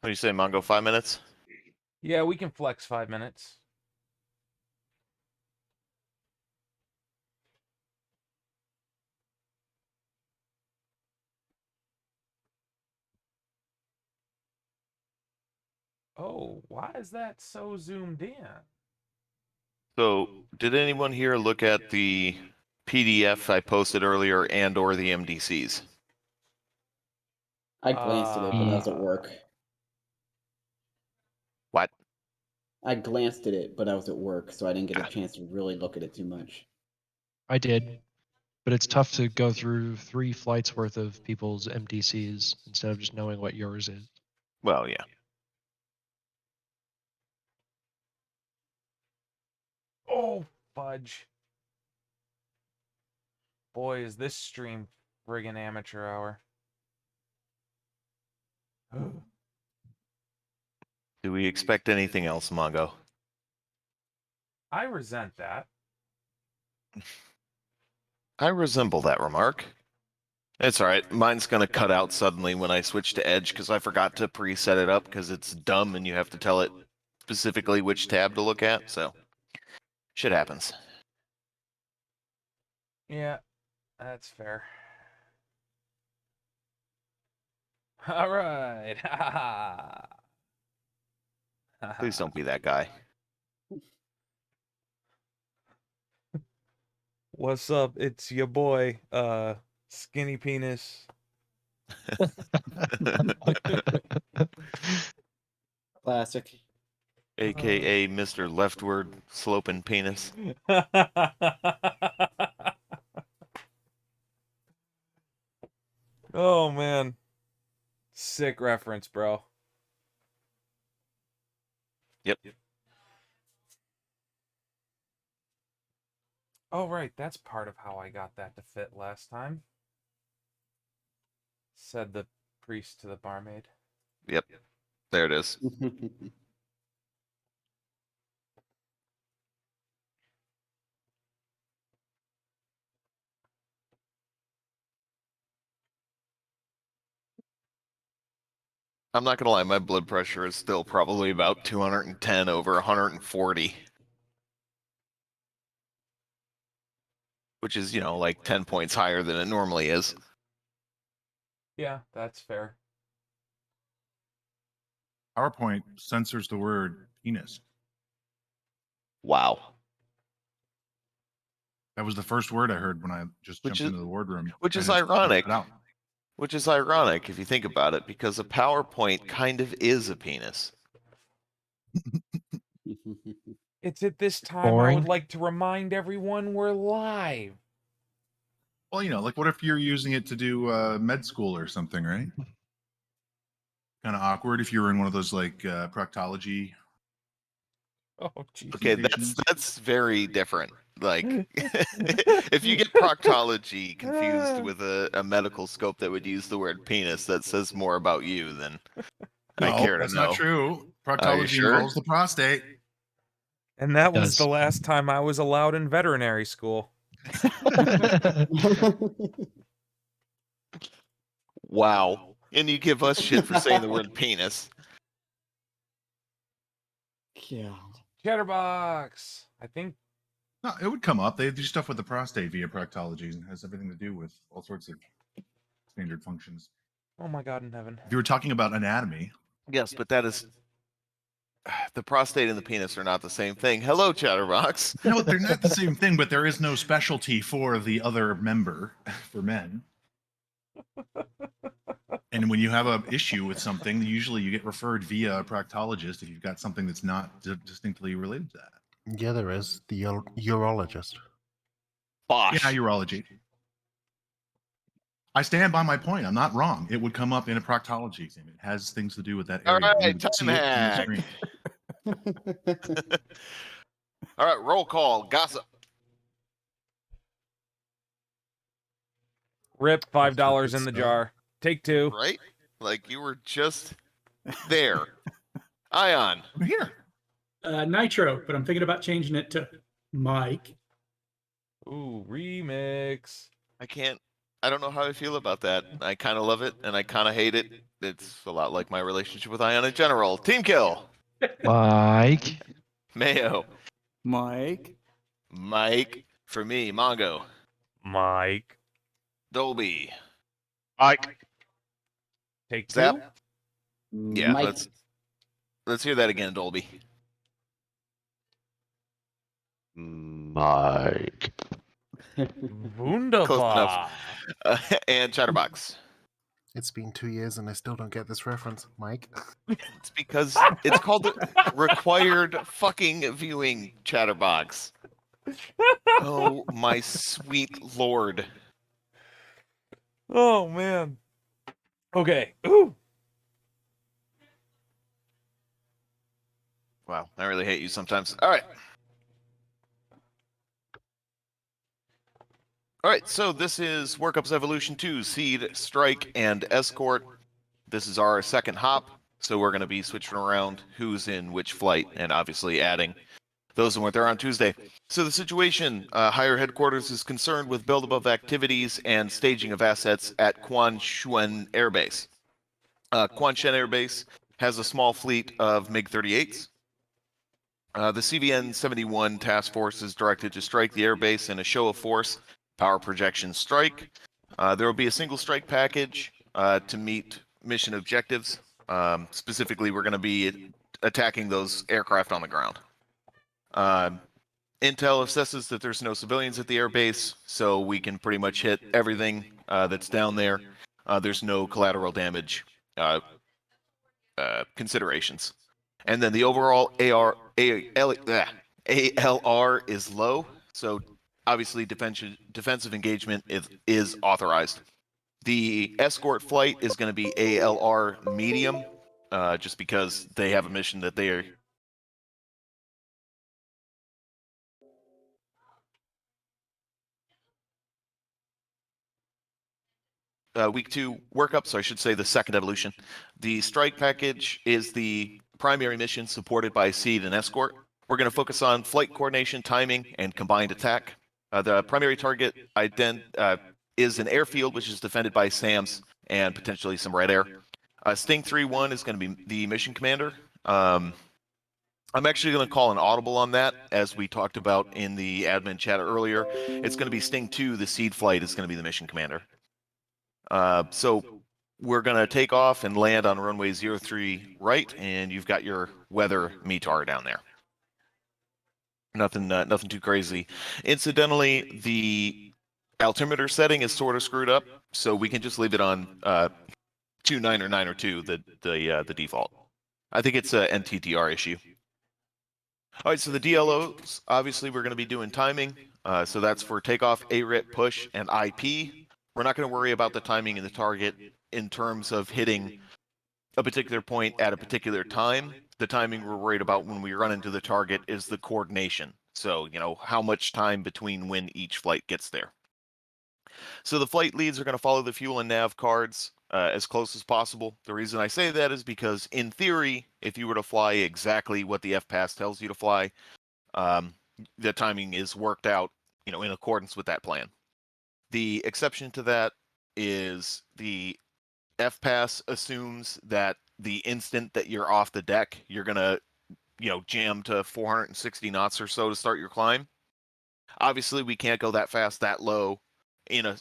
What do you say, Mongo? 5 minutes? Yeah, we can flex 5 minutes. Oh, why is that so zoomed in? So, did anyone here look at the PDF I posted earlier and/or the MDCs? I glanced at it, but I was at work. What? I glanced at it, but I was at work, so I didn't get a chance to really look at it too much. I did, but it's tough to go through 3 flights worth of people's MDCs instead of just knowing what yours is. Well, yeah. Oh, fudge. Boy, is this stream friggin' amateur hour. Do we expect anything else, Mongo? I resent that. I resemble that remark. It's alright. Mine's gonna cut out suddenly when I switch to Edge because I forgot to preset it up because it's dumb and you have to tell it specifically which tab to look at, so shit happens. Yeah, that's fair. All right. Please don't be that guy. What's up? It's your boy, Skinny Penis. Classic. AKA Mr. Leftward Sloping Penis. Oh man. Sick reference, bro. Yep. Oh right, that's part of how I got that to fit last time. Said the priest to the barmaid. Yep. There it is. I'm not gonna lie, my blood pressure is still probably about 210 over 140. Which is, you know, like 10 points higher than it normally is. Yeah, that's fair. PowerPoint censors the word penis. Wow. That was the first word I heard when I just Which jumped is- into the wardroom. which is and it's ironic. cut out. Which is ironic if you think about it, because a PowerPoint kind of is a penis. It's at this time I Boring. would like to remind everyone we're live. Well, you know, like what if you're using it to do med school or something, right? Kind of awkward if you were in one of those like proctology. Oh jeez. Okay, that's very different. Like, if you get proctology confused with a medical scope that would use the word penis, that says more about you than I care to that's know. not true. Are you Proctology sure? involves the prostate. And that It was does. the last time I was allowed in veterinary school. Wow. And you give us shit for saying the word penis. Yeah. Chatterbox. I think No, it would come up. They do stuff with the prostate via proctology and has everything to do with all sorts of standard functions. oh my god in heaven. If you were talking about anatomy, Yes, but that is... The prostate and the penis are not the same thing. Hello, Chatterbox. no, they're not the same thing, but there is no specialty for the other member for men. And when you have an issue with something, usually you get referred via a proctologist if you've got something that's not distinctly related to that. Yeah, there is the urologist. Bosh. Yeah, urology. I stand by my point. I'm not wrong. It would come up in a proctology exam. It has things to do with that All area. You right, would time see it on the hack. screen. All right, roll call. Gossip. Rip $5 in the So- jar. Take 2. Right? Like you were just there. Ion. I'm here. Nitro, but I'm thinking about changing it to Mike. Ooh, remix. I can't I don't know how I feel about that. I kind of love it and I kind of hate it. It's a lot like my relationship with Ion in general. Team kill. Mike. Mayo. Mike. Mike. For me, Mongo. Mike. Dolby. Mike. Take Zap. two. Yeah, Mike. let's hear that again, Dolby. Mike. Wunderbar. And Chatterbox. It's been 2 years and I still don't get this reference, Mike. It's because it's called the required fucking viewing, Chatterbox. Oh my sweet lord. Oh man. Okay. Ooh. Wow, I really hate you sometimes. All right. All right, so this is Workups Evolution 2, Seed, Strike, and Escort. This is our second hop, so we're going to be switching around who's in which flight, and obviously adding those who weren't there on Tuesday. So the situation, Higher Headquarters is concerned with build-above activities and staging of assets at Quan Xuan Air Base. Quan Xuan Air Base has a small fleet of MiG-38s. The CVN-71 task force is directed to strike the airbase in a show of force power projection strike. There will be a single strike package to meet mission objectives. Specifically, we're going to be attacking those aircraft on the ground. Intel assesses that there's no civilians at the airbase, so we can pretty much hit everything that's down there. There's no collateral damage considerations. And then the overall ALR is low, so obviously defensive engagement is authorized. The escort flight is going to be ALR medium, just because they have a mission that they are. Week 2 workup, so I should say the second evolution. The strike package is the primary mission supported by Seed and Escort. We're going to focus on flight coordination, timing, and combined attack. The primary target is an airfield, which is defended by SAMs and potentially some Red Air. Sting 3-1 is going to be the mission commander. I'm actually going to call an audible on that, as we talked about in the admin chat earlier. It's going to be Sting 2, the Seed flight, is going to be the mission commander. So we're going to take off and land on runway 03 right, and you've got your weather METAR down there. Nothing too crazy. Incidentally, the altimeter setting is sort of screwed up, so we can just leave it on 29 or 902, the default. I think it's a NTTR issue. All right, so the DLOs, obviously we're going to be doing timing. So that's for takeoff, ARIT, push, and IP. We're not going to worry about the timing and the target in terms of hitting a particular point at a particular time. The timing we're worried about when we run into the target is the coordination. So, how much time between when each flight gets there. So the flight leads are going to follow the fuel and nav cards as close as possible. The reason I say that is because, in theory, if you were to fly exactly what the FPAS tells you to fly, the timing is worked out, in accordance with that plan. The exception to that is the FPAS assumes that the instant that you're off the deck, you're gonna, jam to 460 knots or so to start your climb. Obviously, we can't go that fast, that low, in a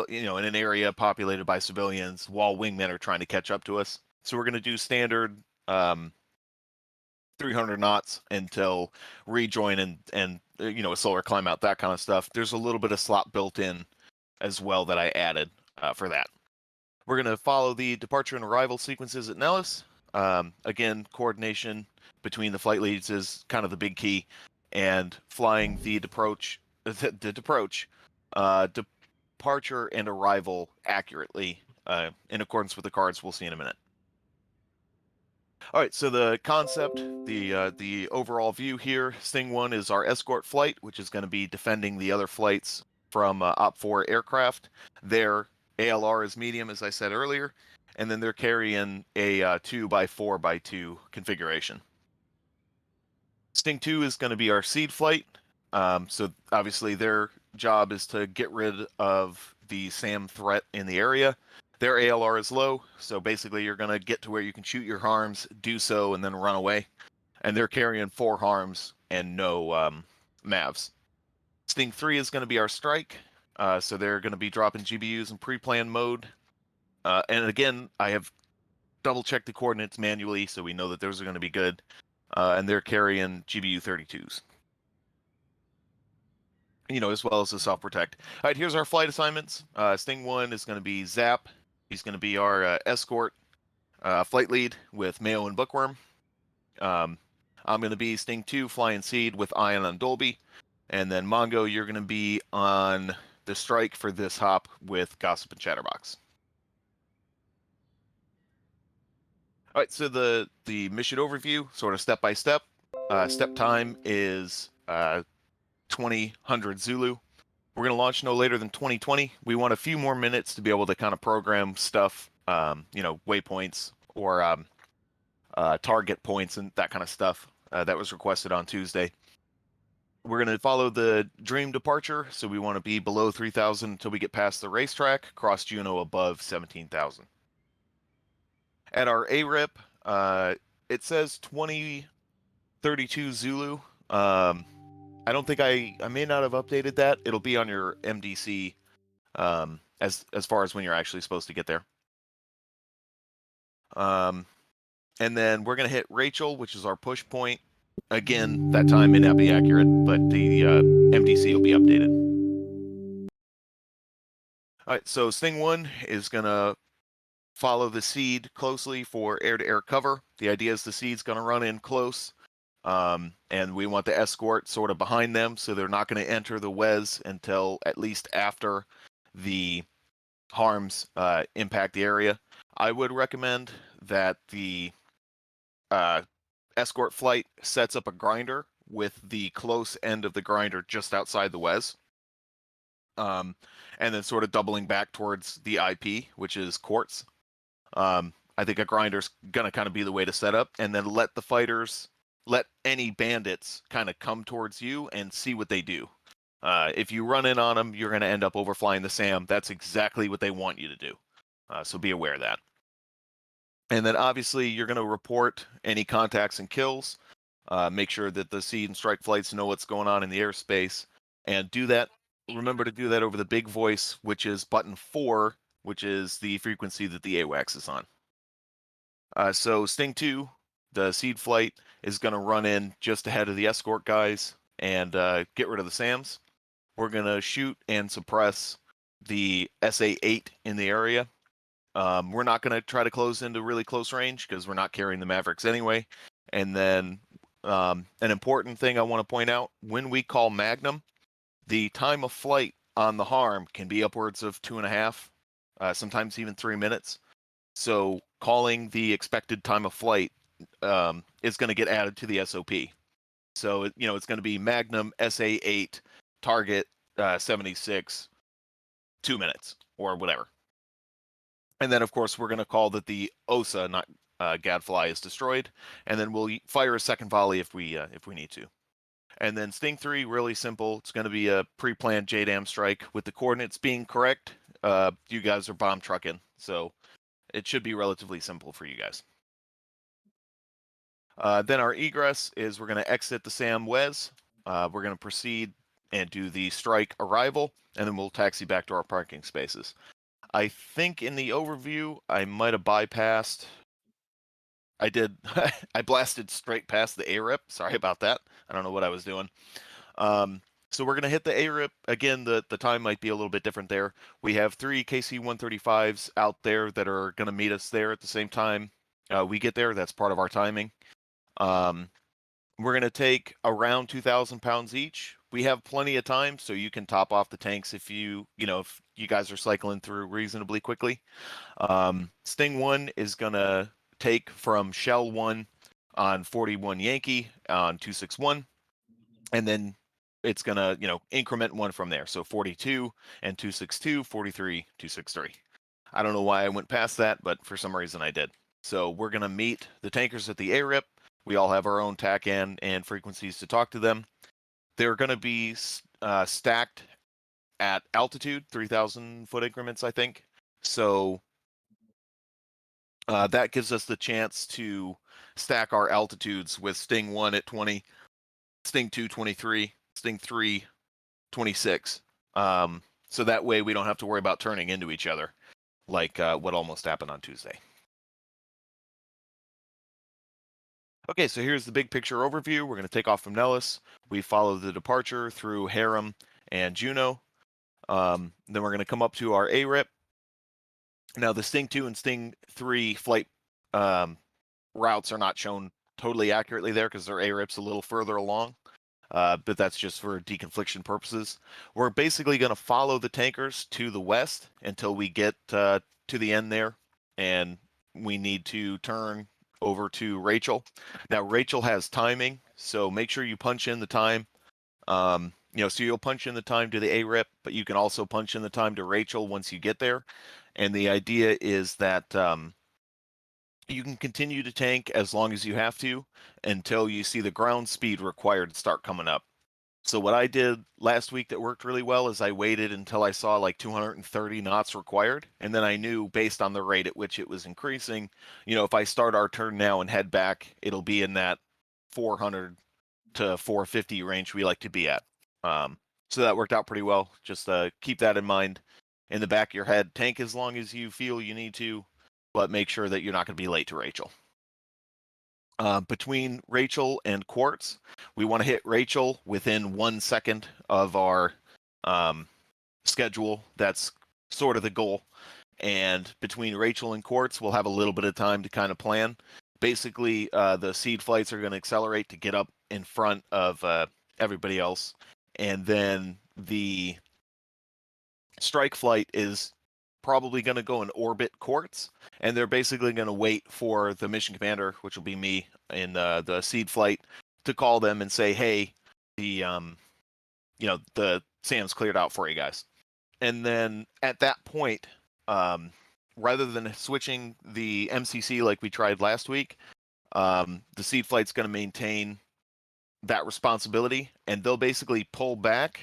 in an area populated by civilians while wingmen are trying to catch up to us. So we're gonna do standard 300 knots until rejoin and a slower climb out, that kind of stuff. There's a little bit of slop built in as well that I added for that. We're going to follow the departure and arrival sequences at Nellis. Again, coordination between the flight leads is kind of the big key, and flying the departure and arrival accurately in accordance with the cards we'll see in a minute. All right, so the concept, the overall view here, Sting 1 is our escort flight, which is going to be defending the other flights from OP4 aircraft. Their ALR is medium, as I said earlier, and then they're carrying a 2x4x2 configuration. Sting 2 is going to be our seed flight. So obviously their job is to get rid of the SAM threat in the area. Their ALR is low, so basically you're going to get to where you can shoot your harms, do so, and then run away. And they're carrying 4 harms and no Mavs. Sting 3 is going to be our strike, so they're going to be dropping GBUs in pre-planned mode. And again, I have double-checked the coordinates manually, so we know that those are going to be good. And they're carrying GBU 32s. As well as the soft protect. All right, here's our flight assignments. Sting 1 is going to be Zap. He's going to be our escort flight lead with Mayo and Bookworm. I'm going to be Sting 2 flying Seed with Ion on Dolby. And then Mongo, you're going to be on the strike for this hop with Gossip and Chatterbox. All right, so the mission overview, sort of step by step. Step time is 2000 Zulu. We're going to launch no later than 2020. We want a few more minutes to be able to kind of program stuff, waypoints or target points and that kind of stuff that was requested on Tuesday. We're going to follow the Dream departure, so we want to be below 3,000 until we get past the racetrack, cross Juno above 17,000. At our ARIP, it says 2032 Zulu. I don't think I may not have updated that. It'll be on your MDC as far as when you're actually supposed to get there. And then we're going to hit Rachel, which is our push point. Again, that time may not be accurate, but the MDC will be updated. All right, so Sting 1 is going to follow the Seed closely for air-to-air cover. The idea is the Seed's going to run in close, and we want the escort sort of behind them, so they're not going to enter the Wes until at least after the harms impact the area. I would recommend that the escort flight sets up a grinder with the close end of the grinder just outside the Wes. And then sort of doubling back towards the IP, which is quartz. I think a grinder's going to kind of be the way to set up, and then let any bandits kind of come towards you and see what they do. If you run in on them, you're going to end up overflying the SAM. That's exactly what they want you to do. So be aware of that. And then obviously you're going to report any contacts and kills. Make sure that the Seed and strike flights know what's going on in the airspace, and do that. Remember to do that over the big voice, which is button 4, which is the frequency that the AWACS is on. So Sting 2, the Seed flight, is going to run in just ahead of the escort guys and get rid of the SAMs. We're going to shoot and suppress the SA-8 in the area. We're not going to try to close into really close range because we're not carrying the Mavericks anyway. And then an important thing I want to point out, when we call Magnum, the time of flight on the harm can be upwards of 2.5, sometimes even 3 minutes. So calling the expected time of flight is going to get added to the SOP. So, it's going to be Magnum SA-8 target 76, 2 minutes or whatever. And then, of course, we're going to call that the OSA, not Gadfly, is destroyed, and then we'll fire a second volley if we need to. And then Sting 3, really simple. It's going to be a pre-planned JDAM strike with the coordinates being correct. You guys are bomb trucking, so it should be relatively simple for you guys. Then our egress is we're going to exit the SAM Wes. We're going to proceed and do the strike arrival, and then we'll taxi back to our parking spaces. I think in the overview, I might have bypassed. I did. I blasted straight past the ARIP. Sorry about that. I don't know what I was doing. So we're going to hit the ARIP. Again, the time might be a little bit different there. We have 3 KC-135s out there that are going to meet us there at the same time we get there. That's part of our timing. We're going to take around 2,000 pounds each. We have plenty of time, so you can top off the tanks if you guys are cycling through reasonably quickly. Sting 1 is going to take from Shell 1 on 41 Yankee on 261, and then it's going to, increment 1 from there. So 42 and 262, 43, 263. I don't know why I went past that, but for some reason I did. So we're going to meet the tankers at the ARIP. We all have our own TACAN and frequencies to talk to them. They're going to be stacked at altitude, 3,000 foot increments, I think. So that gives us the chance to stack our altitudes with Sting 1 at 20, Sting 2, 23, Sting 3, 26. So that way we don't have to worry about turning into each other like what almost happened on Tuesday. Okay, so here's the big picture overview. We're going to take off from Nellis. We follow the departure through Harem and Juneau. Then we're going to come up to our ARIP. Now the Sting 2 and Sting 3 flight routes are not shown totally accurately there because their ARIP's a little further along. But that's just for deconfliction purposes. We're basically going to follow the tankers to the west until we get to the end there, and we need to turn over to Rachel. Now, Rachel has timing, so make sure you punch in the time. So you'll punch in the time to the ARIP, but you can also punch in the time to Rachel once you get there. And the idea is that you can continue to tank as long as you have to until you see the ground speed required to start coming up. So what I did last week that worked really well is I waited until I saw like 230 knots required, and then I knew based on the rate at which it was increasing, if I start our turn now and head back, it'll be in that 400 to 450 range we like to be at. So that worked out pretty well. Just keep that in mind in the back of your head. Tank as long as you feel you need to, but make sure that you're not going to be late to Rachel. Between Rachel and Quartz, we want to hit Rachel within 1 second of our schedule. That's sort of the goal. And between Rachel and Quartz, we'll have a little bit of time to kind of plan. Basically, the seed flights are going to accelerate to get up in front of everybody else. And then the strike flight is probably going to go and orbit Quartz, and they're basically going to wait for the mission commander, which will be me in the seed flight, to call them and say, hey, the SAM's cleared out for you guys. And then at that point, rather than switching the MCC like we tried last week, the seed flight's going to maintain that responsibility, and they'll basically pull back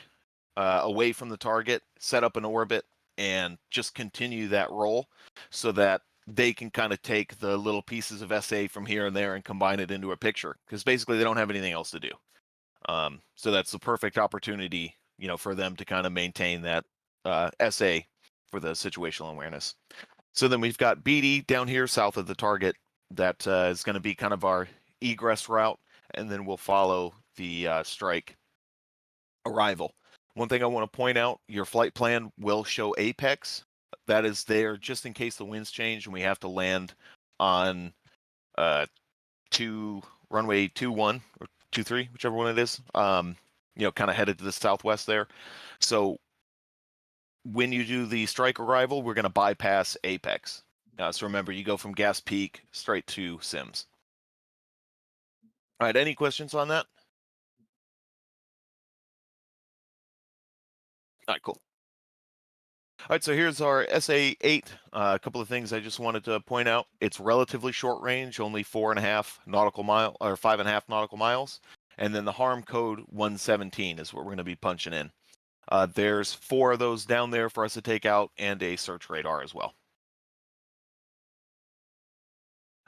away from the target, set up an orbit, and just continue that roll so that they can kind of take the little pieces of SA from here and there and combine it into a picture, because basically they don't have anything else to do. So that's the perfect opportunity, for them to kind of maintain that SA for the situational awareness. So then we've got BD down here south of the target that is going to be kind of our egress route, and then we'll follow the strike arrival. One thing I want to point out, your flight plan will show apex. That is there just in case the winds change and we have to land on runway 21 or 23, whichever one it is, kind of headed to the southwest there. So when you do the strike arrival, we're going to bypass apex. So remember, you go from gas peak straight to Sims. All right, any questions on that? All right, cool. All right, so here's our SA-8. A couple of things I just wanted to point out. It's relatively short range, only 4.5 nautical mile or 5.5 nautical miles. And then the harm code 117 is what we're going to be punching in. There's 4 of those down there for us to take out, and a search radar as well.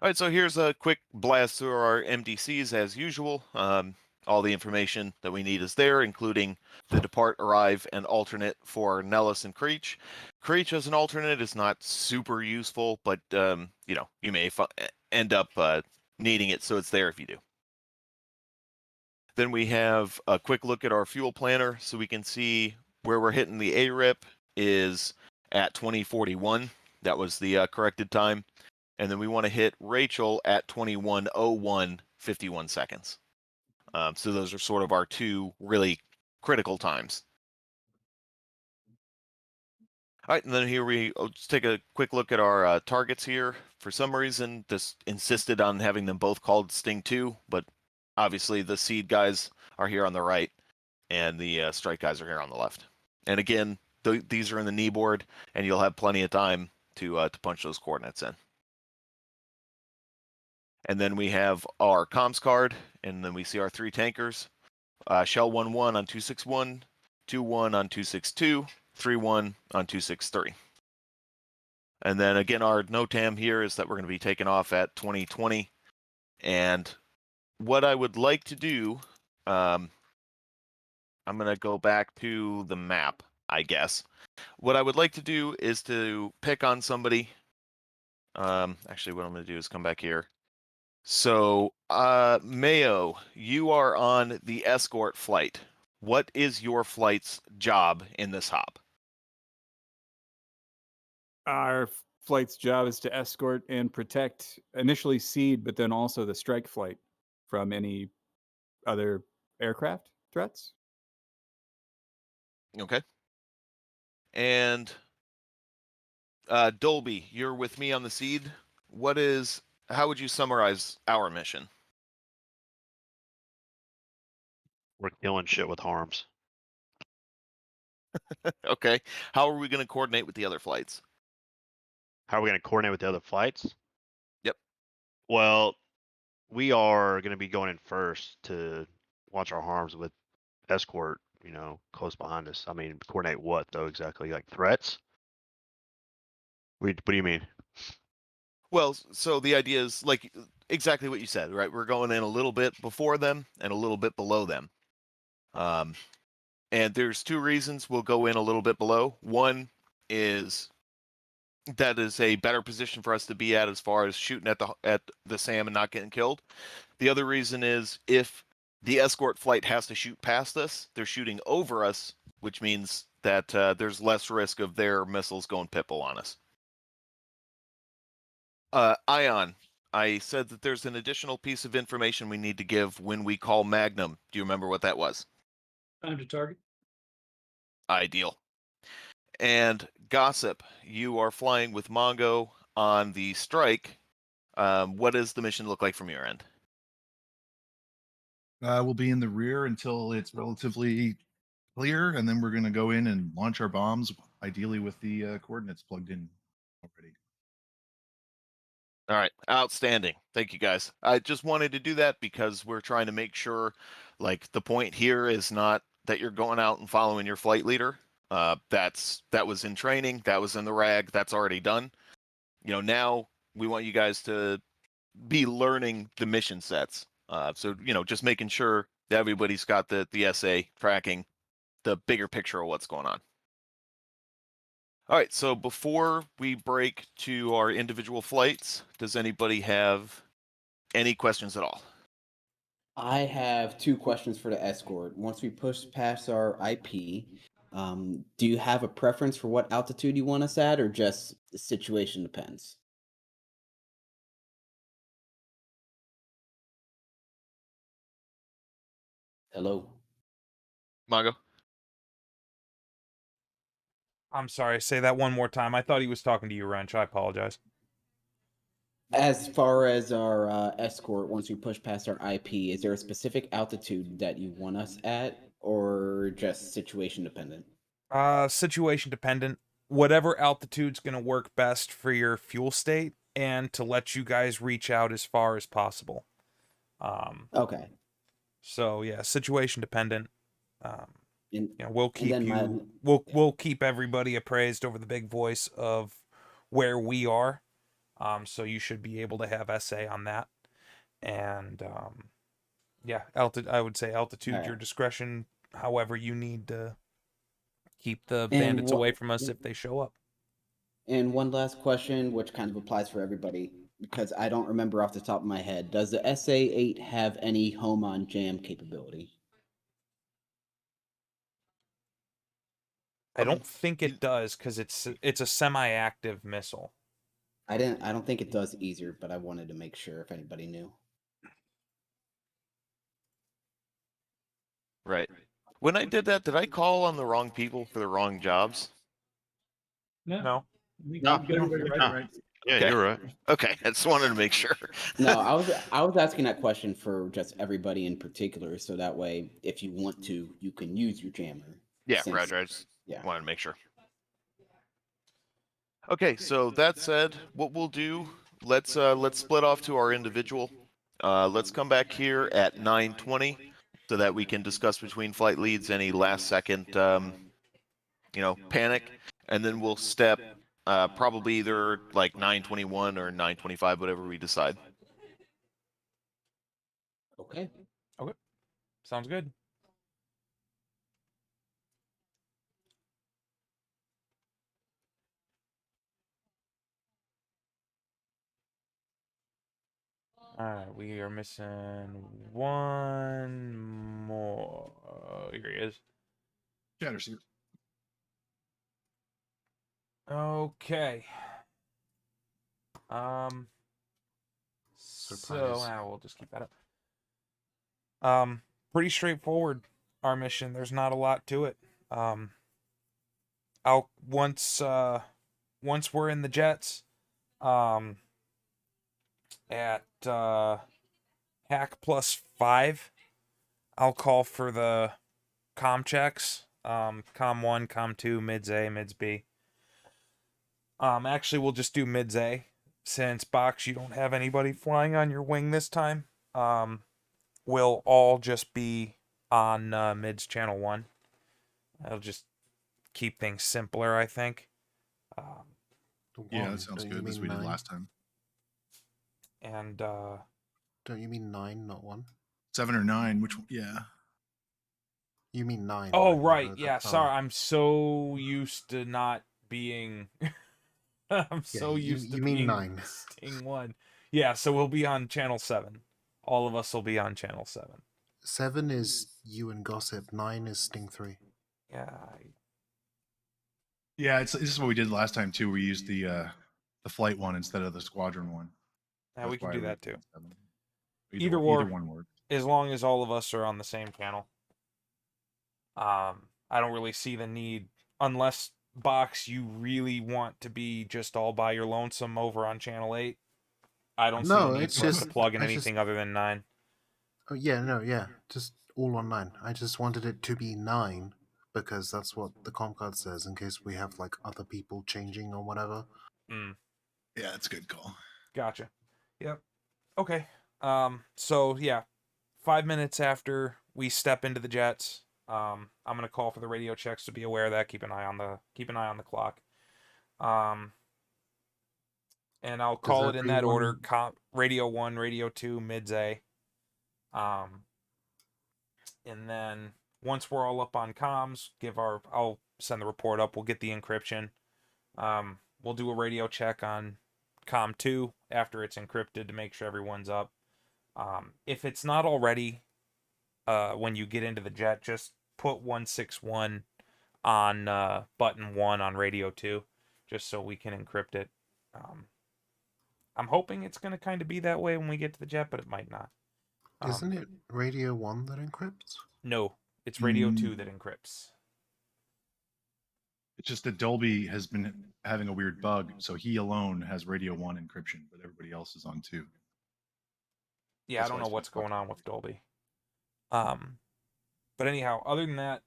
All right, so here's a quick blast through our MDCs as usual. All the information that we need is there, including the depart, arrive, and alternate for Nellis and Creech. Creech as an alternate is not super useful, but you may end up needing it, so it's there if you do. Then we have a quick look at our fuel planner, so we can see where we're hitting the ARIP is at 2041. That was the corrected time. And then we want to hit Rachel at 21:01, 51 seconds. So those are sort of our 2 really critical times. All right, and then here I'll just take a quick look at our targets here. For some reason, this insisted on having them both called Sting 2, but obviously the seed guys are here on the right, and the strike guys are here on the left. And again, these are in the knee board, and you'll have plenty of time to punch those coordinates in. And then we have our comms card, and then we see our 3 tankers. Shell 11 on 261, 2-1 on 262, 3-1 on 263. And then again, our NOTAM here is that we're going to be taking off at 2020. And what I would like to do, I'm going to go back to the map, I guess. What I would like to do is to pick on somebody. Actually, what I'm going to do is come back here. So, Mayo, you are on the escort flight. What is your flight's job in this hop? Our flight's job is to escort and protect initially SEED, but then also the strike flight from any other aircraft threats. Okay. And Dolby, you're with me on the SEED. How would you summarize our mission? We're killing shit with harms. Okay. How are we going to coordinate with the other flights? How are we going to coordinate with the other flights? Yep. Well, we are going to be going in first to watch our harms with escort, close behind us. I mean, coordinate what though exactly? Like threats? What do you mean? Well, so the idea is like exactly what you said, right? We're going in a little bit before them and a little bit below them. And there's two reasons we'll go in a little bit below. One is that is a better position for us to be at as far as shooting at the SAM and not getting killed. The other reason is if the escort flight has to shoot past us, they're shooting over us, which means that there's less risk of their missiles going pipple on us. Ion, I said that there's an additional piece of information we need to give when we call Magnum. Do you remember what that was? Time to target. Ideal. And Gossip, you are flying with Mongo on the strike. What does the mission look like from your end? We'll be in the rear until it's relatively clear, and then we're going to go in and launch our bombs, ideally with the coordinates plugged in already. All right, outstanding. Thank you, guys. I just wanted to do that because we're trying to make sure, like, the point here is not that you're going out and following your flight leader. That was in training, that was in the RAG, that's already done. Now we want you guys to be learning the mission sets. So just making sure that everybody's got the SA tracking the bigger picture of what's going on. All right, so before we break to our individual flights, does anybody have any questions at all? I have two questions for the escort. Once we push past our IP, do you have a preference for what altitude you want us at, or just the situation depends? Hello? Mongo? I'm sorry, say that one more time. I thought he was talking to you, Wrench. I apologize. As far as our escort, once we push past our IP, is there a specific altitude that you want us at, or just situation dependent? Situation dependent. Whatever altitude's going to work best for your fuel state and to let you guys reach out as far as possible. Okay. So yeah, situation dependent. And, we'll keep then we'll keep everybody appraised over the big voice of where we are. So you should be able to have SA on that. And yeah, I would say altitude, Alright. your discretion, however you need to keep the And bandits what- away from us if they show up. And one last question, which kind of applies for everybody, because I don't remember off the top of my head. Does the SA-8 have any home on jam capability? I don't think it does because it's a semi-active missile. I don't think it does either, but I wanted to make sure if anybody knew. Right. When I did that, did I call on the wrong people for the wrong jobs? No. We No, got everybody right. Right. Yeah, Okay. you're right. Okay, I just wanted to make sure. No, I was asking that question for just everybody in particular, so that way, if you want to, you can use your jammer. Yeah, since- Roger. I just Yeah. wanted to make sure. Okay, so that said, what we'll do, let's split off to our individual. Let's come back here at 9:20. so that we can discuss between flight leads any last second, panic, and then we'll step probably either like 921 or 925, whatever we decide. Okay. Okay. Sounds good. Alright, we are missing one more. Here he is. Chatter seat. Okay. So Surprise. we'll just keep that up. Pretty straightforward, our mission. There's not a lot to it. I'll once we're in the jets, at hack +5, I'll call for the comm checks. Comm 1, comm 2, mids A, mids B. Actually, we'll just do mids A, since Box, you don't have anybody flying on your wing this time. We'll all just be on mids channel 1. That'll just keep things simpler, I think. Yeah, One, that sounds don't you good, as mean we did 9? last time. And Don't you mean 9, not 1? 7 or 9, which one? Yeah. You mean 9. oh, right? right, The yeah. Sorry, I'm so used to not being. I'm so you- used to you mean being 9. Sting 1. Yeah, so we'll be on channel 7. All of us will be on channel 7. 7 is you and Gossip. 9 is Sting 3. Yeah. Yeah, this is what we did last time too. We used the flight one instead of the squadron one. Yeah, we That's can why do we that did too. 7. Either Either or. one works. As long as all of us are on the same channel. I don't really see the need, unless Box, you really want to be just all by your lonesome over on channel 8. I don't see the No, need it's for us to just- plug in I just- anything other than 9. Oh, yeah. Just all on 9. I just wanted it to be 9 because that's what the comm card says in case we have like other people changing or whatever. Mm. Yeah, that's a good call. Gotcha. Yep. Okay. So yeah, 5 minutes after we step into the jets, I'm gonna call for the radio checks to be aware of that. Keep an eye on the clock. And I'll call it in that order: radio 1, radio 2, mids A. And then once we're all up on comms, I'll send the report up. We'll get the encryption. We'll do a radio check on comm 2 after it's encrypted to make sure everyone's up. If it's not already, when you get into the jet, just put 161 on button 1 on radio 2, just so we can encrypt it. I'm hoping it's going to kind of be that way when we get to the jet, but it might not. Isn't it Radio 1 that encrypts? No, it's radio 2 that encrypts. It's just that Dolby has been having a weird bug, so he alone has Radio 1 encryption, but everybody else is on 2. Yeah, That's I don't why know it's what's been going on with Dolby. But anyhow, other than that,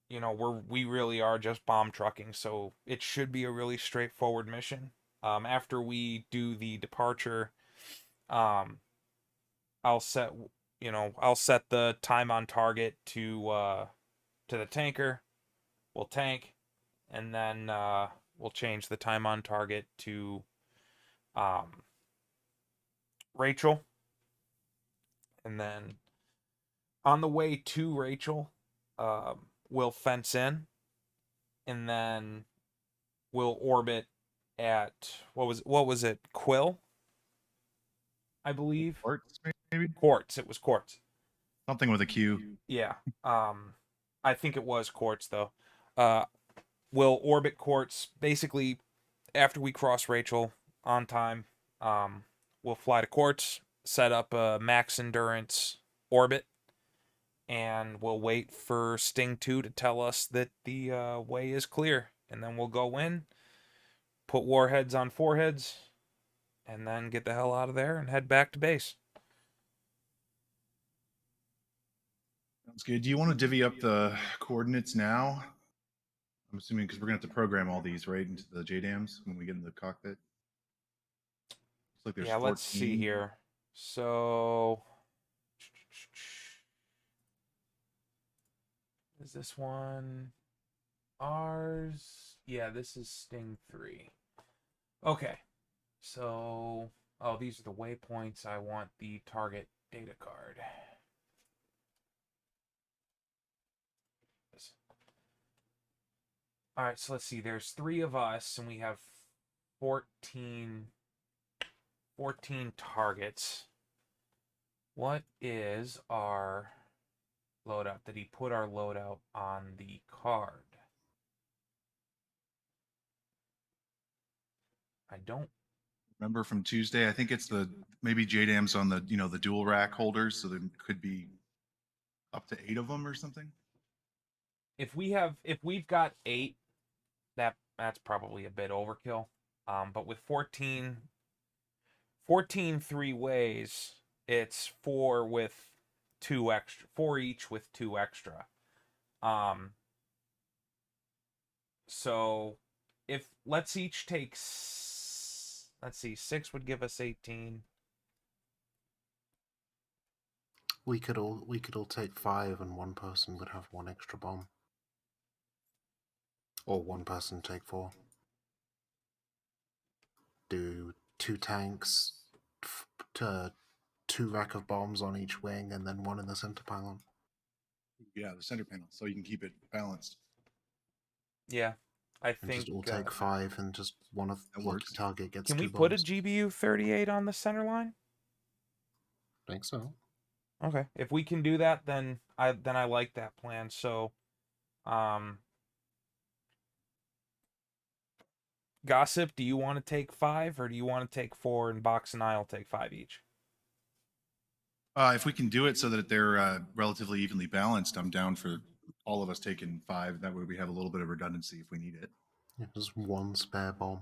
we really are just bomb trucking, so it should be a really straightforward mission. After we do the departure, I'll set the time on target to the tanker. We'll tank, and then we'll change the time on target to Rachel, and then on the way to Rachel, we'll fence in, and then we'll orbit at what was it, Quill, I believe. Quartz, maybe? Quartz. It was Quartz. Something with a Q. Yeah. I think it was Quartz though. We'll orbit Quartz basically after we cross Rachel on time. We'll fly to Quartz, set up a max endurance orbit, and we'll wait for Sting 2 to tell us that the way is clear. And then we'll go in, put warheads on foreheads, and then get the hell out of there and head back to base. Sounds good. Do you want to divvy up the coordinates now? I'm assuming because we're going to have to program all these, right, into the JDAMs when we get in the cockpit. Looks like there's Yeah, let's see 14. here. So Is this one ours? Yeah, this is Sting 3. Okay. So, oh, these are the waypoints. I want the target data card. All right, so let's see. There's 3 of us, and we have 14 targets. What is our loadout? Did he put our loadout on the card? I don't. Remember from Tuesday? I think it's the maybe JDAM's on the the dual rack holders, so there could be up to 8 of them or something. If we've got 8, that's probably a bit overkill. But with 14 3 ways, it's 4 with 2 extra, 4 each with 2 extra. So if let's each take let's see, 6 would give us 18. We could all take 5, and one person would have 1 extra bomb, or one person take 4. Do 2 tanks, 2 rack of bombs on each wing, and then 1 in the center pylon. Yeah, the center panel, so you can keep it balanced. Yeah, I And think just all take 5, and just one of That lucky works. target gets can 2 we bombs. put a GBU 38 on the center line? I think so. Okay, if we can do that, then I like that plan. So, Gossip, do you want to take 5, or do you want to take 4, and Box and I'll take 5 each? If we can do it so that they're relatively evenly balanced, I'm down for all of us taking 5. That way we have a little bit of redundancy if we need it. Yeah, just 1 spare bomb.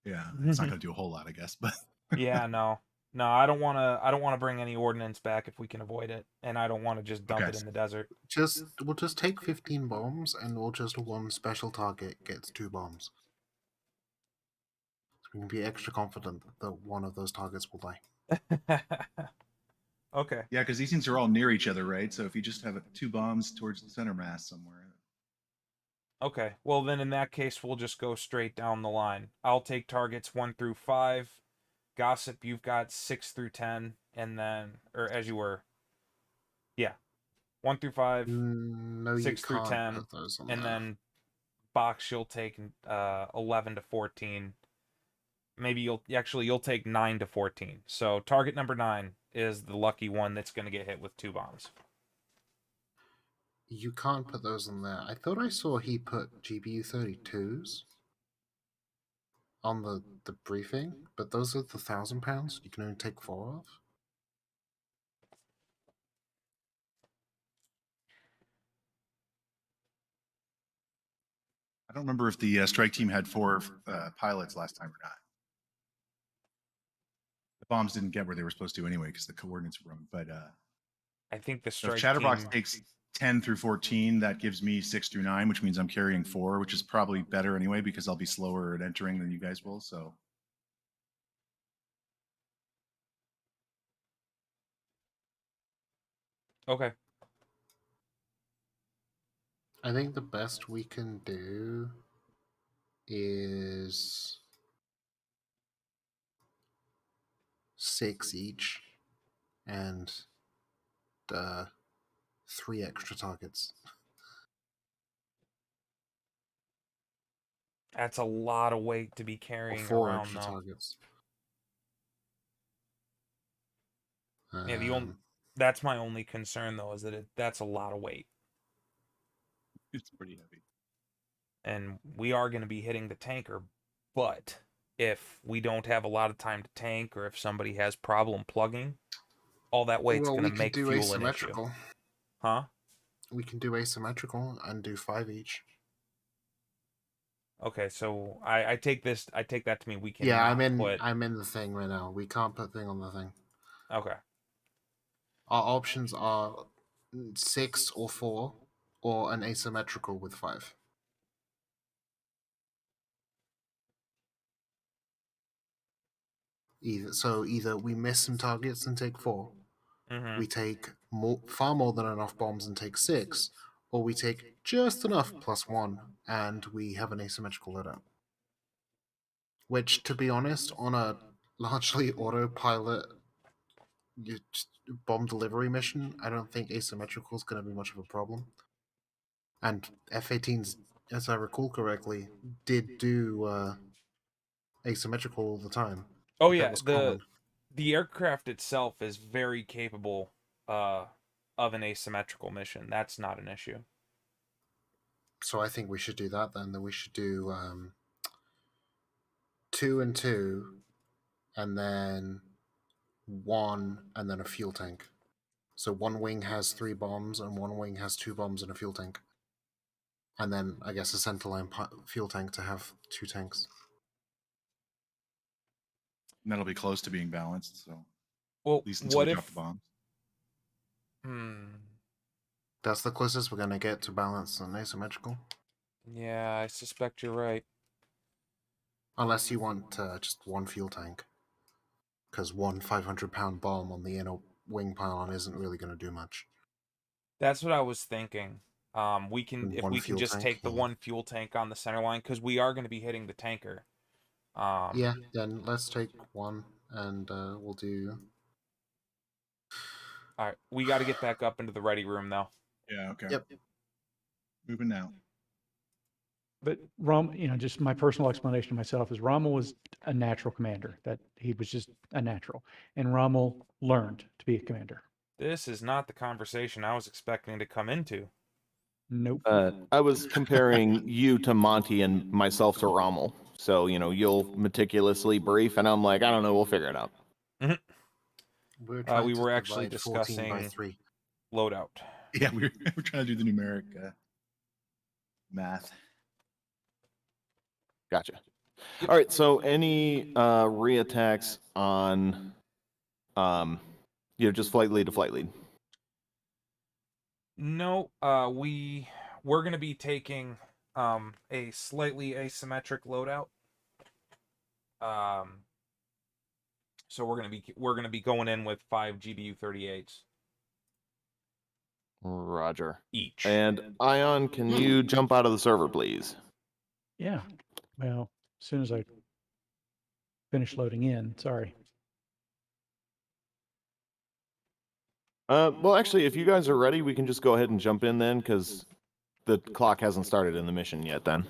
Yeah, it's not going to do a whole lot, I guess, but Yeah, no, I don't want to bring any ordnance back if we can avoid it, and I don't want to just dump Okay. it in the desert. We'll just take 15 bombs, and we'll just 1 special target gets 2 bombs. So we can be extra confident that one of those targets will die. Okay. yeah, because these things are all near each other, right? So if you just have 2 bombs towards the center mass somewhere. Okay. Well, then in that case, we'll just go straight down the line. I'll take targets 1 through 5. Gossip, you've got 6 through 10, and then, or as you were, yeah, 1 through 5, No, 6 you through can't 10, put those on and there. then Box, you'll take 11 to 14. Maybe you'll take 9 to 14. So target number 9 is the lucky one that's going to get hit with 2 bombs. You can't put those on there. I thought I saw he put GBU 32s on the briefing, but those are the £1,000 you can only take 4 of. I don't remember if the strike team had 4 pilots last time or not. The bombs didn't get where they were supposed to anyway because the coordinates were wrong. But I think the so if strike Chatterbox team takes 10 through 14, that gives me 6 through 9, which means I'm carrying 4, which is probably better anyway because I'll be slower at entering than you guys will. So Okay. I think the best we can do is 6 each and 3 extra targets. That's a lot of weight to be Or carrying 4 around, extra though. targets. Yeah, that's my only concern, though, is that that's a lot of weight. it's pretty heavy. And we are going to be hitting the tanker, but if we don't have a lot of time to tank, or if somebody has problem plugging, all that weight's well, going to we make could do fuel an issue. asymmetrical. Huh? We can do asymmetrical and do 5 each. Okay, so I take that to mean we can. Yeah, put... I'm in the thing right now. We can't put thing on the thing. Okay. Our options are 6 or 4, or an asymmetrical with 5. Either we miss some targets and take 4, Mm-hmm. we take far more than enough bombs and take 6, or we take just enough +1 and we have an asymmetrical loadout. Which, to be honest, on a largely autopilot bomb delivery mission, I don't think asymmetrical is going to be much of a problem. And F-18s, as I recall correctly, did do asymmetrical all the time. Oh That yeah, was common. the aircraft itself is very capable of an asymmetrical mission. That's not an issue. So I think we should do that then. Then we should do 2 and 2, and then 1, and then a fuel tank. So one wing has 3 bombs, and one wing has 2 bombs and a fuel tank. And then I guess a centerline fuel tank to have 2 tanks. And that'll be close to being balanced. So Well, at least until what we if? drop the bombs. That's the closest we're going to get to balance and asymmetrical. Yeah, I suspect you're right. Unless you want just one fuel tank. Because one 500-pound bomb on the inner wing pylon isn't really going to do much. That's what I was thinking. We can And if one we can fuel just tank, take the yeah. one fuel tank on the center line because we are going to be hitting the tanker. Yeah, then let's take one and we'll do. All right, we got to get back up into the ready room though. Yeah. Okay. Yep. Moving now. But just my personal explanation myself is Rommel was a natural commander, that he was just a natural. And Rommel learned to be a commander. This is not the conversation I was expecting to come into. Nope. I was comparing you to Monty and myself to Rommel. So, you'll meticulously brief, and I'm like, I don't know, we'll figure it out. We're trying We to were actually divide 14 by discussing 3. loadout. Yeah, we're trying to do the numeric math. Gotcha. All right, so any reattacks on, just flight lead to flight lead? No, we're going to be taking a slightly asymmetric loadout. So we're going to be going in with 5 GBU 38s Roger. each. And Ion, can you jump out of the server, please? Yeah. Well, as soon as I finish loading in, sorry. Well, actually, if you guys are ready, we can just go ahead and jump in then, because the clock hasn't started in the mission yet then.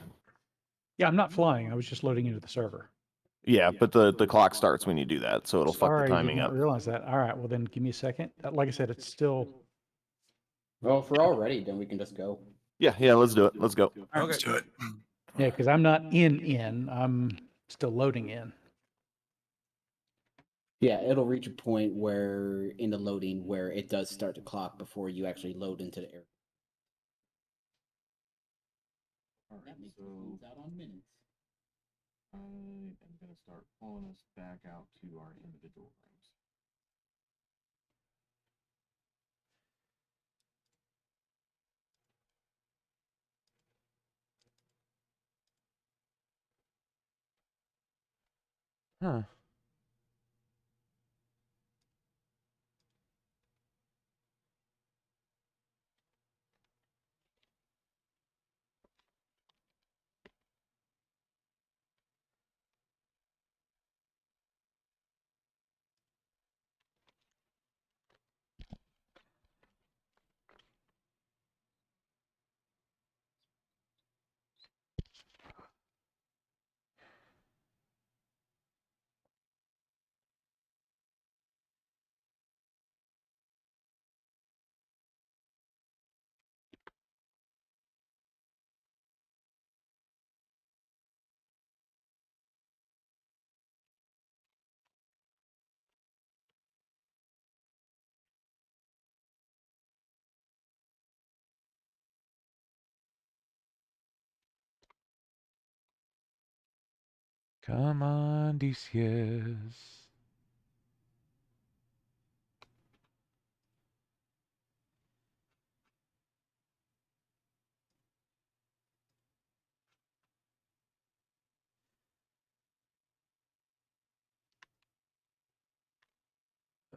Yeah, I'm not flying. I was just loading into the server. Yeah, but the clock starts when you do that, so it'll fuck the Sorry, did timing not up. realize that. All right, well then give me a second. Like I said, it's still. Well, if we're all ready, then we can just go. Yeah, let's do it. Let's go. All right, let's do it. Yeah, because I'm not in. I'm still loading in. Yeah, it'll reach a point where in the loading where it does start the clock before you actually load into the air. That makes us lose out on minutes. I am going to start pulling us back out to our individual rooms. Huh. Come on, DCS.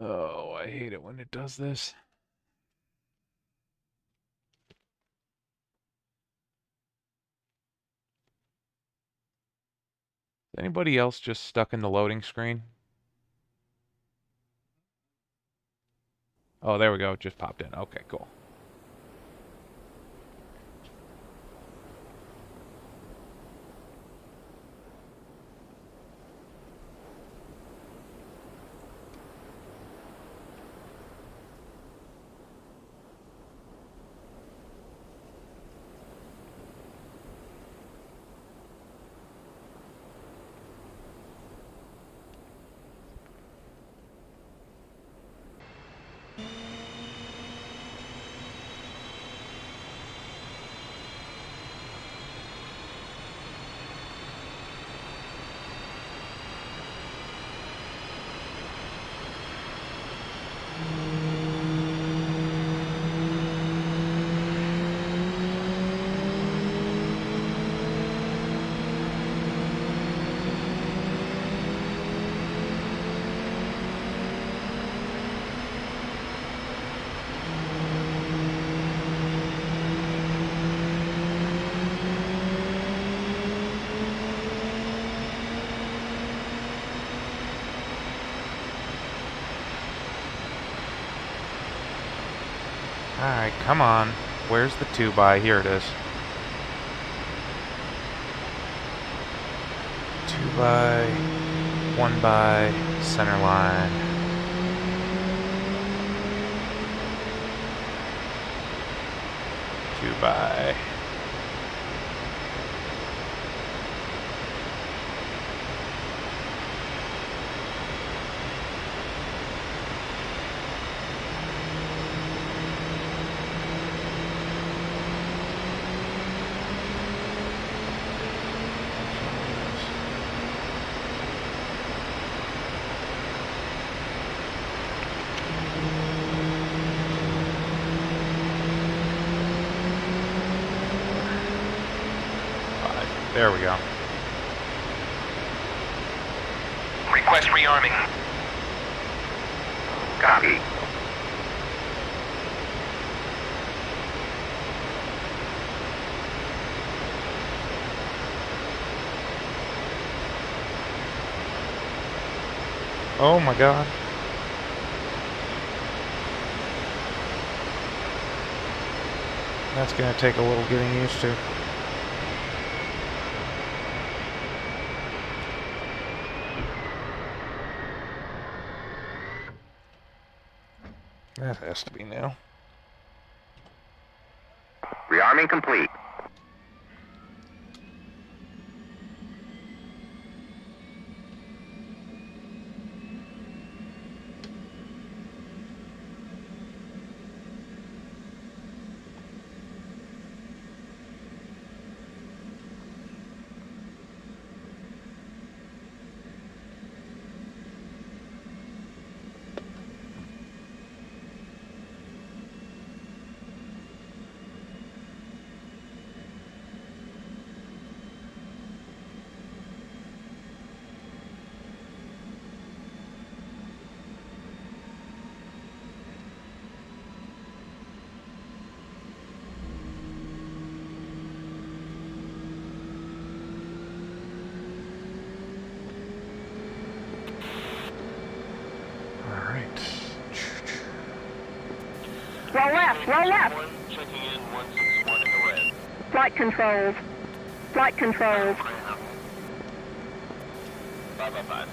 Oh, I hate it when it does this. Anybody else just stuck in the loading screen? Oh, there we go. It just popped in. Okay, cool. Alright, come on. Where's the 2x? Here it is. 2x, 1x, center line. Two by. There we go. Request rearming. Copy. Oh my god. That's gonna take a little getting used to. That has to be new. Rearming complete. Roll left, roll left. Flight controls. Flight controls. 555.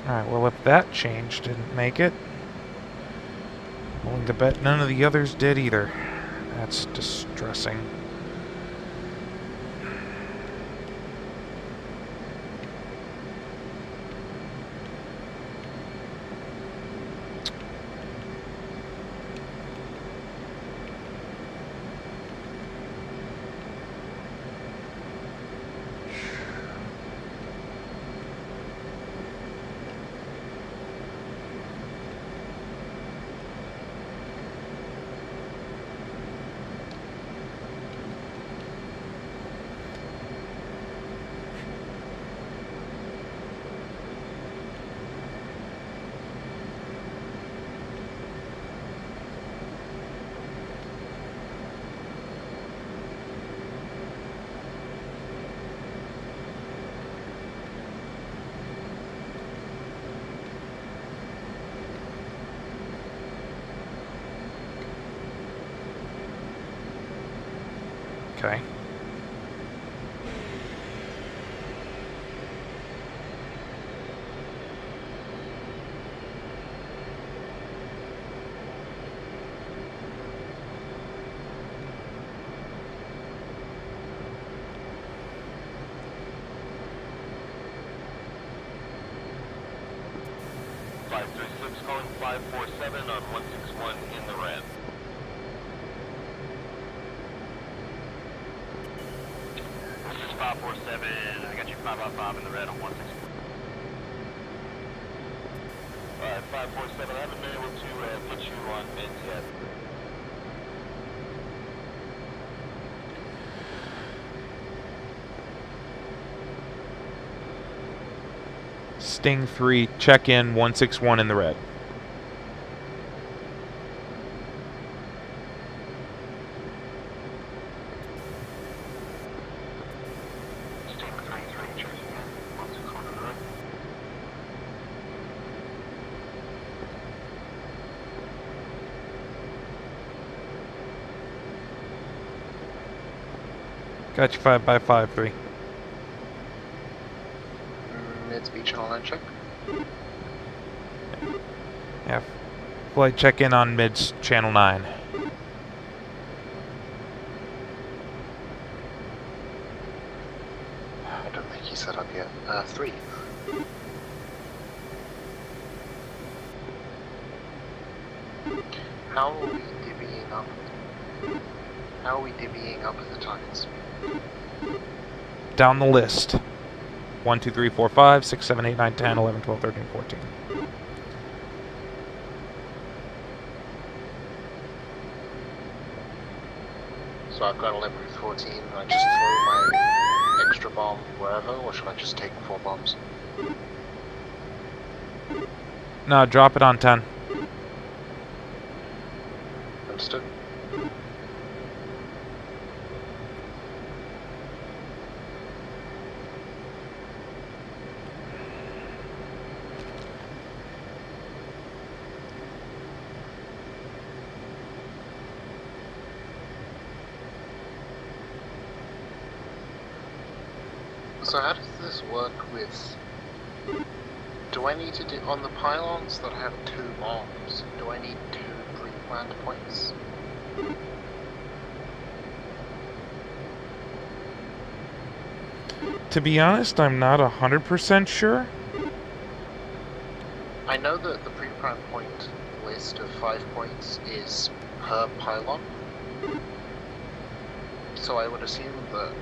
Alright, well if that change didn't make it, I'm willing to bet none of the others did either. That's distressing. Okay. Calling 547 on 161 in the red. This is 547. I got you 555 in the red on 161. 547. I haven't been able to get you on mids yet. Sting 3, check in 161 in the red. Sting 3-3, checking in 161 in the red. Got you 5x5-3. Mid-speed channel line check. Yeah. Flight check in on mids channel 9. I don't think he's set up yet. 3. How are we divvying up? How are we divvying up the targets? Down the list. 1, 2, 3, 4, 5, 6, 7, 8, 9, 10, 11, 12, 13, 14. So I've got 11 with 14, and I just throw my extra bomb wherever, or should I just take 4 bombs? No, drop it on 10. Understood. So how does this work with... Do I need to do... On the pylons that have 2 bombs, do I need 2 pre-planned points? To be honest, I'm not 100% sure. I know that the pre-planned point list of 5 points is per pylon. So I would assume that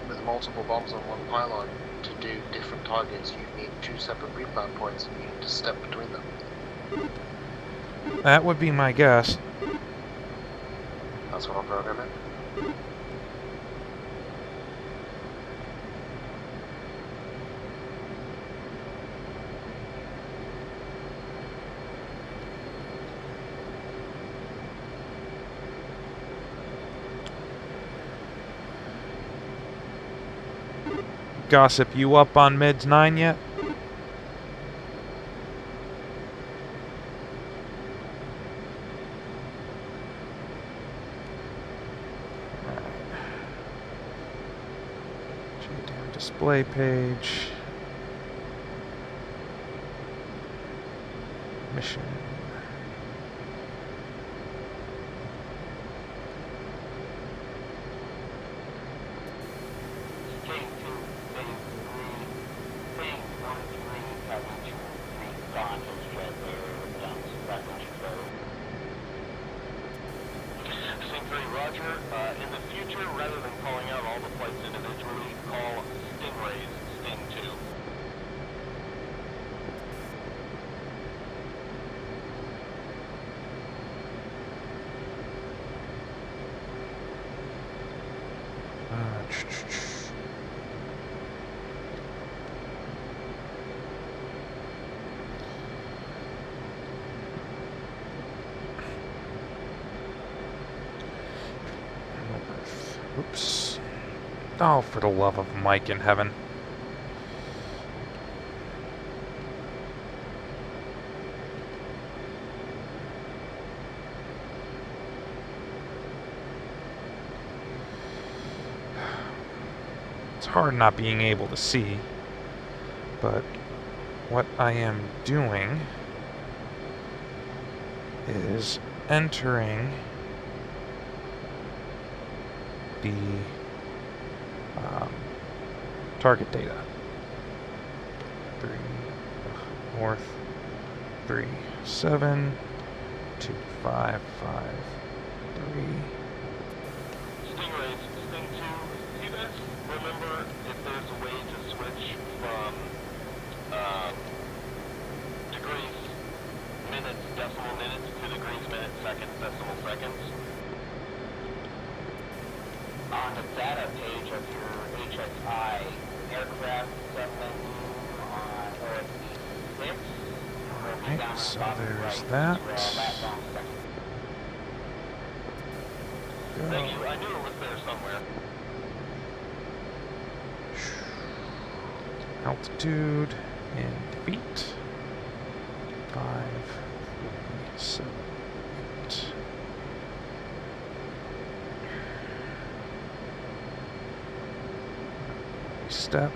with multiple bombs on one pylon, to do different targets, you need 2 separate pre-planned points and you need to step between them. That would be my guess. That's what I'm programming. Gossip, you up on mids 9 yet? JDAM display page. Mission. Roger. In the future, rather than calling out all the flights individually, call Stingrays Sting 2. Oops. Oh, for the love of Mike in heaven. hard not being able to see, but what I am doing is entering the target data. 3 north 37 2553. Stingrays, Sting 2, do you guys remember if there's a way to switch from degrees minutes, decimal minutes to degrees minutes, seconds, decimal seconds? On the data page of your HXI, aircraft submenu on OSD 6. Alright, so there's that. Thank you, I knew it was there somewhere. Altitude in feet. 5, 4, 7, 8. Step.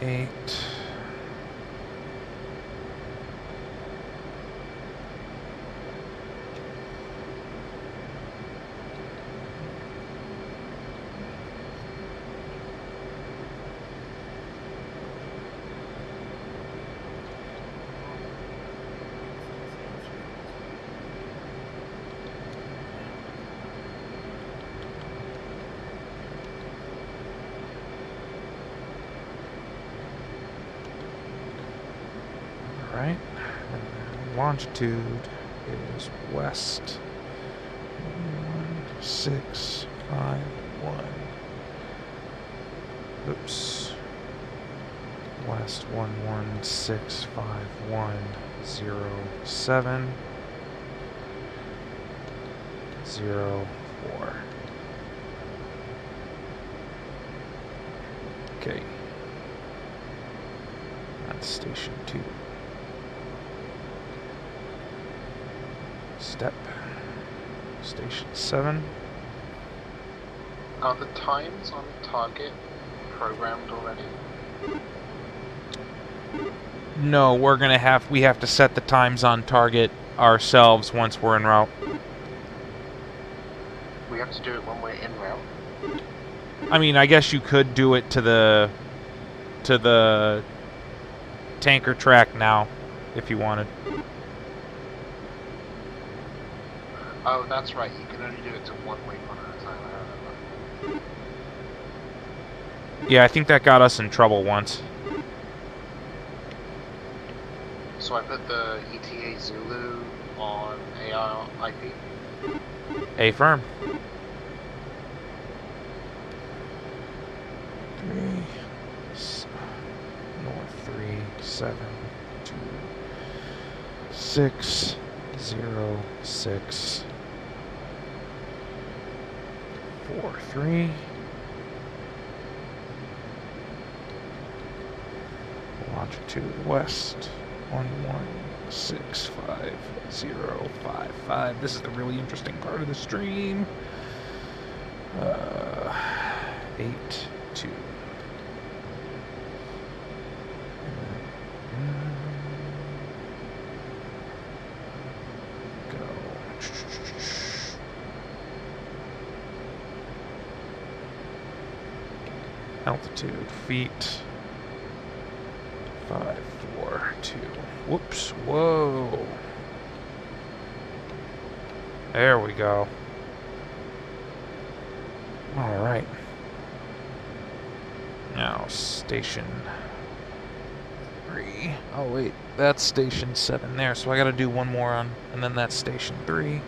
Eight. Right, and then longitude is west 1651. Oops. West 1165107070 04. Okay. That's station 2. Step. Station 7. Are the times on target programmed already? No, we have to set the times on target ourselves once we're en route. We have to do it when we're en route? I mean, I guess you could do it to the tanker track now if you wanted. Oh, that's right. You can only do it to one waypoint at a time. I remember. Yeah, I think that got us in trouble once. So I put the ETA Zulu on AR IP. A firm. 3 north 372 60643. Longitude west 11655055. This is the really interesting part of the stream. 82. Go. Altitude feet. 542. Whoops. Whoa. There we go. All right. Now, station 3. Oh, wait. That's station 7 there, so I gotta do one more on, and then that's station 3.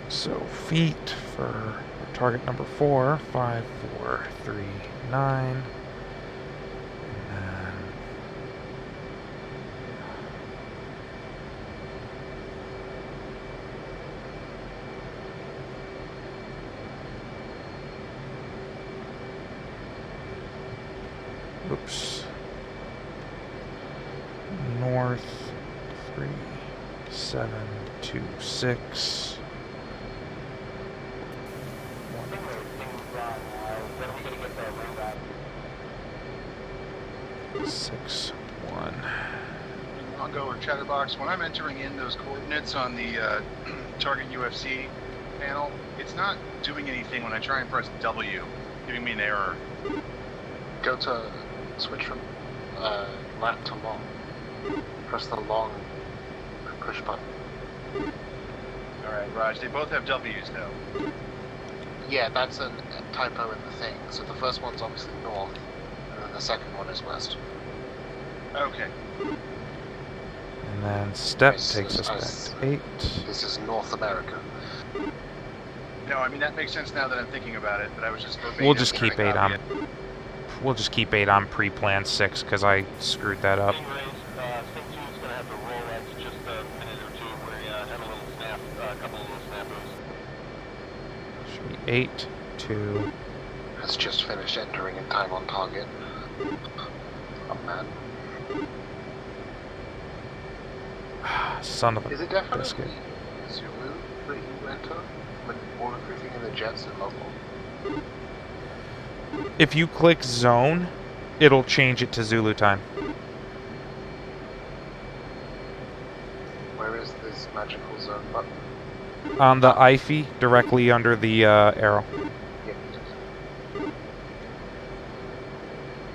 So, feet for target number 4, 5439. Oops. 726. Six, 1. I'll go with Chatterbox. When I'm entering in those coordinates on the target UFC panel, it's not doing anything when I try and press W, giving me an error. Go to switch from lat to long. Press the long push button. Alright, Raj, they both have W's though. Yeah, that's a typo in the thing. So the first one's obviously north, and then the second one is west. Okay. And then step takes us back to 8. This is North America. No, I mean that makes sense now that I'm thinking about it, but I was just verbatim We'll just keep trying 8 to on. copy it. We'll just keep 8 on pre-planned 6 because I screwed that up. Stingrays, Sting 2 is going to have to roll X just a minute or two. We had a little snap, a couple of little snafus. Should be 8, 2. Has just finished entering in time on target. Oh man. Son of a Is it definitely biscuit. Zulu that you enter when all everything in the jets are local? If you click zone, it'll change it to Zulu time. Where is this magical zone button? On the IFE, directly under the arrow. Yeah.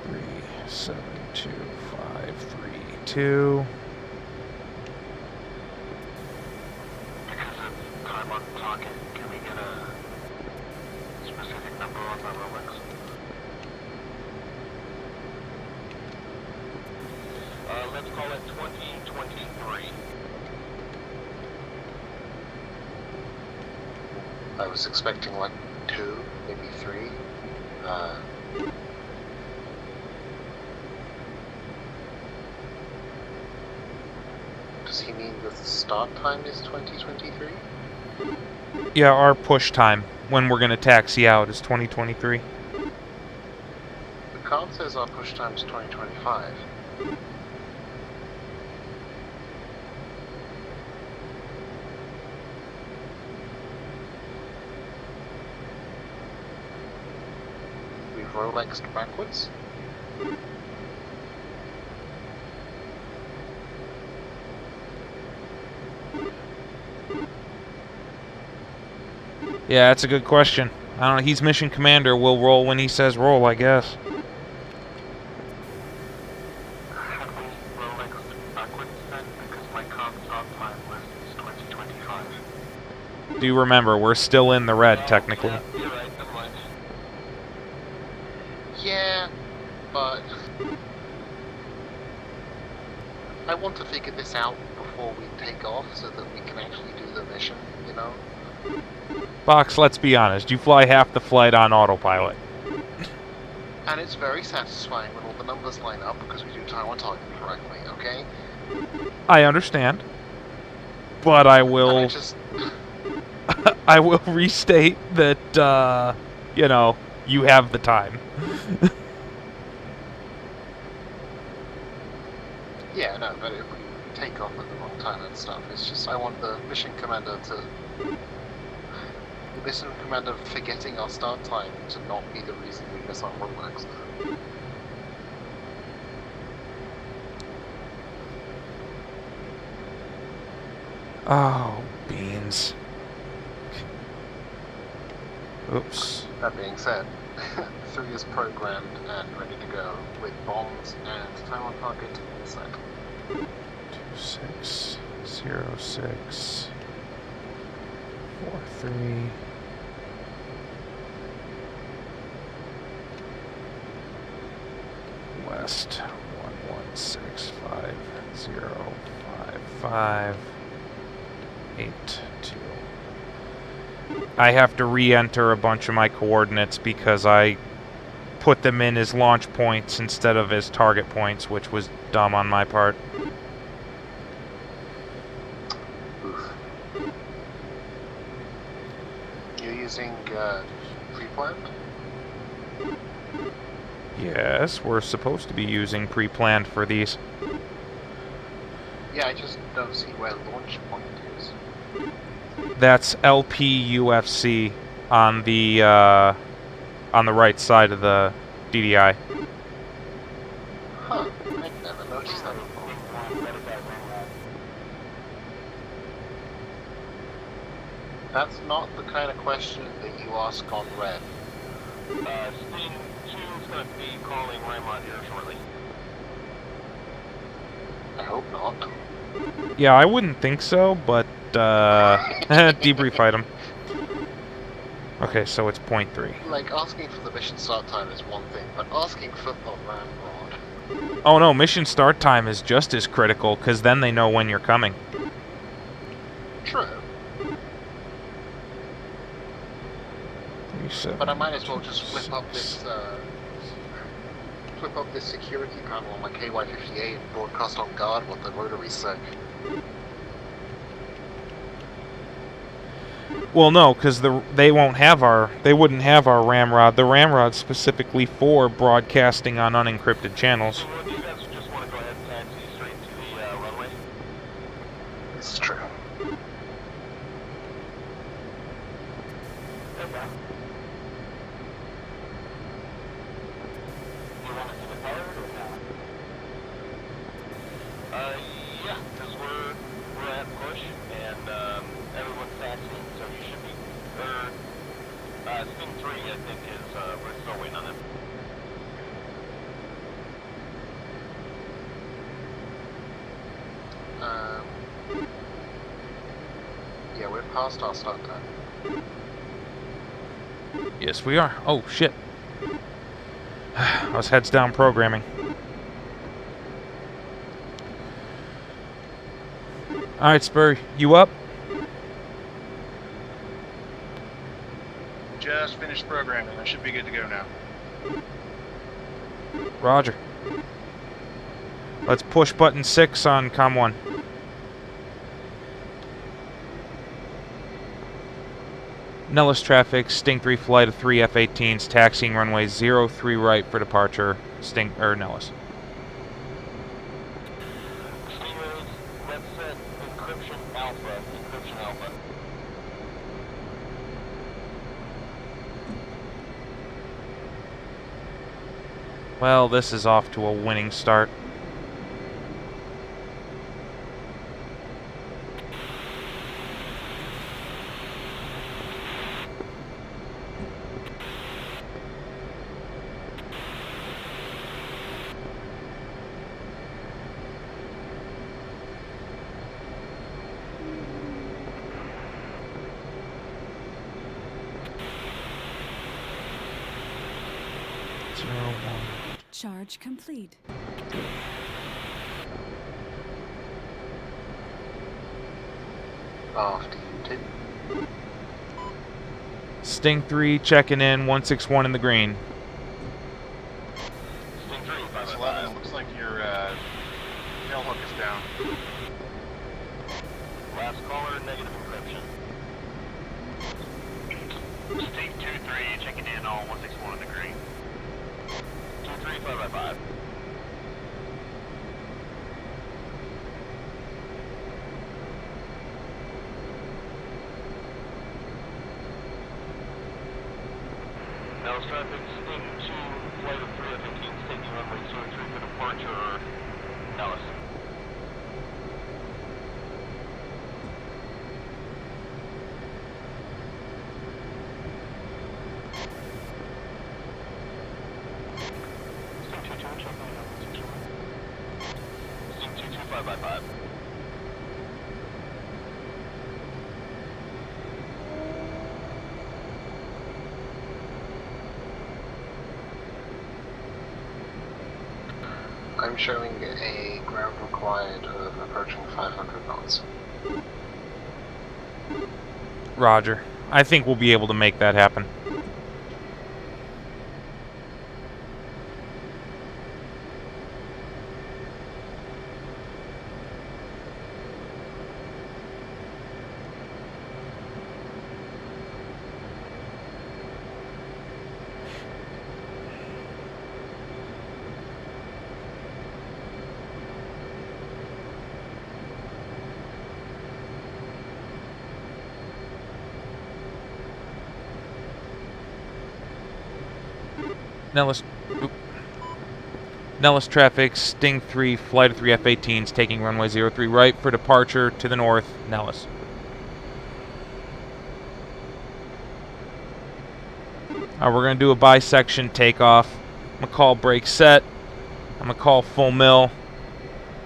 3, 7, 2, 5, 3, 2. Because of time on target, can we get a specific number on the Rolex? Let's call it 2023. I was expecting like 2, maybe 3. Does he mean the start time is 2023? Yeah, our push time when we're going to taxi out is 2023. The card says our push time is 2025. We've Rolexed backwards. Yeah, that's a good question. I don't know. He's mission commander. We'll roll when he says roll, I guess. Have we Rolexed backwards then? Because my card start time was 2025. Do you remember, we're still in the red, technically. Yeah, you're right, never mind. Yeah, but I want to figure this out before we take off so that we can actually do the mission, you know? Box, let's be honest. You fly half the flight on autopilot. And it's very satisfying when all the numbers line up because we do time on target correctly, okay? I understand. But I And will... I just... I will restate that, you know, you have the time. Yeah, no, but if we take off at the wrong time and stuff, it's just I want the mission commander to... The mission commander forgetting our start time to not be the reason we miss our Rolex. Oh, beans. Oops. That being said, 3 is programmed and ready to go with bombs and time on target set. 2606 43 West 11650558 2. I have to re-enter a bunch of my coordinates because I put them in as launch points instead of as target points, which was dumb on my part. Oof. You're using pre-planned? Yes, we're supposed to be using pre-planned for these. Yeah, I just don't see where launch point is. That's LPUFC on the right side of the DDI. Huh, I never noticed that before. That's not the kind of question that you ask on red. Sting 2 is going to be calling Raymond here shortly. I hope not. Yeah, I wouldn't think so, but debrief item. Okay, so it's 0.3. Like, asking for the mission start time is one thing, but asking for the ramrod... Oh no, mission start time is just as critical, because then they know when you're coming. True. But I might as well just flip up this security panel on my KY-58 and broadcast on guard what the rotaries say. Well, no, because they wouldn't have our ramrod. The ramrod's specifically for broadcasting on unencrypted channels. Do you guys just want to go ahead and taxi straight to the runway? This is true. Okay. You want to see the pilot or not? Yeah, because we're at push and everyone's taxiing, so you should be. Sting 3, I think, is we're still waiting on them. Yeah, we're past our start time. Yes, we are. Oh, shit. I was heads down programming. Alright, Spur, you up? Just finished programming. I should be good to go now. Roger. Let's push button 6 on COM 1. Nellis traffic, Sting 3 flight of 3 F-18s, taxiing runway 03 right for departure, Nellis. Stingrays, let's set encryption alpha. Well, this is off to a winning start. Charge complete. After you did. Sting 3 checking in, 161 in the green. Sting 3, That's 11. Looks like your tail hook is down. last caller, negative encryption. Sting 2-3, checking in on 161 in the green. 2-3, 5x5. Nellis traffic, Sting 2, flight of 3 F-18s taking runway 03 for departure, Nellis. Sting 2-2, checking in on 161. Sting 2-2, 5x5. I'm showing a ground required of approaching 500 knots. Roger. I think we'll be able to make that happen. Nellis. Oop. Nellis traffic, Sting 3, flight of 3 F-18s, taking runway 03 right for departure to the north, Nellis. We're going to do a bisection takeoff. I'm going to call brake set. I'm going to call full mill.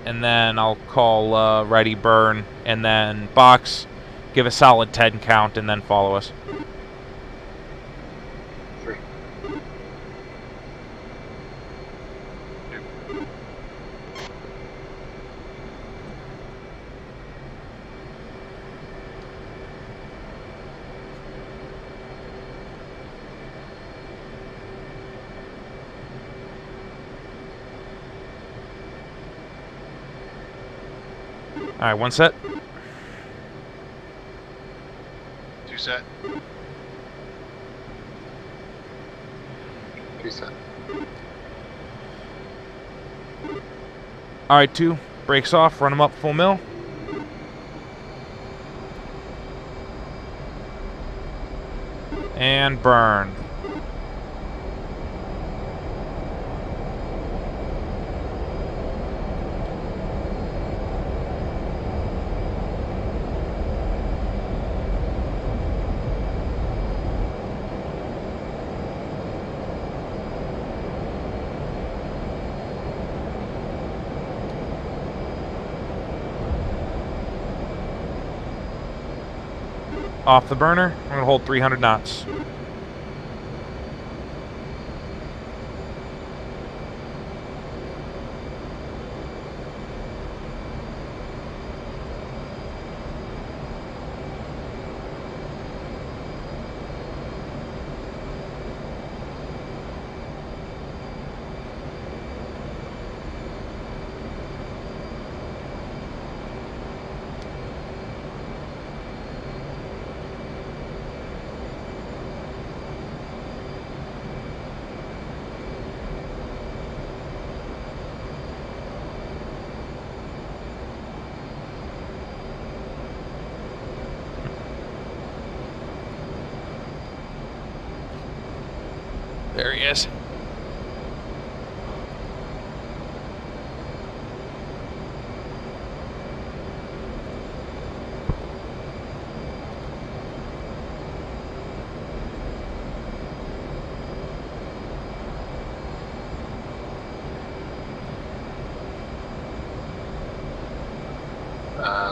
And then I'll call ready burn. And then box, give a solid 10 count, and then follow us. 3. All right, one set. 2 set. 3 set. All right, 2. Brakes off, run them up full mill. And burn. Off the burner, I'm going to hold 300 knots. There he is.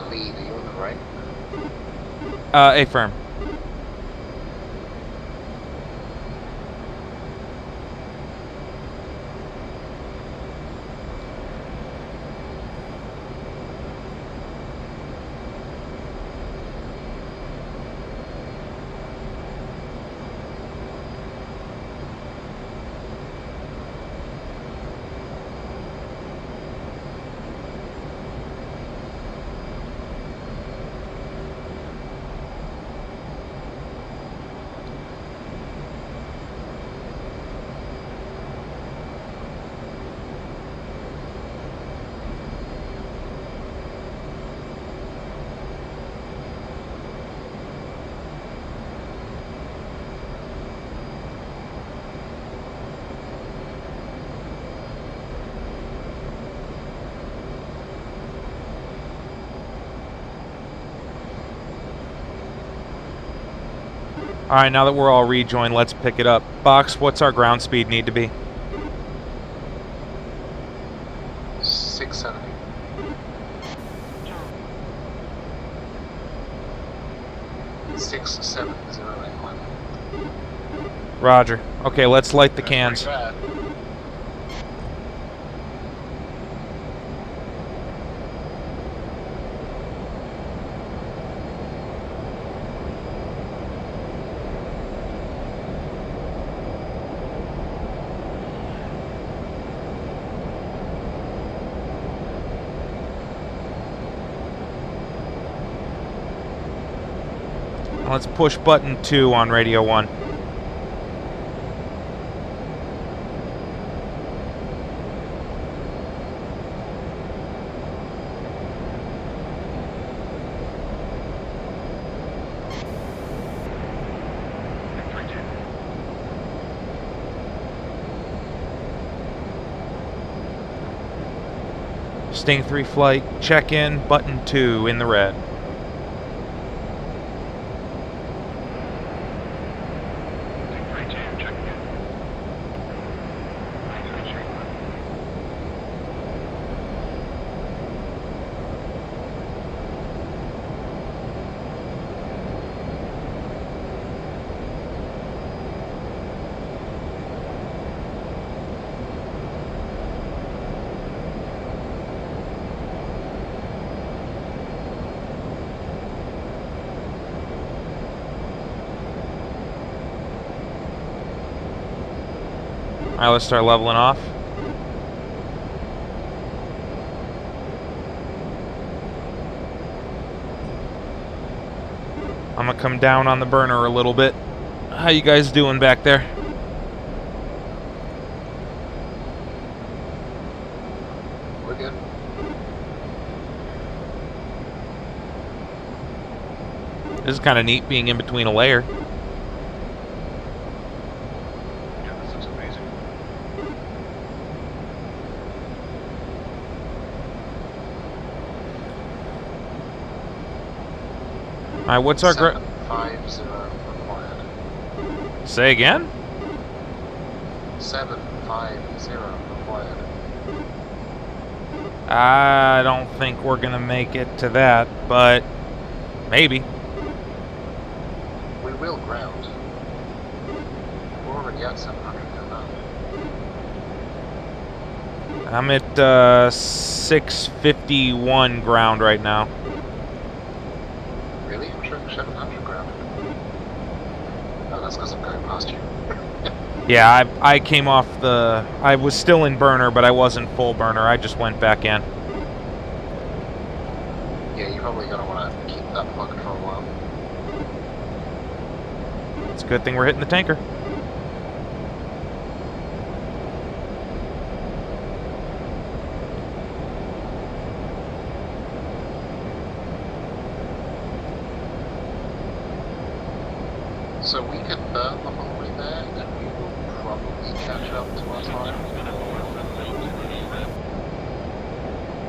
Lead, are you on the right? A firm. All right, now that we're all rejoined, let's pick it up. Box, what's our ground speed need to be? 670. Six, 7, 0, 1. Roger. Okay, let's light the cans. Let's push button 2 on radio 1. Sting 3 flight, check in, button 2 in the red. Alright, let's start leveling off. I'm gonna come down on the burner a little bit. How you guys doing back there? We're good. This is kind of neat being in between a layer. Yeah, this looks amazing. Alright, what's our 750 required. Say again? 750 required. I don't think we're gonna make it to that, but maybe. We will ground. We're already at 700 now. I'm at 651 ground right now. Really? I'm sure 700 ground. No, that's because I'm going past you. Yeah, I came off the... I was still in burner, but I wasn't full burner. I just went back in. Yeah, you're probably going to want to keep that plugged for a while. It's a good thing we're hitting the tanker. So we could burn the whole way there, and we will probably catch up to our time.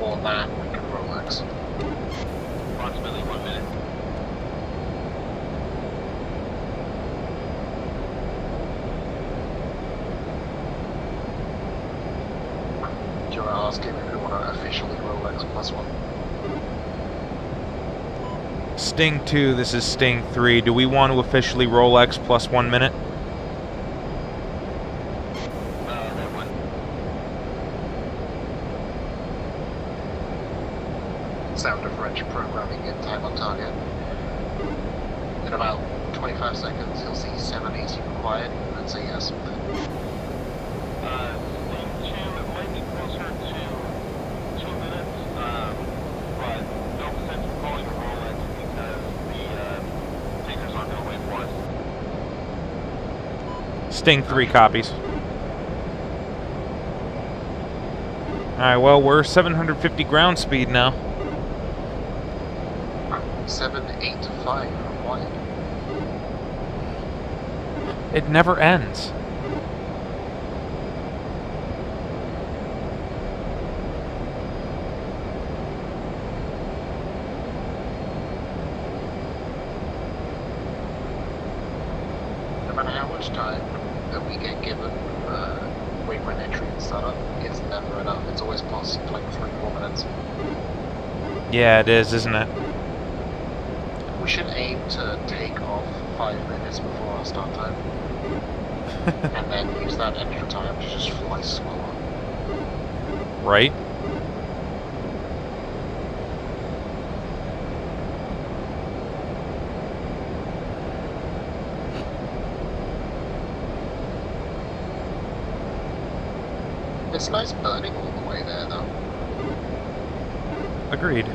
Or that, we can Rolex. Approximately 1 minute. Do you want to ask him if we want to officially Rolex +1? Sting 2, this is Sting 3. Do we want to officially Rolex plus 1 minute? That one. Sound of wrench programming in time on target. In about 25 seconds, you'll see 780 required, and say yes. Sting 2, it might be closer to 2 minutes, but no sense of calling a Rolex because the tankers aren't going to wait for us. Sting 3 copies. Alright, well, we're 750 ground speed now. 785 required. It never ends. No matter how much time that we get given waypoint entry and startup, it's never enough. It's always past like 3-4 minutes. Yeah, it is, isn't it? We should aim to take off 5 minutes before our start time. And then use that extra time to just fly slower. Right? It's nice burning all the way there though. Agreed.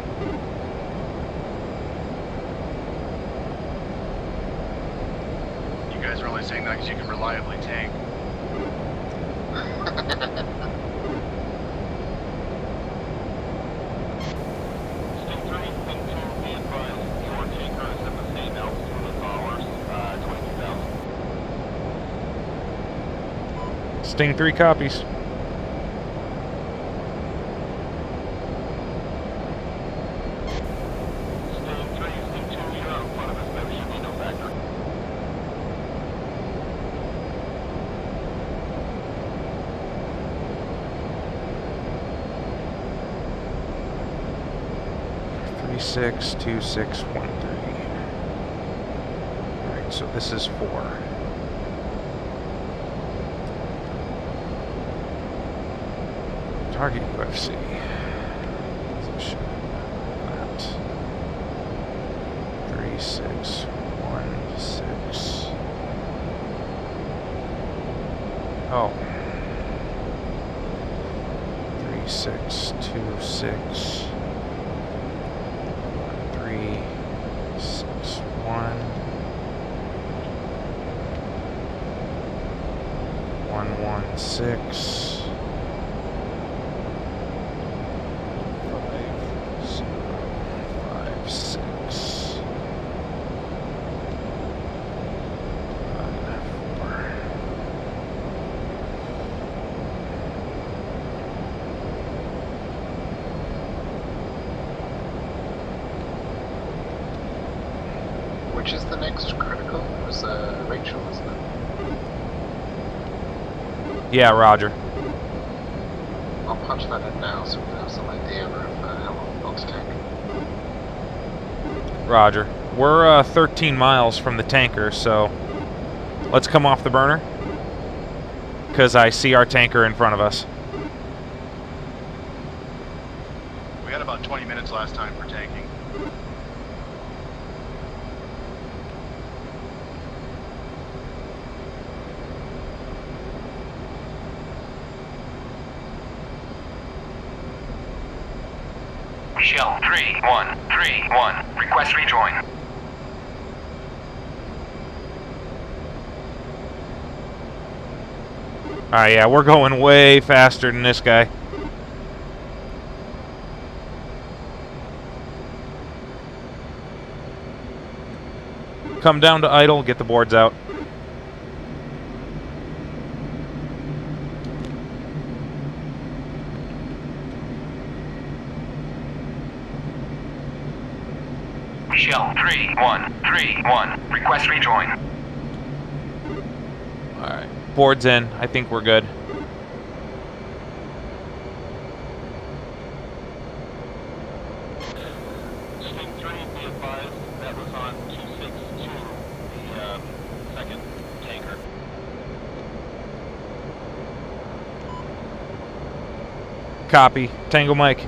You guys are only saying that because you can reliably tank. Sting 3, Sting 2, be advised, your tanker is at the same altitude as ours, 22,000. Sting 3 copies. 362613. Alright, so this is 4. Target UFC. Position. That. 3616. Oh. 3626. 1361. 116. 5056. 94. Which is the next critical? It was Rachel, isn't it? Yeah, Roger. I'll punch that in now so we have some idea of how long it'll take. Roger. We're 13 miles from the tanker, so let's come off the burner. Because I see our tanker in front of us. We had about 20 minutes last time for tanking. Shell 3131. Request rejoin. Alright, yeah, we're going way faster than this guy. Come down to idle, get the boards out. Shell 3131. Request rejoin. Alright, boards in. I think we're good. Sting 3, be advised, that was on 262, the second tanker. Copy. Tango Mike.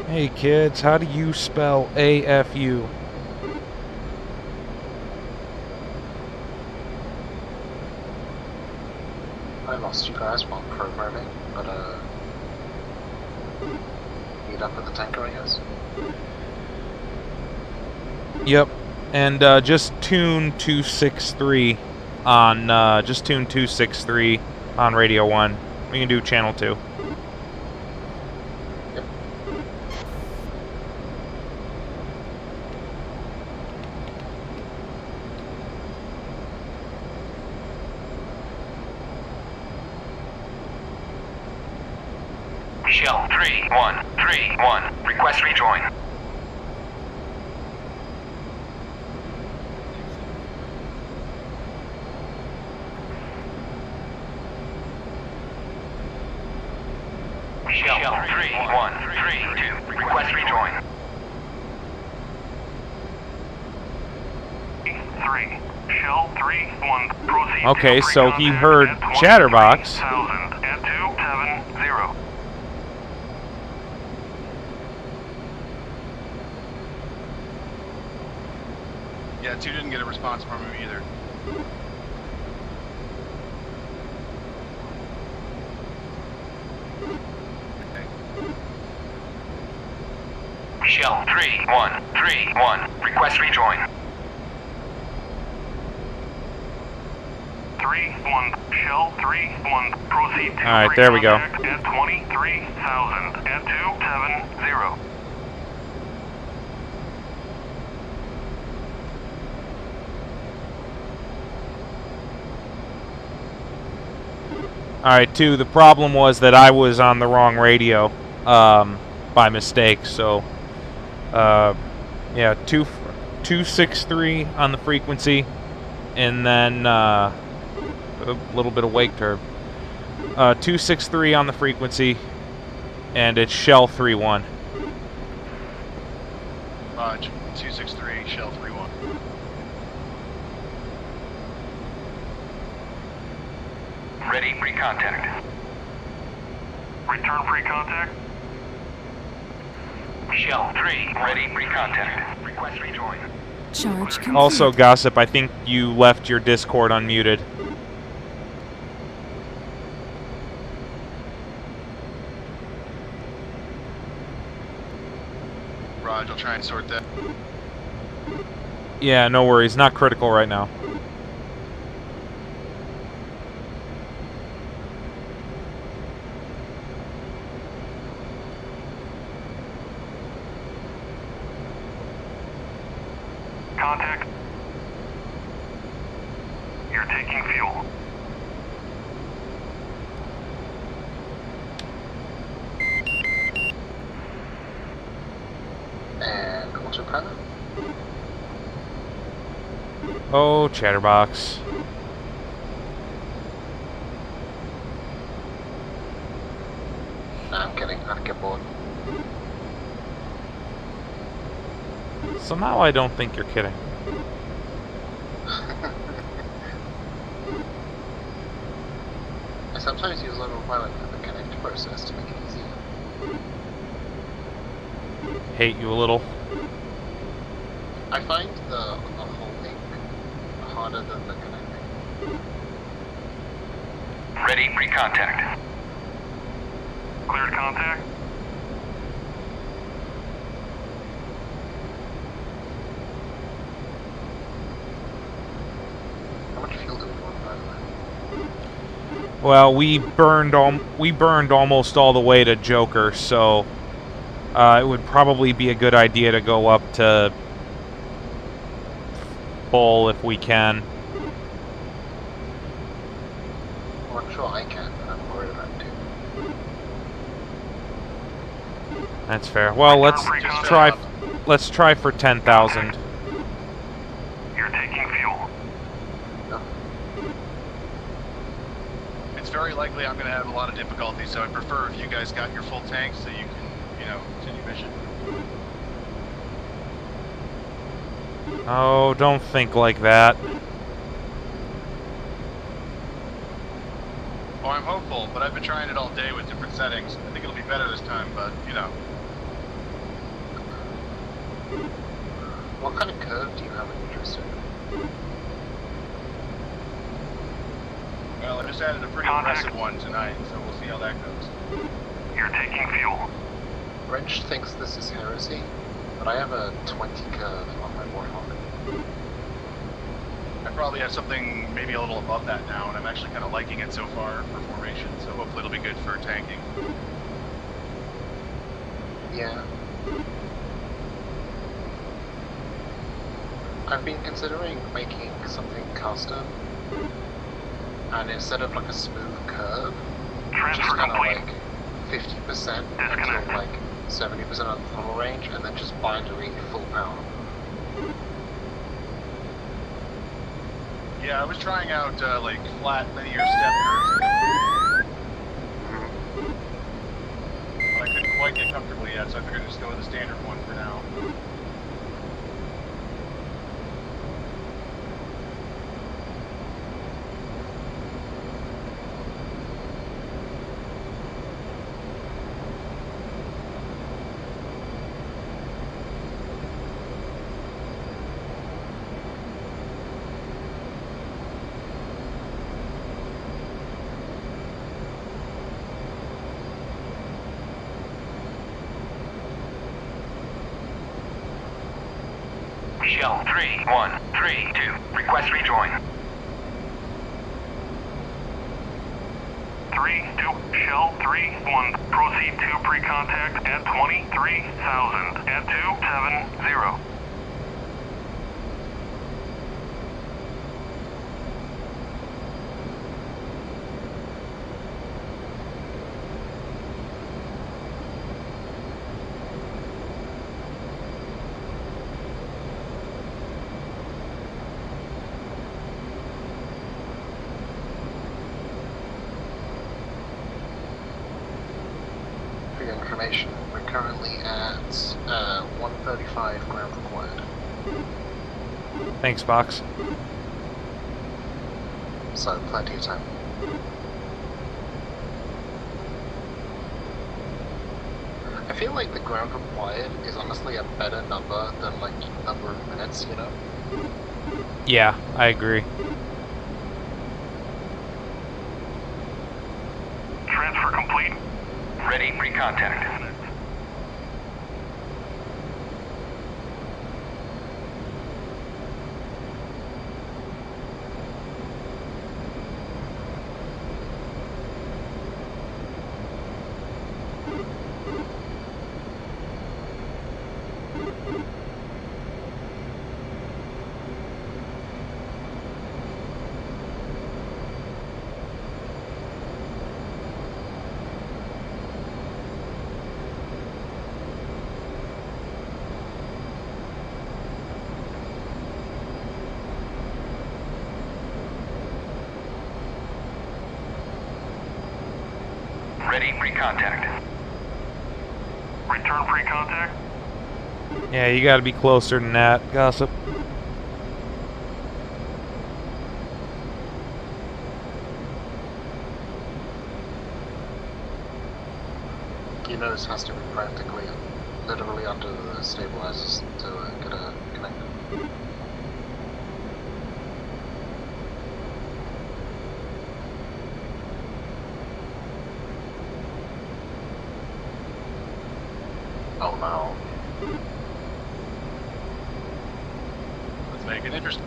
Hey kids, how do you spell AFU? I lost you guys while programming, but meet up at the tanker, I guess. Yep, and just tune 263 on just tune 263 on Radio 1. We can do channel 2. Yep. Shell 3131. Request rejoin. Shell 3132. Request rejoin. 3. Shell 31. Proceed. Okay, so he heard Chatterbox. At 270. Yeah, 2 didn't get a response from him either. Shell 3131. Request rejoin. 31. Shell 31. Proceed to Alright, there we go. at 23,000 at 270. Alright, 2, the problem was that I was on the wrong radio by mistake, so yeah, 2 263 on the frequency, and then a little bit of wake turb. 263 on the frequency, and it's shell 31. Roger. 263, shell 31. Ready, pre-contact. Return pre-contact. Shell 3, ready, pre-contact. Request rejoin. Charge complete. Also, Gossip, I think you left your Discord unmuted. Raj, I'll try and sort that. Yeah, no worries. Not critical right now. Contact. You're taking fuel. And autopilot. Oh, Chatterbox. Nah, I'm kidding. I'd get bored. Somehow I don't think you're kidding. I sometimes use autopilot for the connect process to make it easier. Hate you a little. I find the holding harder than the connecting. Ready, pre-contact. Cleared contact. How much fuel do we want, by the way? Well, we burned almost all the way to Joker, so it would probably be a good idea to go up to full if we can. Well, I'm sure I can, but I'm worried about it too. That's fair. Well, let's try for 10,000. You're taking fuel. No. It's very likely I'm going to have a lot of difficulty, so I'd prefer if you guys got your full tank so you can, you know, continue mission. Oh, don't think like that. Oh, I'm hopeful, but I've been trying it all day with different settings. I think it'll be better this time, but, you know. What kind of curve do you have an interest in? Well, I just added a pretty aggressive one tonight, so we'll see how that goes. You're taking fuel. Wrench thinks this is heresy, but I have a 20 curve on my Warhawk. I probably have something maybe a little above that now, and I'm actually kind of liking it so far for formation, so hopefully it'll be good for tanking. Yeah. I've been considering making something custom, and instead of like a smooth curve, just kind of like 50% until like 70% of the throttle range, and then just binary full power. Yeah, I was trying out like flat linear step curves, but I couldn't quite get comfortable yet, so I figured I'd just go with the standard one for now. Shell 3132. Request rejoin. 32 Shell 31. Proceed to pre-contact at 23,000 at 270. your information, we're currently at 135 ground required. Thanks, Box. So plenty of time. I feel like the ground required is honestly a better number than like number of minutes, you know? Yeah, I agree. Transfer complete. Ready, recontact. Ready, pre-contact. Return pre-contact. Yeah, you gotta be closer than that, Gossip. Your nose has to be practically, literally under the stabilizers to get a connect. Oh no. Let's make it interesting.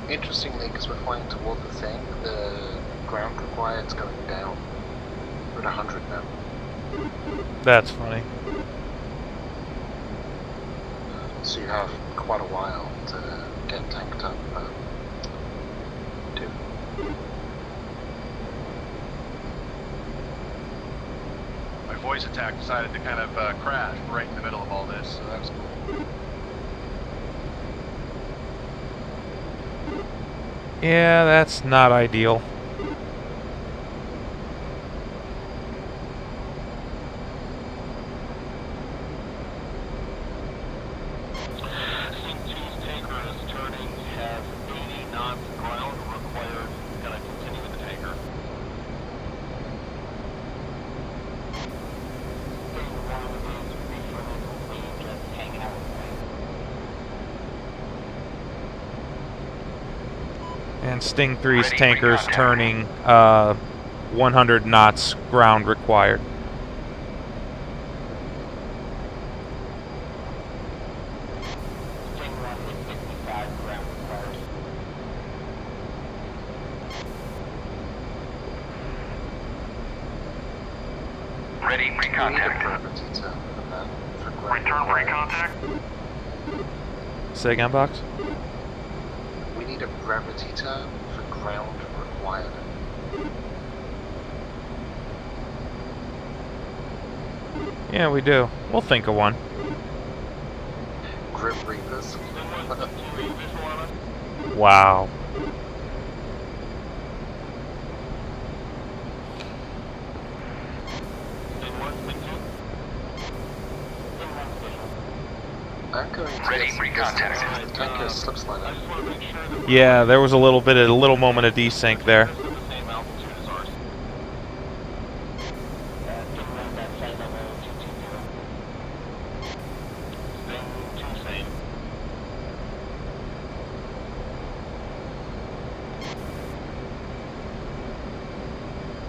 Interestingly, because we're flying toward the thing, the ground required's going down. We're at 100 now. That's funny. So you have quite a while to get tanked up to. My voice attack decided to kind of crash right in the middle of all this, so that was cool. Yeah, that's not ideal. Sting 2's tanker is turning, has 80 knots ground required. Gonna continue with the tanker. Sting 1 is refueling complete, just hanging out with me. And Sting 3's tanker's turning 100 knots ground required. Sting 1 is 65 ground required. Ready, We need a pre-contact. gravity turn for that. For ground Return required. pre-contact. Say again, Box? We need a gravity turn for ground required. Yeah, we do. We'll think of one. Grim Reapers. Sting 1 is 2 visual on us. Wow. Sting 1, Sting 2. Sting 1 visual. I'm going to Ready, get some pre-contact. distance. Tanker slip slide. I just want to make sure that Yeah, there was a little moment of desync there. we're at the same altitude as ours. Sting 1, that flight level 220. Sting 2, same.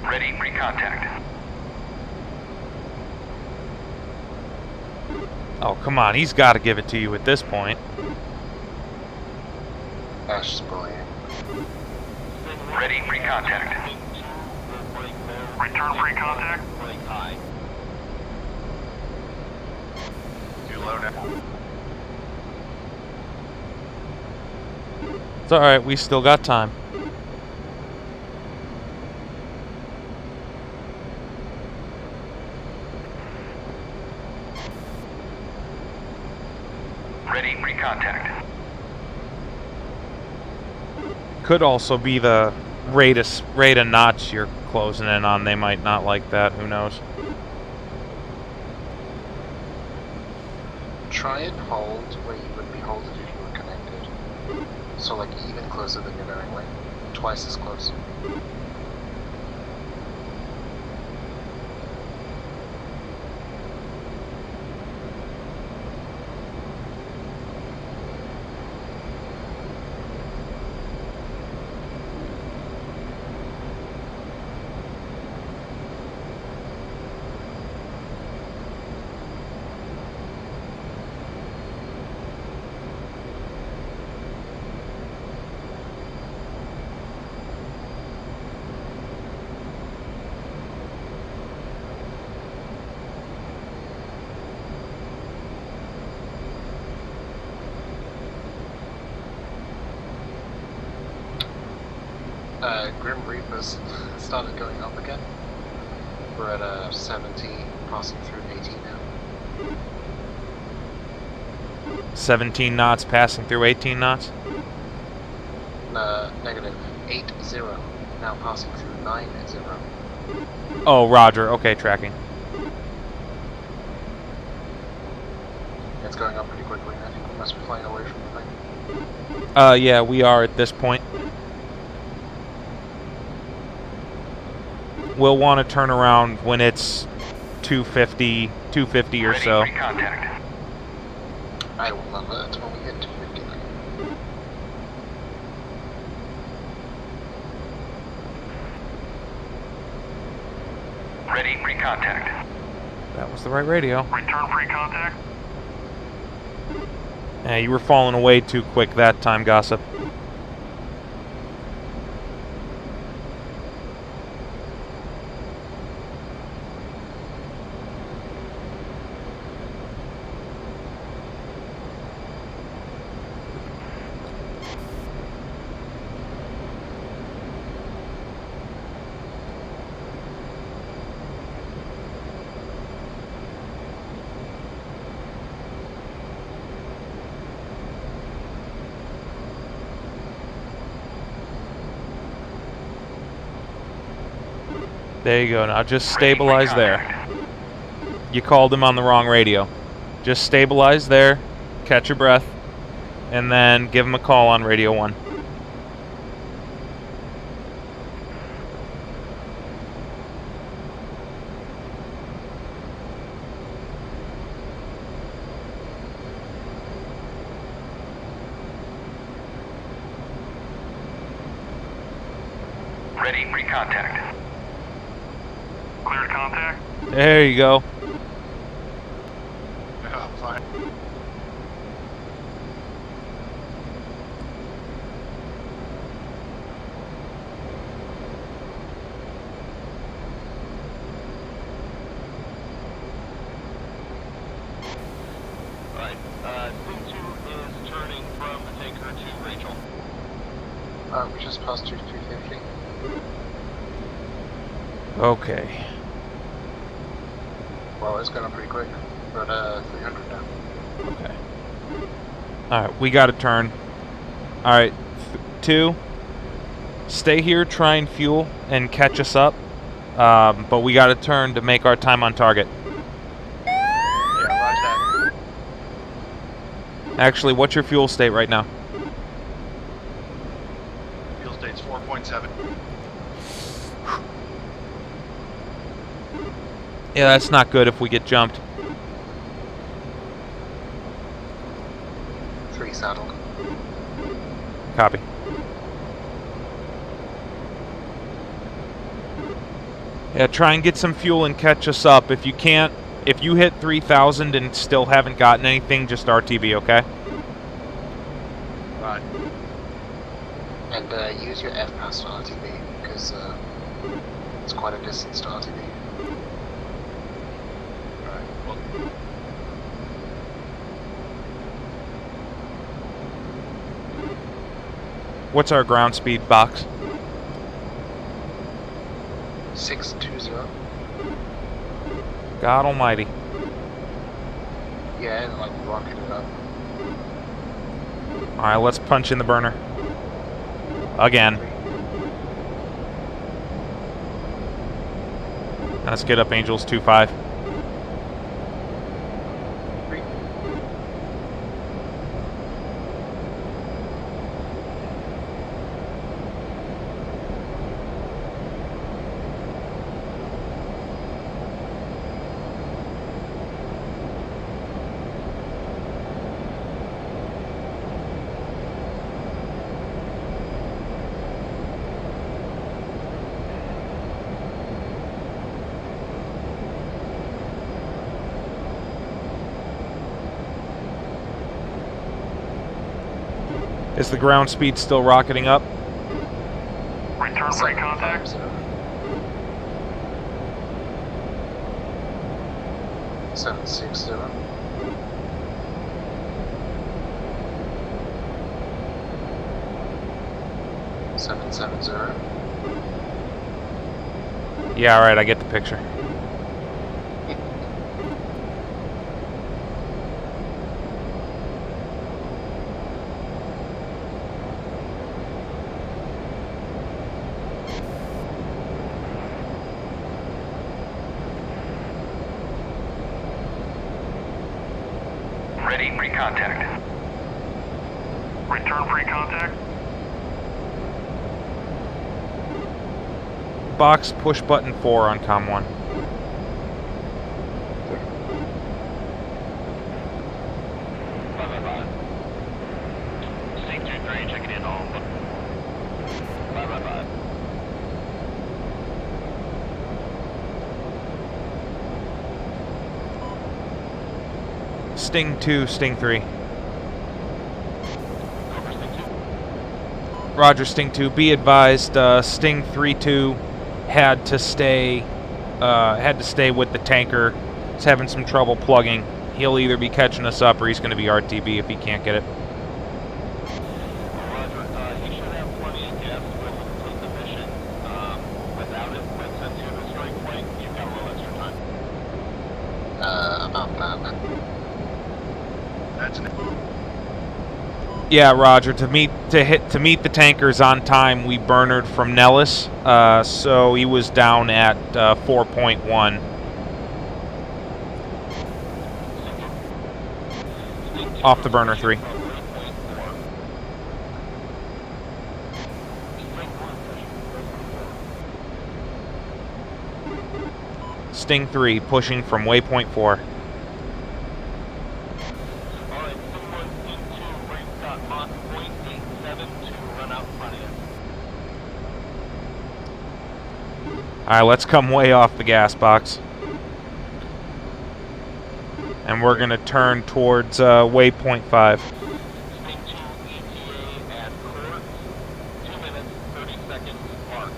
Ready, pre-contact. Oh, come on. He's got to give it to you at this point. Ash is bullying. Ready, pre-contact. Return pre-contact. Brake high. Too low now. It's alright. We still got time. Could also be the rate of knots you're closing in on. They might not like that. Who knows? Try and hold where you would be holding if you were connected. So like even closer than you're going with. Twice as close. Grim Reapers started going up again. We're at 70, passing through 18 now. 17 knots passing through 18 knots? Negative 80, now passing through 90. Oh, roger. Okay, tracking. It's going up pretty quickly. I think we must be flying away from the thing. Yeah, we are at this point. We'll want to turn around when it's 250 or so. I will alert when we hit 250. Ready, pre-contact. That was the right radio. Return pre-contact. Yeah, you were falling away too quick that time, Gossip. There you go. Now just stabilize there. You called him on the wrong radio. Just stabilize there, catch your breath, and then give him a call on radio 1. Ready, pre-contact. Cleared contact. There you go. Yeah, fine. Alright, Boom 2 is turning from the tanker to Rachel. We just passed 350. Okay. Well, it's going up pretty quick. We're at 300 now. Okay. Alright, we got to turn. Alright, 2. Stay here, try and fuel, and catch us up. But we got to turn to make our time on target. Yeah, roger that. Actually, what's your fuel state right now? Fuel state's 4.7. Yeah, that's not good if we get jumped. 3 saddled. Copy. Yeah, try and get some fuel and catch us up. If you can't, if you hit 3,000 and still haven't gotten anything, just RTB, okay? Right. And use your F-pass to RTB, because it's quite a distance to RTB. Alright, well, What's our ground speed box? 620. God almighty. Yeah, and like rocket it up. Alright, let's punch in the burner. Again. Let's get up Angels 2-5. Is the ground speed still rocketing up? Return free contact. 760. 770. Yeah, alright, I get the picture. Ready, free contact. Return free contact. Box push button 4 on COM 1. Sting 2-3, checking in all. 555. Sting 2, Sting 3. Over Sting 2. Roger, Sting 2. Be advised, Sting 3-2 had to stay with the tanker. He's having some trouble plugging. He'll either be catching us up or he's going to be RTB if he can't get it. Roger, he should have plenty of gas to be able to complete the mission. Without it, but since you have a straight flight, you've got a little extra time. About that. That's an Yeah, Roger. To meet the tankers on time, we burnered from Nellis, so he was down at 4.1. Off the burner 3. Sting 3 pushing from waypoint 4. Alright, Sting 1, Sting 2, we've got Mach 0.87 to run out in front of you. Alright, let's come way off the gas box. And we're going to turn towards waypoint 5. Sting 2, ETA at court, 2 minutes, 30 seconds, mark.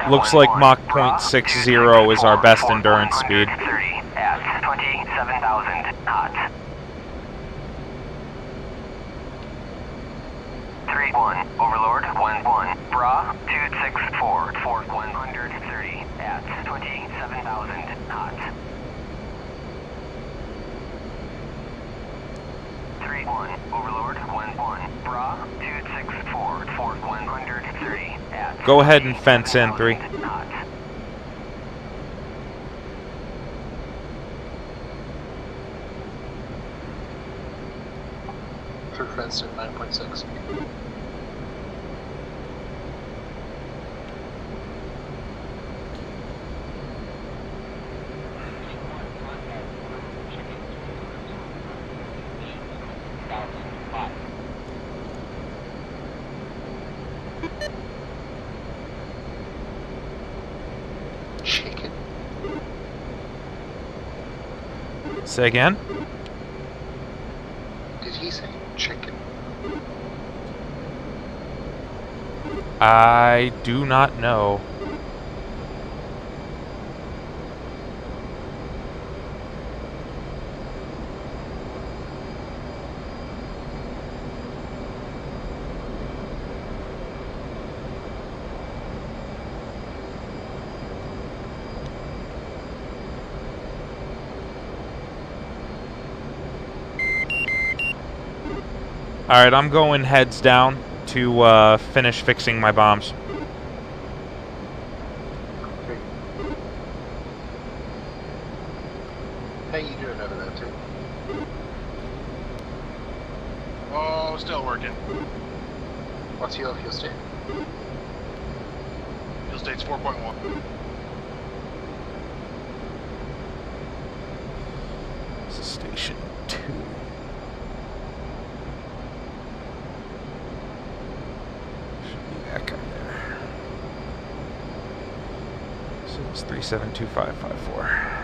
Looks like Mach 0.60 is our best endurance speed. 30 at 27,000 knots. 3-1, Overlord, 1-1, Bra, 264, for 130 at 27,000 knots. 3-1, Overlord, 1-1, Bra, 264, for 130 at Go ahead and fence in 3. knots. Through fence at 9.6. Chicken. Say again? Did he say chicken? thinking? I do not know. Alright, I'm going heads down to finish fixing my bombs. Okay. How you doing over there, too? Oh, still working. What's your fuel state? Fuel state's 4.1. This is station 2. Should be that guy there. So it's 372554.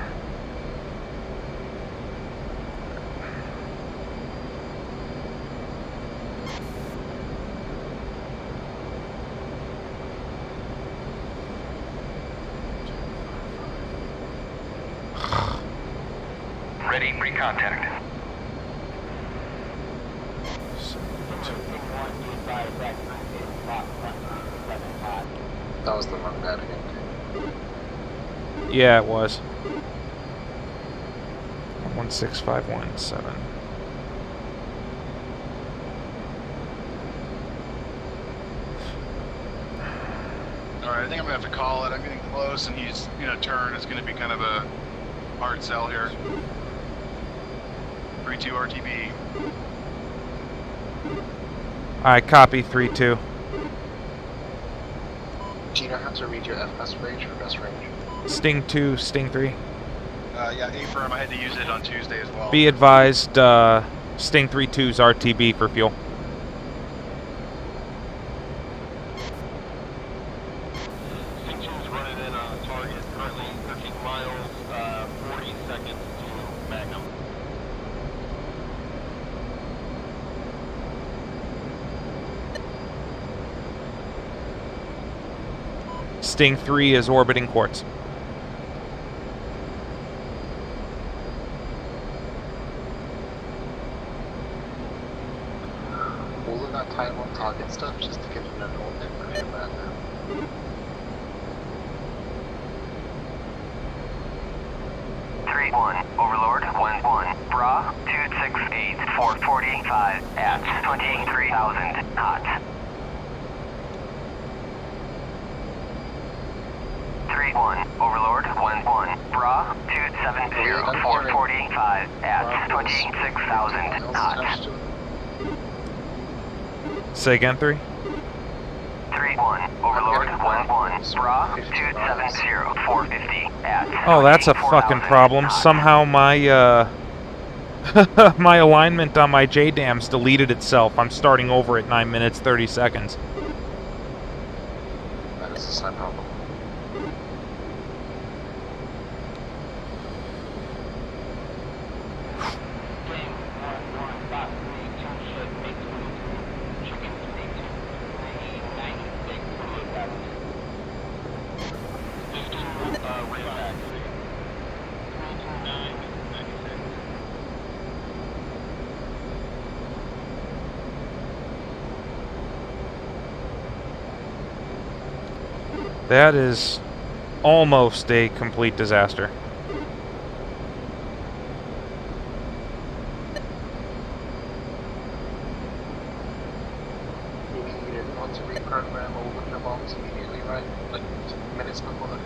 Ready, pre-contact. That was the wrong data again. Yeah, it was. 16517. Alright, I think I'm gonna have to call it. I'm getting close and he's gonna turn. It's gonna be kind of a hard sell here. 3-2 RTB. Alright, copy 3-2. Do you know how to read your FS range or best range? Sting 2, Sting 3. Yeah, A-firm. I had to use it on Tuesday as well. Be advised, Sting 3-2's RTB for fuel. Sting 2's running in on a target, currently 13 miles, 40 seconds to Magnum. Sting 3 is orbiting quartz. All of that time on target stuff just to get an annoying information right now. Overlord 1-1, Bra 268 445 at 23,000 knots. 3-1, Overlord 1-1, Bra 270 445 at 26,000 knots. Say again, 3? 3-1, Overlord 1-1, Bra 270 450 at Oh, that's a fucking 24,000 problem. knots. Somehow my, my alignment on my JDAMs deleted itself. I'm starting over at 9 minutes, 30 seconds. That is a slight problem. That is almost a complete disaster. You mean you didn't want to reprogram all of your bombs immediately, right? Like, minutes before that?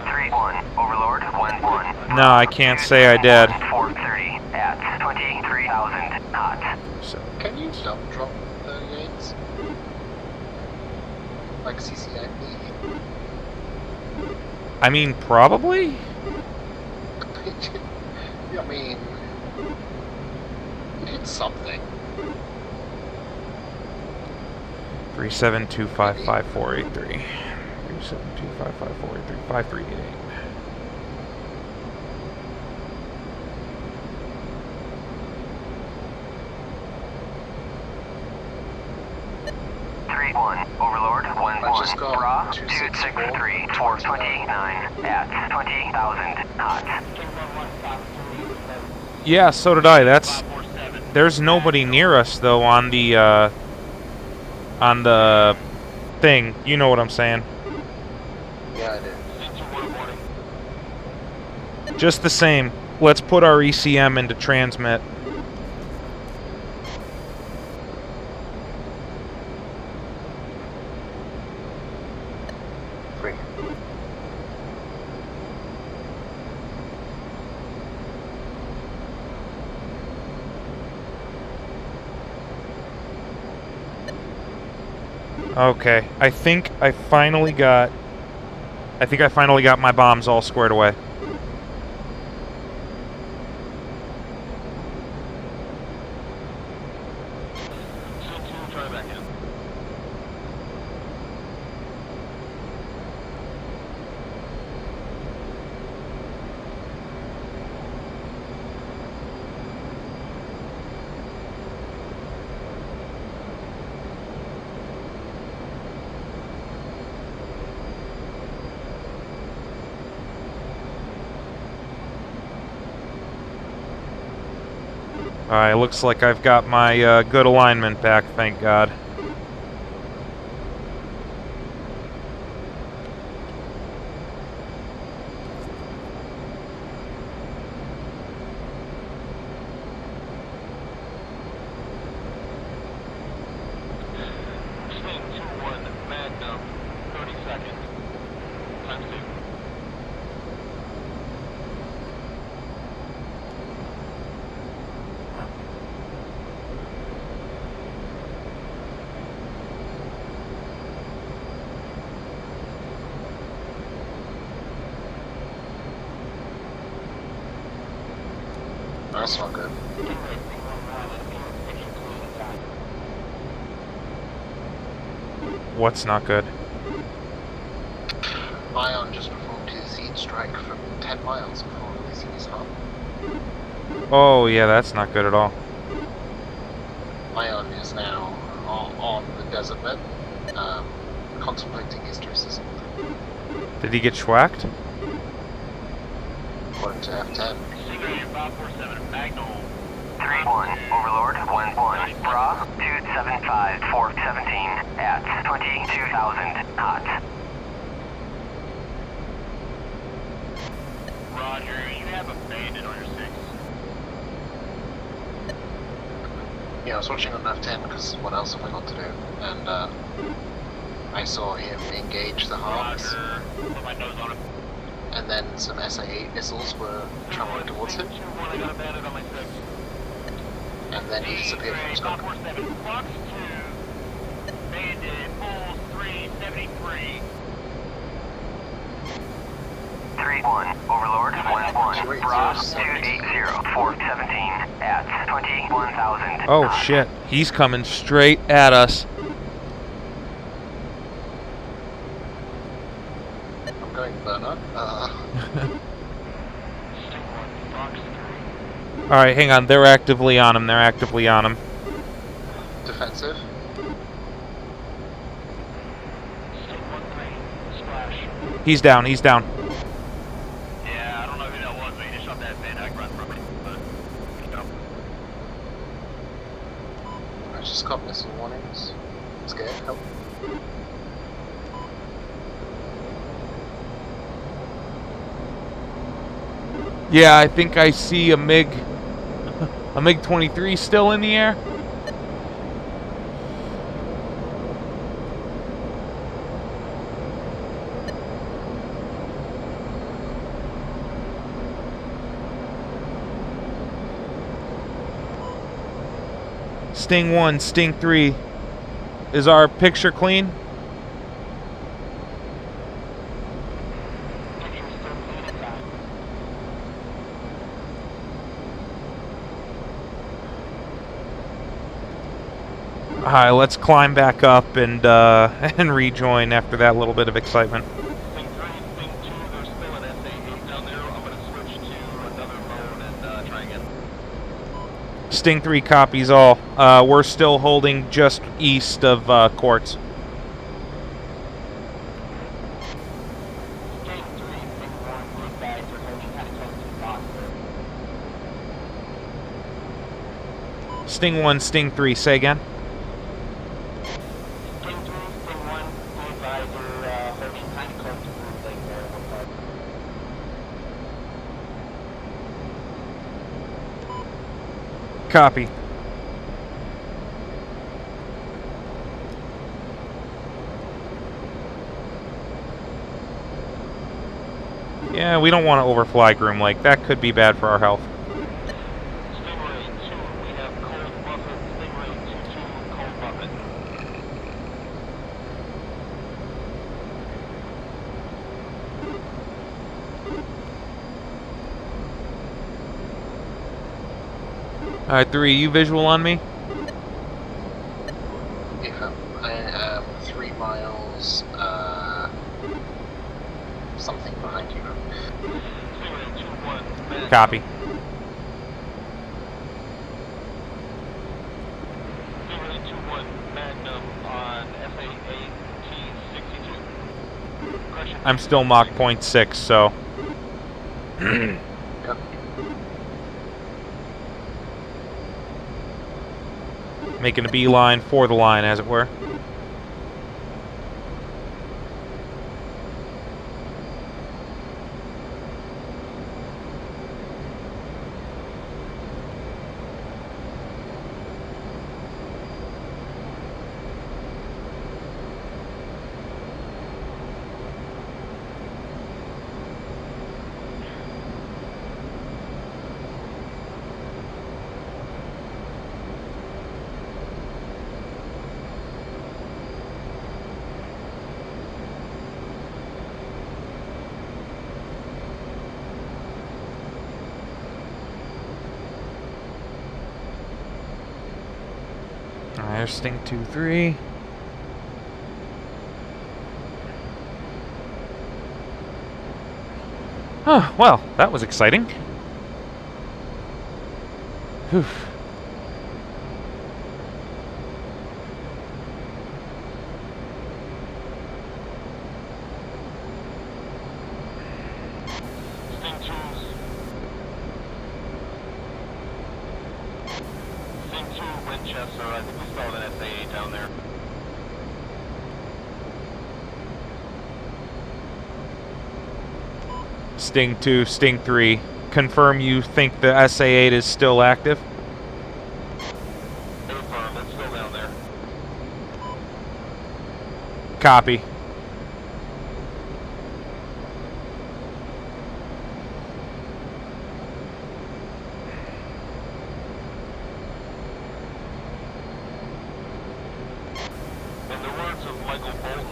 3-1, Overlord 1-1. No, I can't say I did. 430 at 23,000 knots. So, Can you dump drop 38s? Like CCIP? I mean, probably? I mean, you did something. 3725543. 3725543. 5388. 3-1, Overlord, 1-1, just got Bra, 264 263, 429, at 20,000 knots. Yeah, so did I. There's nobody near us though on the thing. You know what I'm saying? Yeah, I did. Just the same, let's put our ECM into transmit. Great. Okay, I think I finally got my bombs all squared away. Alright, looks like I've got my good alignment back, thank God. Sting 2-1, Magnum, 30 seconds. Times 2. That's not good. What's not good? Ion just performed his seed strike from 10 miles before releasing his hub. Oh yeah, that's not good at all. Ion is now on the desert bed, contemplating his choices. Did he get schwacked? According to F10. Stingray 547, Magnum. 3-1, Overlord, 1-1, Bra, 275, 417, at 22,000 knots. Roger, you have a bandit on your 6. Yeah, I was watching on F10 because what else have I got to do? And I saw him engage the harps. Roger, put my nose on him. And then some SA-8 missiles were traveling towards him. 2-1, I got a bandit on my 6. And then he disappeared from his cover. 547, Fox 2, bandit, Bulls 373. 3-1, Overlord, 1-1, Bra, 280, 417, at 21,000. Oh shit, he's coming straight at us. I'm going burner. Alright, hang on, they're actively on him, Defensive. He's down. Yeah, I don't know who that was, but he just shot that Van Dyke run from me. But, you know. I just got missile warnings. Scared, help. Yeah, I think I see a MiG-23 still in the air. Sting 1, Sting 3. Is our picture clean? Alright, let's climb back up and and rejoin after that little bit of excitement. Sting 3, Sting 2, there's still an SA-8 down there. I'm going to switch to another mode and try again. Sting 3 copies all. We're still holding just east of Quartz. Sting 1, Sting 3, say again. Sting 3, Sting 1, be advised you're holding kind of close to Groove Lake there. Copy. Yeah, we don't want to overfly Groom Lake. That could be bad for our health. Stingray 2, we have Cold Buffet. Stingray 2-2, Cold Buffet. Alright, 3, you visual on me? Yeah, I am 3 miles, something behind you. Stingray 2-1, Magnum. Copy. Stingray 2-1, Magnum on FAAT-62. Correction, I'm still Mach 0.6, so... Making a beeline for the line, as it were. There's Sting 2-3. Huh, well, that was exciting. Whew. Sting 2's. Sting 2, Winchester. I think we saw an SAA down there. Sting 2, Sting 3. Confirm you think the SA-8 is still active? Affirm, it's still down there. Copy. In the words of Michael Bolton,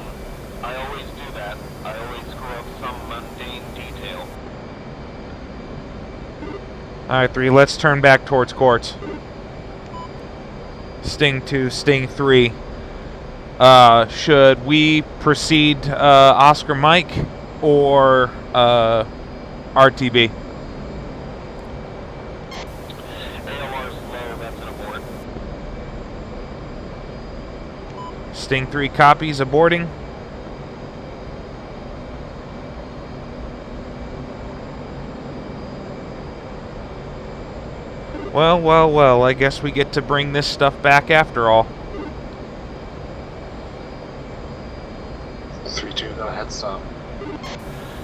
I always do that. I always screw up some mundane detail. Alright, 3, let's turn back towards Quartz. Sting 2, Sting 3. Should we proceed Oscar Mike or RTB? ALR's low, that's an abort. Sting 3 copies, aborting. Well, well, well, I guess we get to bring this stuff back after all. 3-2, go ahead, stop.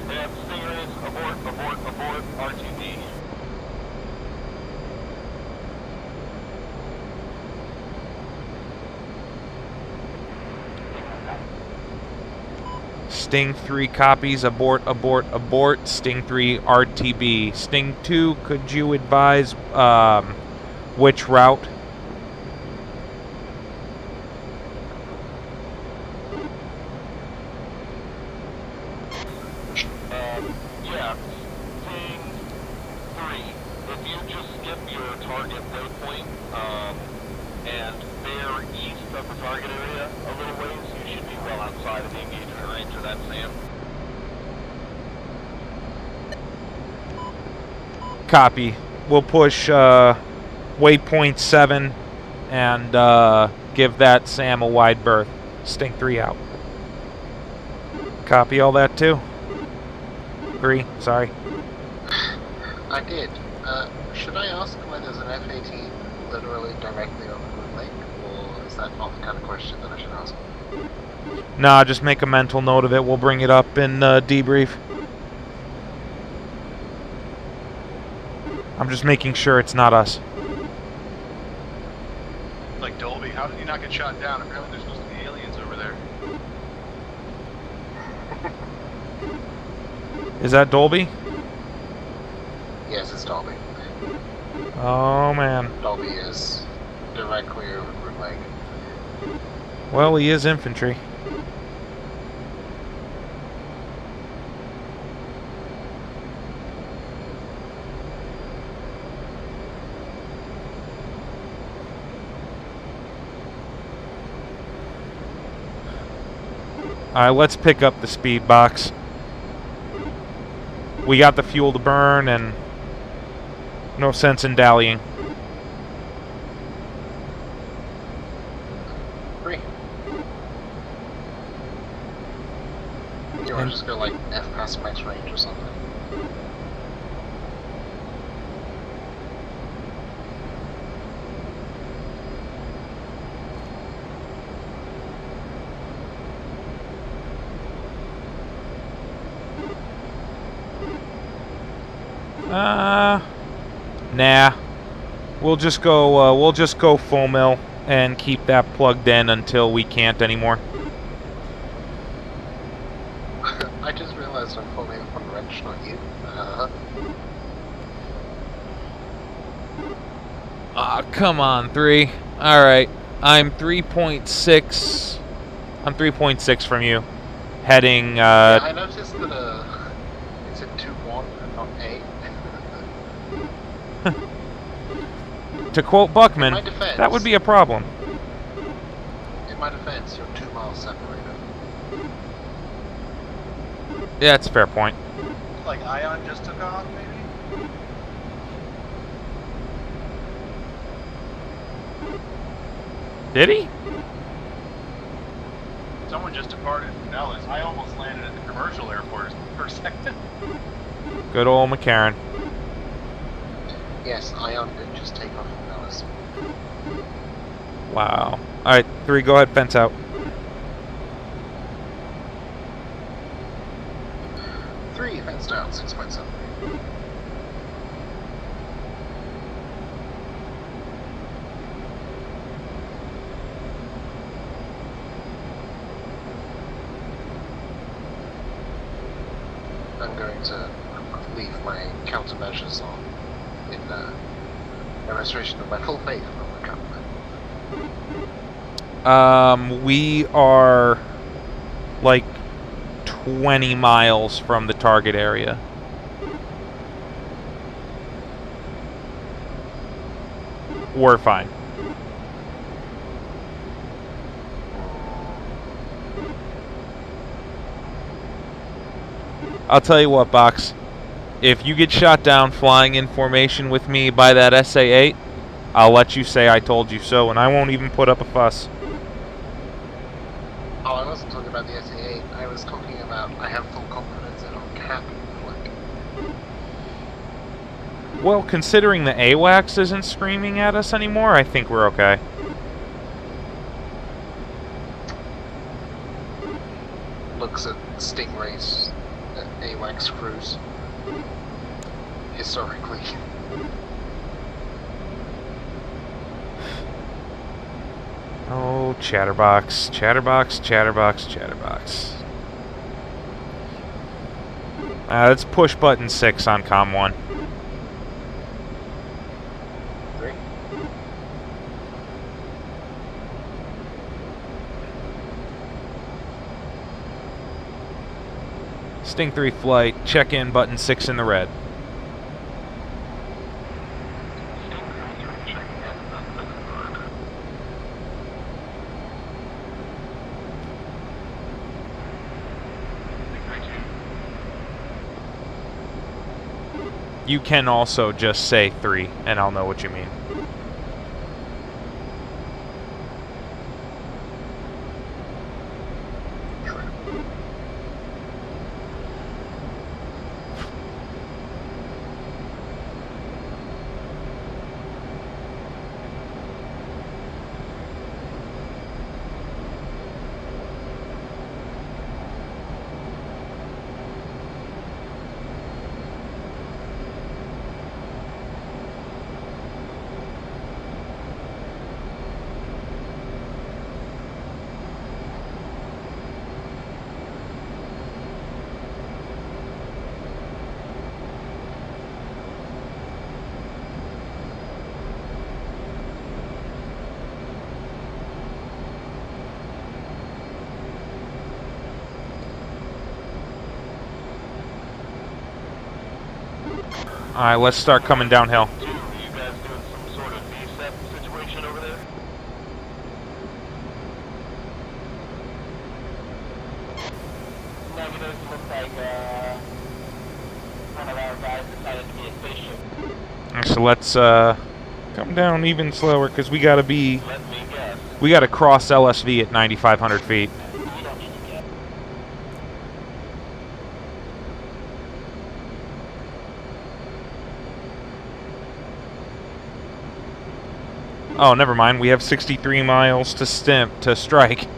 Yeah, Stingrays, abort, abort, abort, RTB. Sting 3 copies, abort, abort, abort. Sting 3 RTB. Sting 2, could you advise which route? Yeah, Sting 3. If you just skip your target waypoint, and bear east of the target area a little ways, you should be well outside of the engagement range of that SAM. Copy. We'll push waypoint 7 and give that SAM a wide berth. Sting 3 out. Copy all that too? 3, sorry. I did. Should I ask why there's an F-18 literally directly on the moon lake, or is that not the kind of question that I should ask? Nah, just make a mental note of it. We'll bring it up in debrief. I'm just making sure it's not us. Like Dolby, how did he not get shot down? Apparently there's supposed to be aliens over there. Is that Dolby? Yes, it's Dolby. Oh, man. Dolby is directly over the moon lake. Well, he is infantry. Alright, let's pick up the speed box. We got the fuel to burn, and no sense in dallying. Three. Do you want to just go like F past max range or something? Nah. We'll just go full mill and keep that plugged in until we can't anymore. I just realized I'm following up on wrench, not you. Come on, 3. Alright. I'm 3.6. I'm 3.6 from you. Heading, Yeah, I noticed that, it's a 2-1 and not A. to quote Buckman, In my defense, that would be a problem. In my defense, you're 2 miles separated. Yeah, that's a fair point. Like Ion just took off, maybe? Did he? Someone just departed from Nellis. I almost landed at the commercial airport for a second. Good old McCarran. Yes, Ion did just take off from Nellis. Wow. Alright, 3, go ahead, fence out. 3, fenced out, 6.7. I'm going to leave my countermeasures on in demonstration of my full faith on the government. We are like 20 miles from the target area. We're fine. I'll tell you what, Box. If you get shot down flying in formation with me by that SA-8, I'll let you say I told you so, and I won't even put up a fuss. Oh, I wasn't talking about the SA-8. I was talking about I have full confidence in our cap. Well, considering the AWACS isn't screaming at us anymore, I think we're okay. Looks at Stingrays, AWACS crews. Historically. Oh, chatterbox, chatterbox, chatterbox, chatterbox. Let's push button 6 on comm 1. 3. Sting 3 flight, check in button 6 in the red. You can also just say 3, and I'll know what you mean. All right, let's start coming downhill. Are you guys doing some sort of VSEP situation over there? Negative. Looks like one of our guys decided to be a spaceship. So let's come down even slower because we gotta be. Let me guess. We gotta cross LSV at 9,500 feet. You don't need to guess. Oh, never mind. We have 63 miles to strike.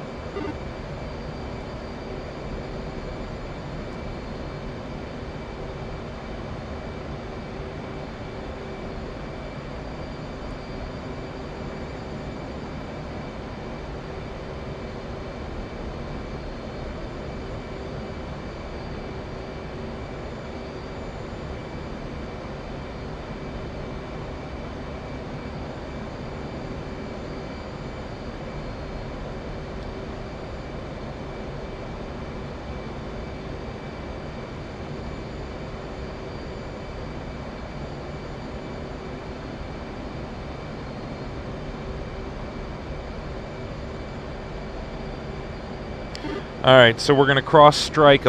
Alright, so we're going to cross strike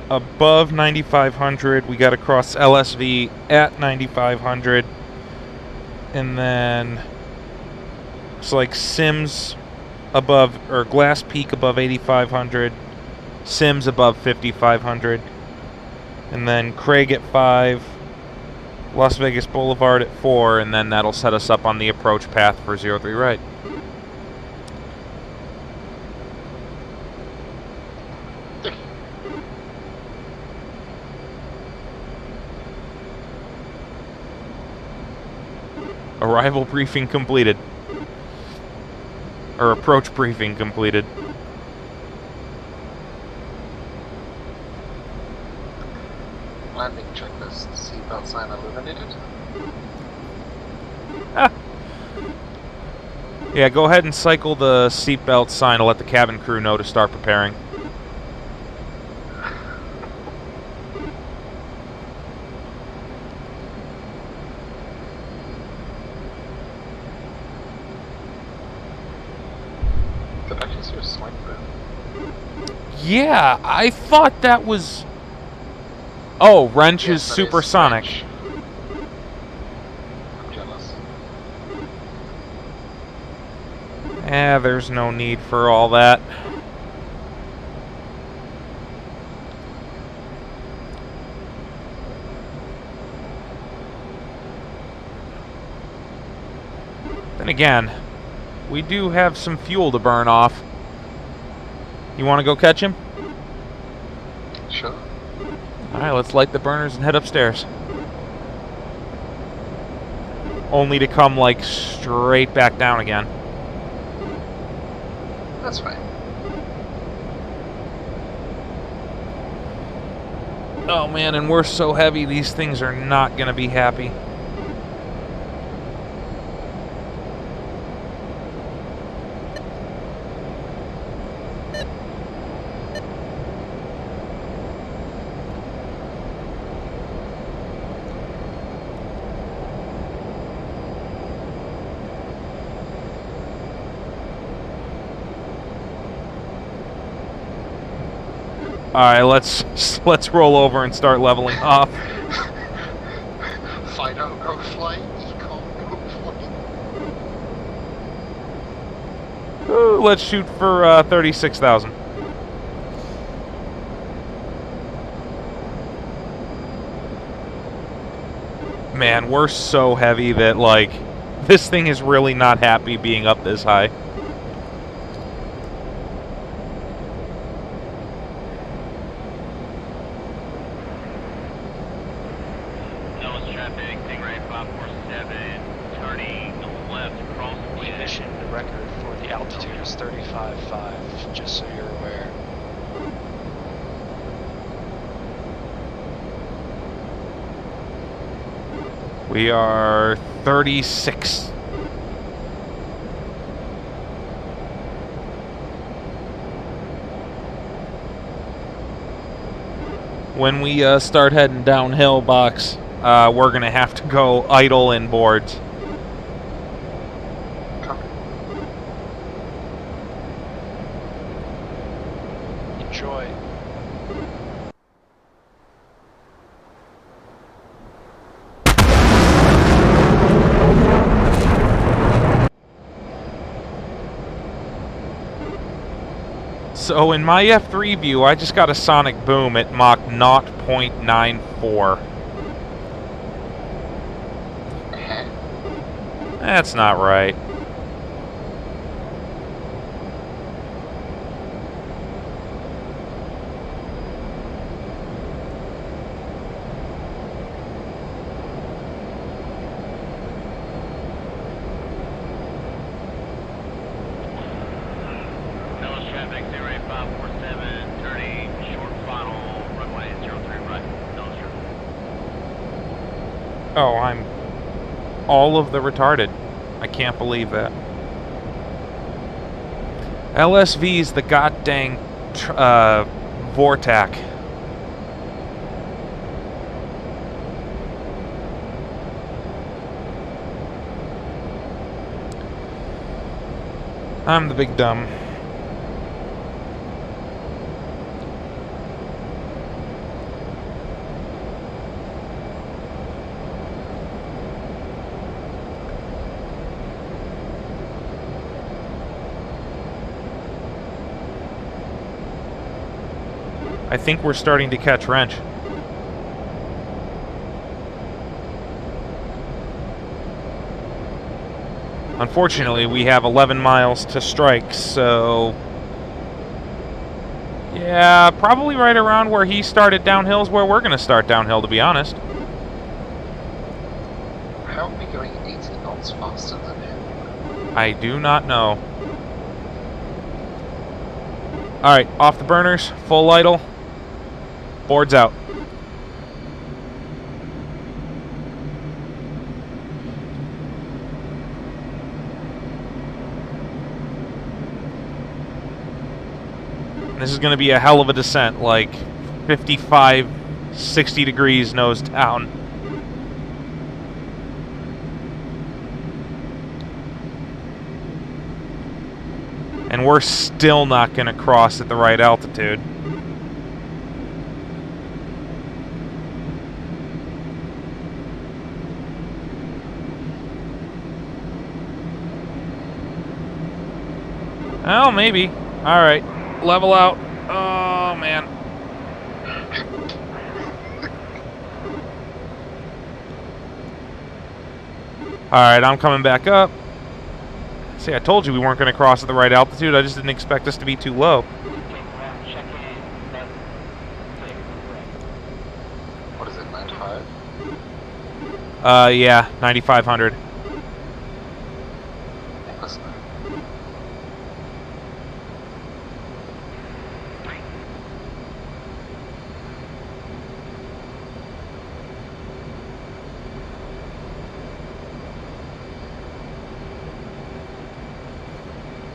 above 9,500. We got to cross LSV at 9,500. And then it's like Sims above, or Glass Peak above 8,500. Sims above 5,500. And then Craig at 5. Las Vegas Boulevard at 4. And then that'll set us up on the approach path for 03 right. Arrival briefing completed. Or approach briefing completed. Landing checklist. Seatbelt sign illuminated. Ah. Yeah, go ahead and cycle the seatbelt sign to let the cabin crew know to start preparing. Did I just hear a slight boom? Yeah, I thought that was... Oh, wrench is Yes, that is supersonic. French. I'm jealous. There's no need for all that. Then again, we do have some fuel to burn off. You want to go catch him? Sure. Alright, let's light the burners and head upstairs. Only to come, like, straight back down again. That's fine. Oh man, and we're so heavy, these things are not gonna be happy. Alright, let's roll over and start leveling off. Fido, go flight. Econ, go flight. Ooh, let's shoot for 36,000. Man, we're so heavy that, like, this thing is really not happy being up this high. Nose traffic, Stingray 547, turning left across the The ignition record for the altitude is 35.5, just so you're aware. We are 36. When we start heading downhill, Box, we're gonna have to go idle in boards. Enjoy. So in my F3 view, I just got a sonic boom at Mach 0.94. That's not right. Dallas traffic 08547, turning short final, runway 03 right. Dallas traffic. Oh, I'm all of the retarded. I can't believe that. LSV's the goddamn Vortac. I'm the big dumb. I think we're starting to catch wrench. Unfortunately, we have 11 miles to strike, so... yeah, probably right around where he started downhill is where we're going to start downhill, to be honest. How are we going 80 knots faster than him? I do not know. Alright, off the burners, full idle. Boards out. This is going to be a hell of a descent, like 55, 60 degrees nose down. And we're still not going to cross at the right altitude. Oh, maybe. Alright. Level out. Oh, man. Alright, I'm coming back up. See, I told you we weren't going to cross at the right altitude. I just didn't expect us to be too low. What is it, 95? Yeah, 9,500. Listen.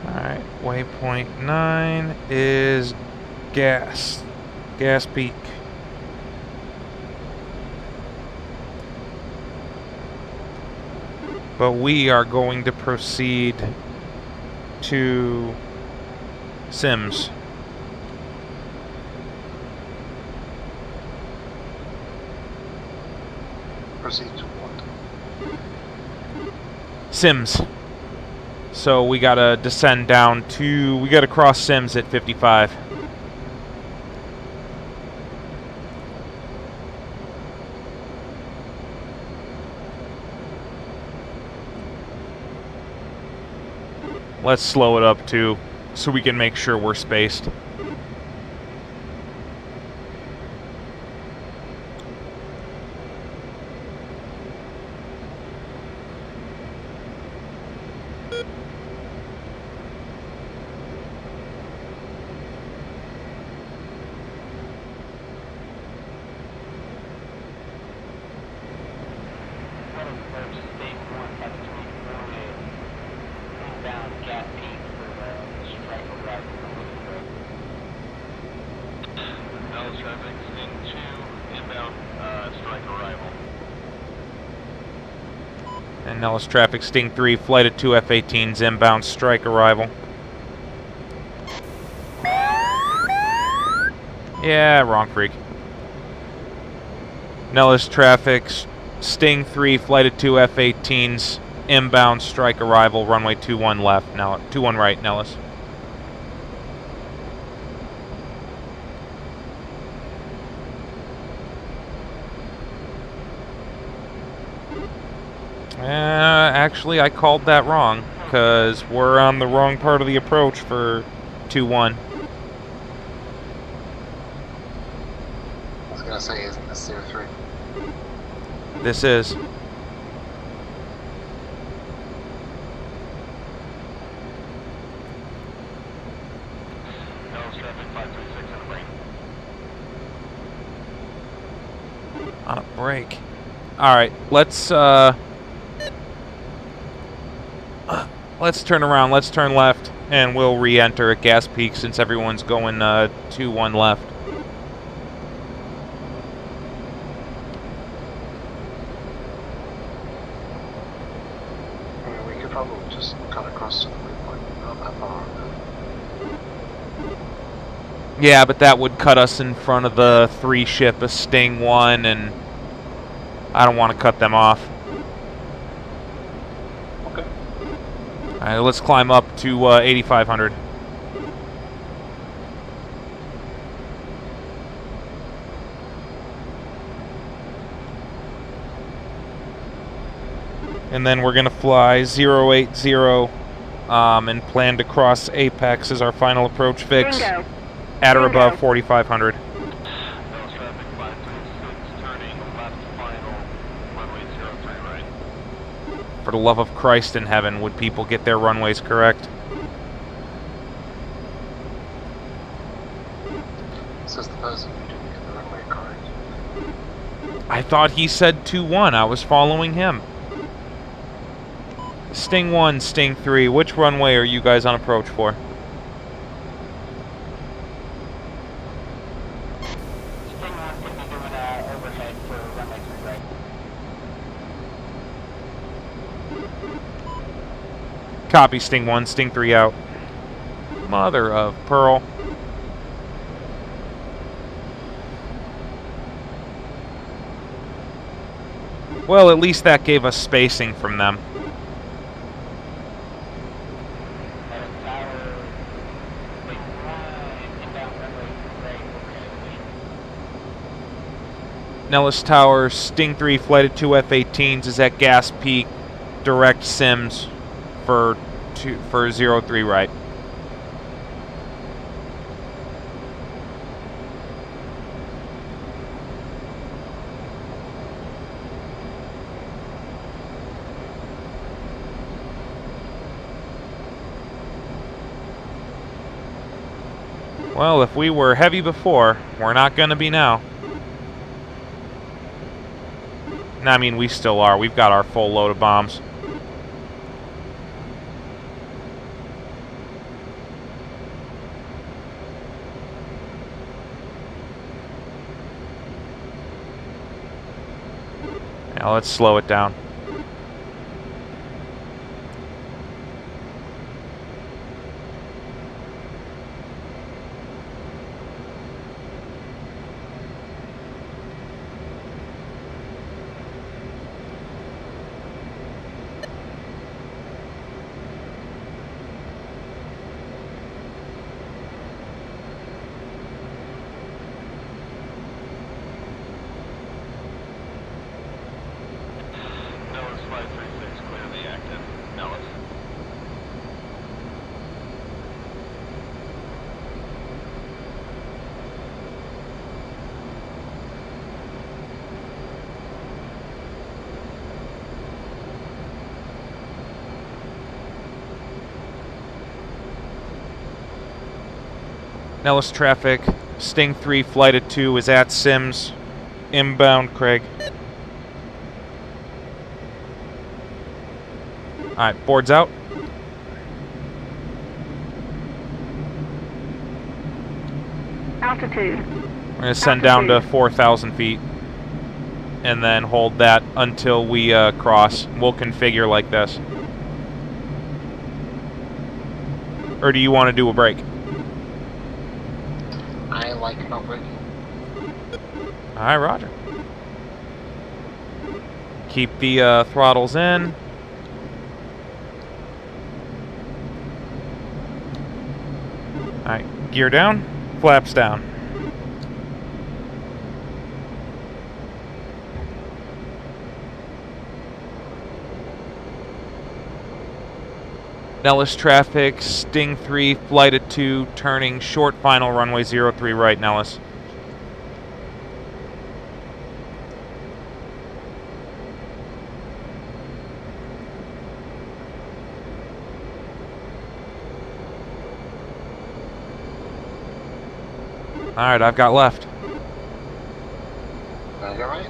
Alright, waypoint 9 is gas. Gas peak. But we are going to proceed to Sims. Proceed to what? Sims. So we gotta descend down to... we gotta cross Sims at 55. Let's slow it up too, so we can make sure we're spaced. Dallas traffic, into inbound strike arrival. And Nellis traffic, Sting 3, flight of 2 F-18s, inbound strike arrival. Yeah, wrong freak. Nellis traffic, Sting 3, flight of 2 F-18s, inbound strike arrival, runway 21 left, now 21 right, Nellis. Actually, I called that wrong, because we're on the wrong part of the approach for 2-1. I was gonna say, isn't this 03? This is. Nellis traffic 536 on a break. On a break. Alright, let's turn around, let's turn left, and we'll re-enter at Gas Peak since everyone's going 2-1 left. I mean, we could probably just cut across to the waypoint, not that far. Yeah, but that would cut us in front of the 3 ship, a Sting 1, and I don't want to cut them off. Okay. Alright, let's climb up to 8,500. And then we're going to fly 080 and plan to cross Apex as our final approach fix. Bingo. At or Bingo. above 4,500. Nellis traffic 536, turning left final, runway 03 right. For the love of Christ in heaven, would people get their runways correct? Says the person who didn't get the runway correct. I thought he said 2-1. I was following him. Sting 1, Sting 3. Which runway are you guys on approach for? Sting 1's going to be doing overhead for runway 3 right. Copy, Sting 1, Sting 3 out. Mother of Pearl. Well, at least that gave us spacing from them. Nellis Tower, Sting 3, flight of 2 F-18s is at Gas Peak, direct sims for 03 right. Well, if we were heavy before, we're not gonna be now. I mean, we still are. We've got our full load of bombs. Now let's slow it down. Nellis 536, clearly active. Nellis. Nellis traffic, Sting 3, flight of 2 is at Sims, inbound Craig. Alright, boards out. Altitude. We're going to send down to 4,000 feet. and then hold that until we cross. We'll configure like this. Or do you want to do a break? I like not breaking. All right, roger. Keep the throttles in. All right, gear down, flaps down. Nellis traffic, Sting 3, flight at 2, turning short final runway 03 right, Nellis. Alright, I've got left. Sounds alright.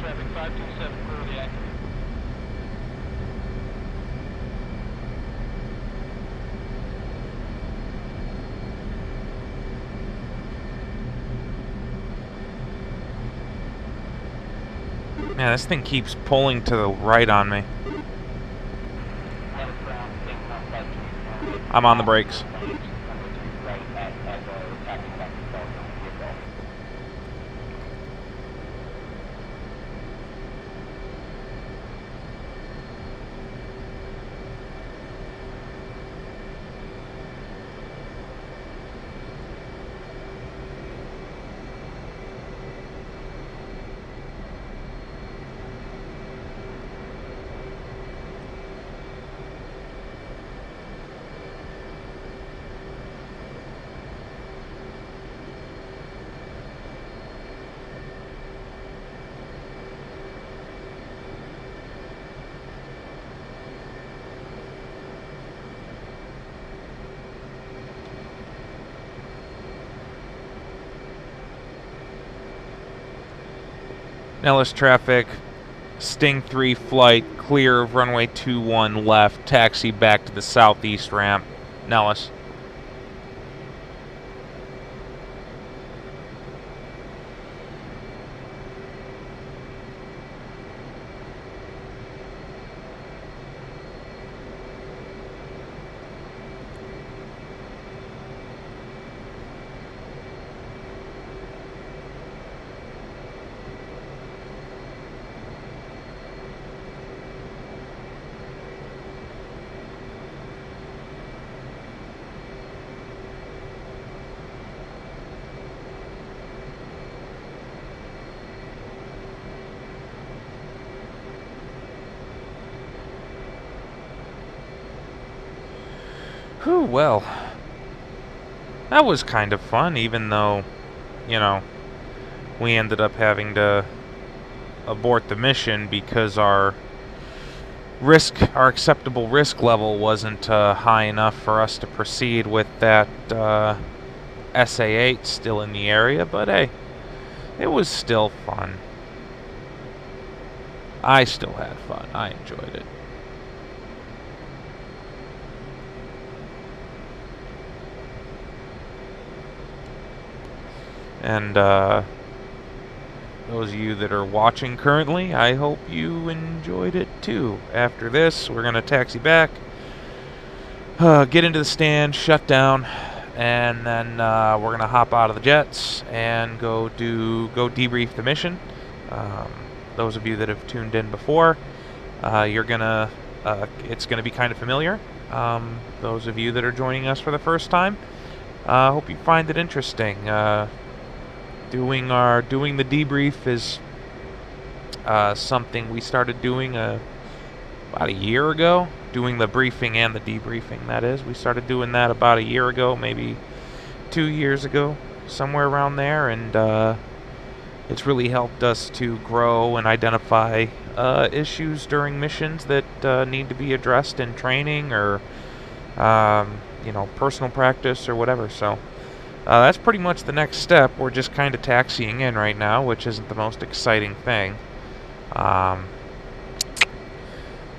Traffic 527, clearly active. Man, this thing keeps pulling to the right on me. I'm on the brakes. Nellis traffic, Sting 3 flight, clear of runway 21 left, taxi back to the southeast ramp. Nellis. Whew, well, that was kind of fun, even though, you know, we ended up having to abort the mission because our acceptable risk level wasn't high enough for us to proceed with that SA-8 still in the area, but hey, it was still fun. I still had fun. I enjoyed it. And those of you that are watching currently, I hope you enjoyed it too. After this, we're going to taxi back, get into the stand, shut down, and then we're going to hop out of the jets and go debrief the mission. Those of you that have tuned in before, it's going to be kind of familiar. Those of you that are joining us for the first time, hope you find it interesting. Doing the debrief is something we started doing about a year ago. Doing the briefing and the debriefing, that is. We started doing that about a year ago, maybe 2 years ago, somewhere around there, and it's really helped us to grow and identify issues during missions that need to be addressed in training or personal practice or whatever. So that's pretty much the next step. We're just kind of taxiing in right now, which isn't the most exciting thing.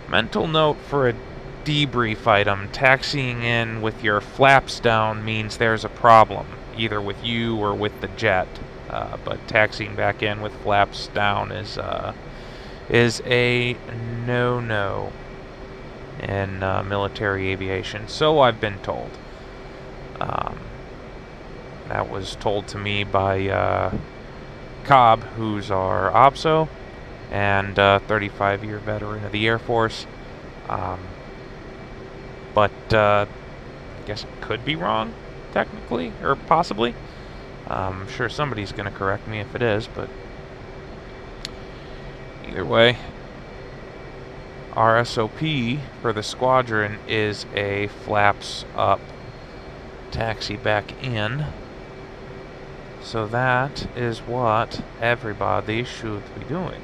Mental note for a debrief item: taxiing in with your flaps down means there's a problem, either with you or with the jet. But taxiing back in with flaps down is a no-no in military aviation. So I've been told. That was told to me by Cobb, who's our OPSO and 35-year veteran of the Air Force. But I guess it could be wrong, technically, or possibly. I'm sure somebody's going to correct me if it is, but either way, our SOP for the squadron is a flaps up, taxi back in. So that is what everybody should be doing.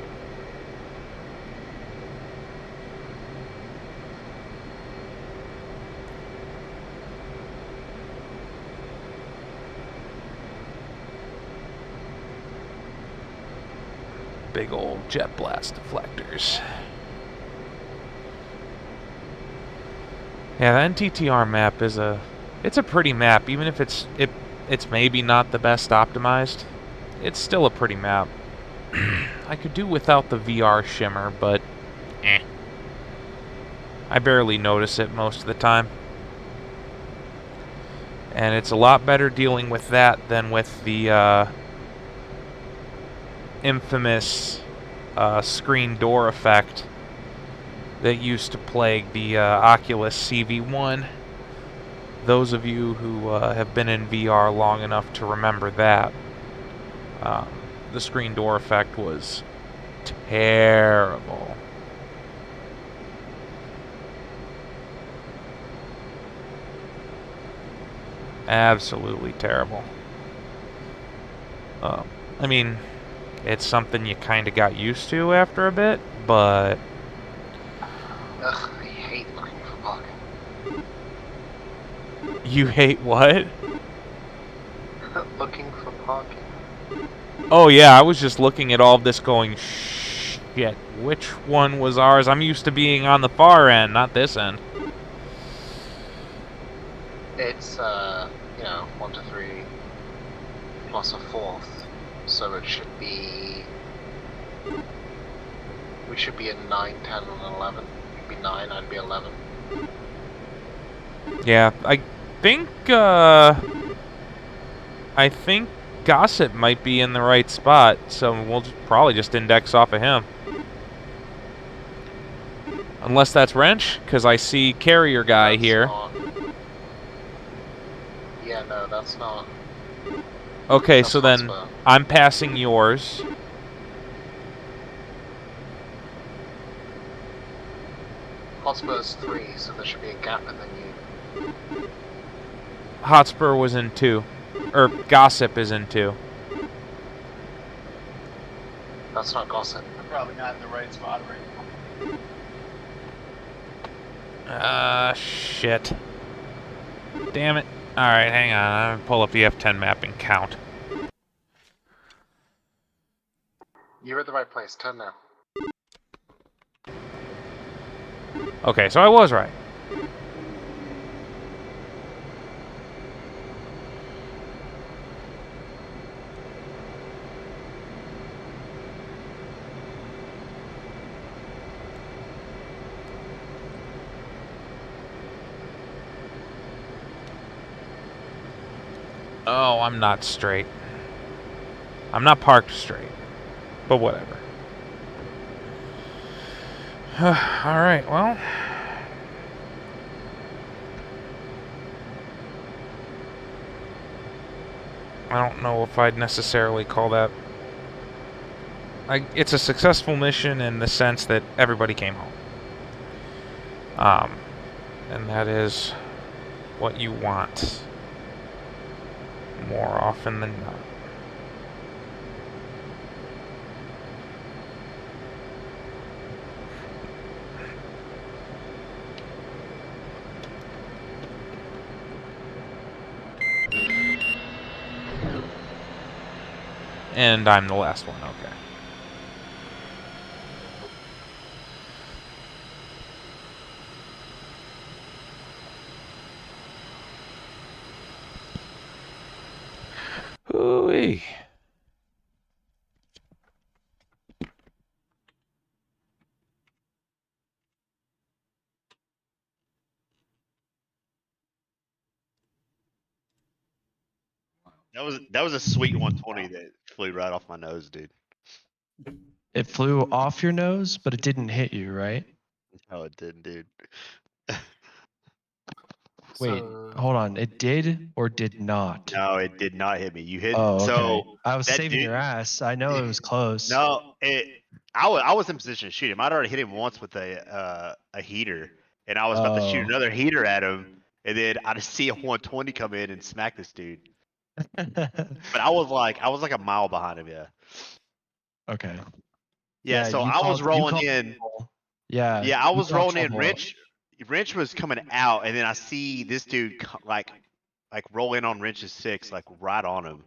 Big old jet blast deflectors. Yeah, the NTTR map is it's a pretty map, even if it's maybe not the best optimized. It's still a pretty map. I could do without the VR shimmer, but I barely notice it most of the time. And it's a lot better dealing with that than with the infamous screen door effect that used to plague the Oculus CV1. Those of you who have been in VR long enough to remember that, the screen door effect was terrible. Absolutely terrible. I mean, it's something you kind of got used to after a bit, but... Ugh, I hate looking for parking. You hate what? Looking for parking. Oh yeah, I was just looking at all of this going, shit, which one was ours? I'm used to being on the far end, not this end. It's, 1 to 3 plus a fourth, so it should be... We should be in 9, 10, and 11. You'd be 9, I'd be 11. Yeah, I think Gossip might be in the right spot, so we'll probably just index off of him. Unless that's Wrench, because I see Carrier Guy That's here. not... Yeah, no, that's not... Okay, That's so then Hotspur. I'm passing yours. Hotspur's 3, so there should be a gap in the new. Hotspur was in 2. Or Gossip is in 2. That's not Gossip. I'm probably not in the right spot right now. Shit. Damn it. Alright, hang on. I'm gonna pull up the F10 map and count. You're at the right place, turn now. Okay, so I was right. Oh, I'm not straight. I'm not parked straight. But whatever. Alright, well. I don't know if I'd necessarily call that... it's a successful mission in the sense that everybody came home. And that is what you want more often than not. And I'm the last one, okay. Ooh-wee. That was a sweet 120 that flew right off my nose, dude. It flew off your nose, but it didn't hit you, right? No, it didn't, dude. Wait, So, hold on. It did or did not? No, it did not hit me. You hit Oh, okay. so I was that saving dude. your ass. I know it was close. No, I was in position to shoot him. I'd already hit him once with a heater, and I was about to shoot Oh. another heater at him, and then I just see a 120 come in and smack this dude. But I was like a mile behind him. Yeah. Okay. Yeah. So you I was called, rolling in. Yeah. Yeah, I you was called rolling in. trouble. Wrench was coming out, and then I see this dude like roll in on Wrench's six, like right on him.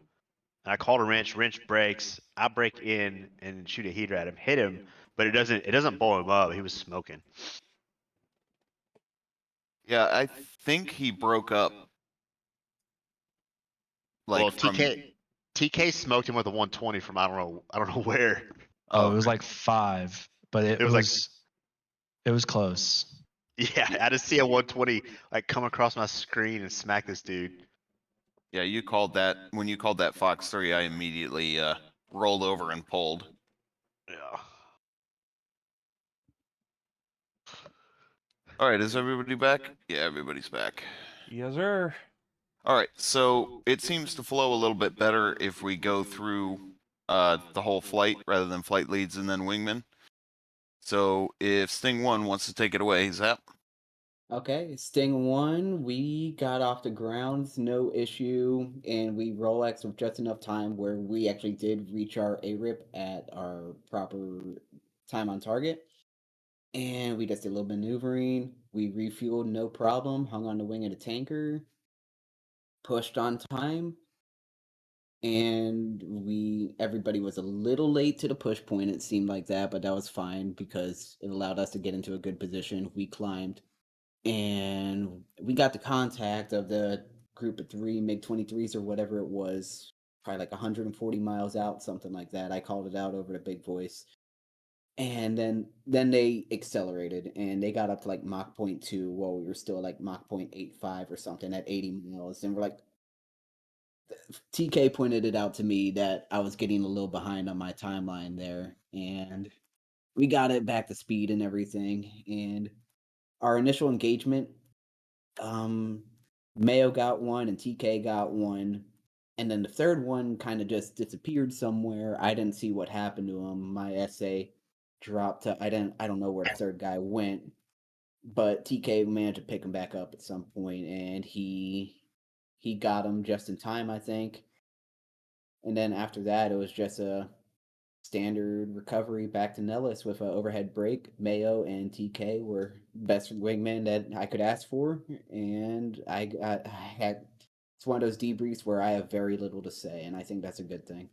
And I called a Wrench. Wrench breaks. I break in and shoot a heater at him, hit him, but it doesn't blow him up. He was smoking. Yeah, I think he broke up. Like Well, from TK smoked him with a 120 from I don't know where. Oh, it was like 5, but it It was like it was close. yeah, I just see a 120 like come across my screen and smack this dude. Yeah, you called that when you called that Fox 3, I immediately rolled over and pulled. Yeah. All right, is everybody back? Yeah, everybody's back. Yes, sir. All right, so it seems to flow a little bit better if we go through the whole flight rather than flight leads and then wingman. So if Sting 1 wants to take it away, Zap. Okay, Sting 1, we got off the ground, no issue, and we Rolex with just enough time where we actually did reach our ARIP at our proper time on target. And we just did a little maneuvering. We refueled, no problem, hung on the wing of the tanker, pushed on time, and everybody was a little late to the push point, it seemed like that, but that was fine because it allowed us to get into a good position. We climbed. And we got the contact of the group of 3 MiG-23s or whatever it was, probably like 140 miles out, something like that. I called it out over the big voice. And then they accelerated and they got up to like Mach 0.2 while we were still like Mach 0.85 or something at 80 miles. And we're like, TK pointed it out to me that I was getting a little behind on my timeline there. And we got it back to speed and everything. And our initial engagement, Mayo got one and TK got one, and then the third one kind of just disappeared somewhere. I didn't see what happened to him. My essay dropped to I don't know where the third guy went, but TK managed to pick him back up at some point, and he got him just in time, I think. And then after that, it was just a standard recovery back to Nellis with an overhead brake. Mayo and TK were best wingmen that I could ask for, and I had it's one of those debriefs where I have very little to say, and I think that's a good thing.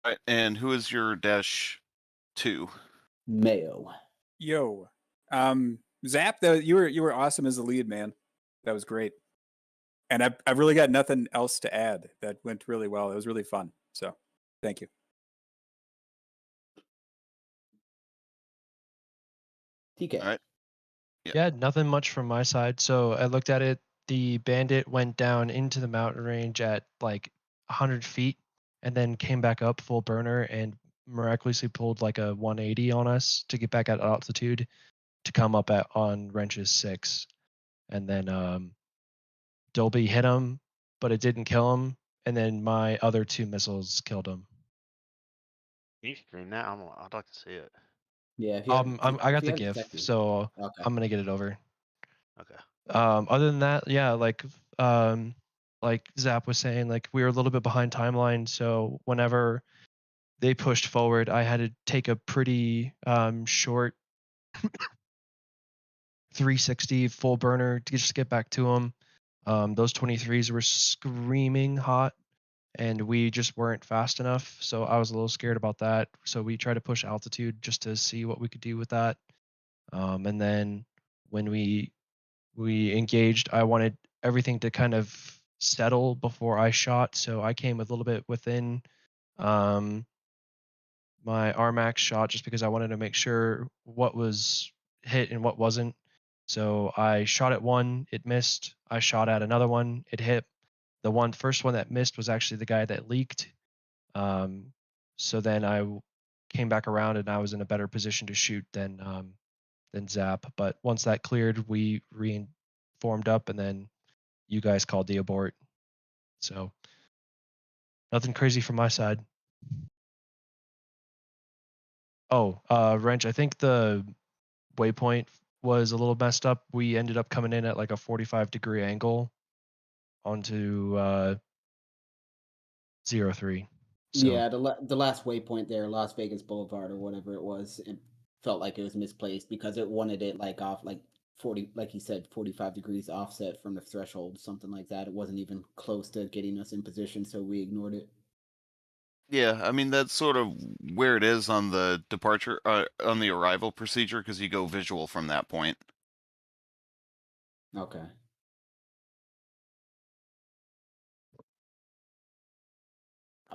All right, and who is your dash 2. Mayo. Yo, Zap, you were awesome as the lead, man. That was great, and I've really got nothing else to add. That went really well. It was really fun. So, thank you. TK. All right. Yeah, nothing much from my side. So I looked at it. The bandit went down into the mountain range at like 100 feet and then came back up full burner and miraculously pulled like a 180 on us to get back at altitude to come up at on wrenches 6. And then Dolby hit him, but it didn't kill him. And then my other 2 missiles killed him. Can you screen that? I'd like to see it. Yeah, if you have, I if got you the have GIF, detective. so Okay. I'm gonna get it over. Okay. Other than that, yeah, like Zap was saying, like we were a little bit behind timeline, so whenever they pushed forward, I had to take a pretty short 360 full burner to just get back to them. Those 23s were screaming hot, and we just weren't fast enough, so I was a little scared about that. So we tried to push altitude just to see what we could do with that. And then when we engaged, I wanted everything to kind of settle before I shot, so I came a little bit within my RMAX shot just because I wanted to make sure what was hit and what wasn't. So I shot at one, it missed. I shot at another one, it hit. The first one that missed was actually the guy that leaked. So then I came back around and I was in a better position to shoot than Zap. But once that cleared, we formed up, and then you guys called the abort. So nothing crazy from my side. Oh, wrench. I think the waypoint was a little messed up. We ended up coming in at like a 45-degree angle onto 03. So, Yeah, the last waypoint there, Las Vegas Boulevard or whatever it was, it felt like it was misplaced because it wanted it like off like 40, like he said, 45 degrees offset from the threshold, something like that. It wasn't even close to getting us in position, so we ignored it. Yeah, I mean that's sort of where it is on the departure, on the arrival procedure, because you go visual from that point. Okay.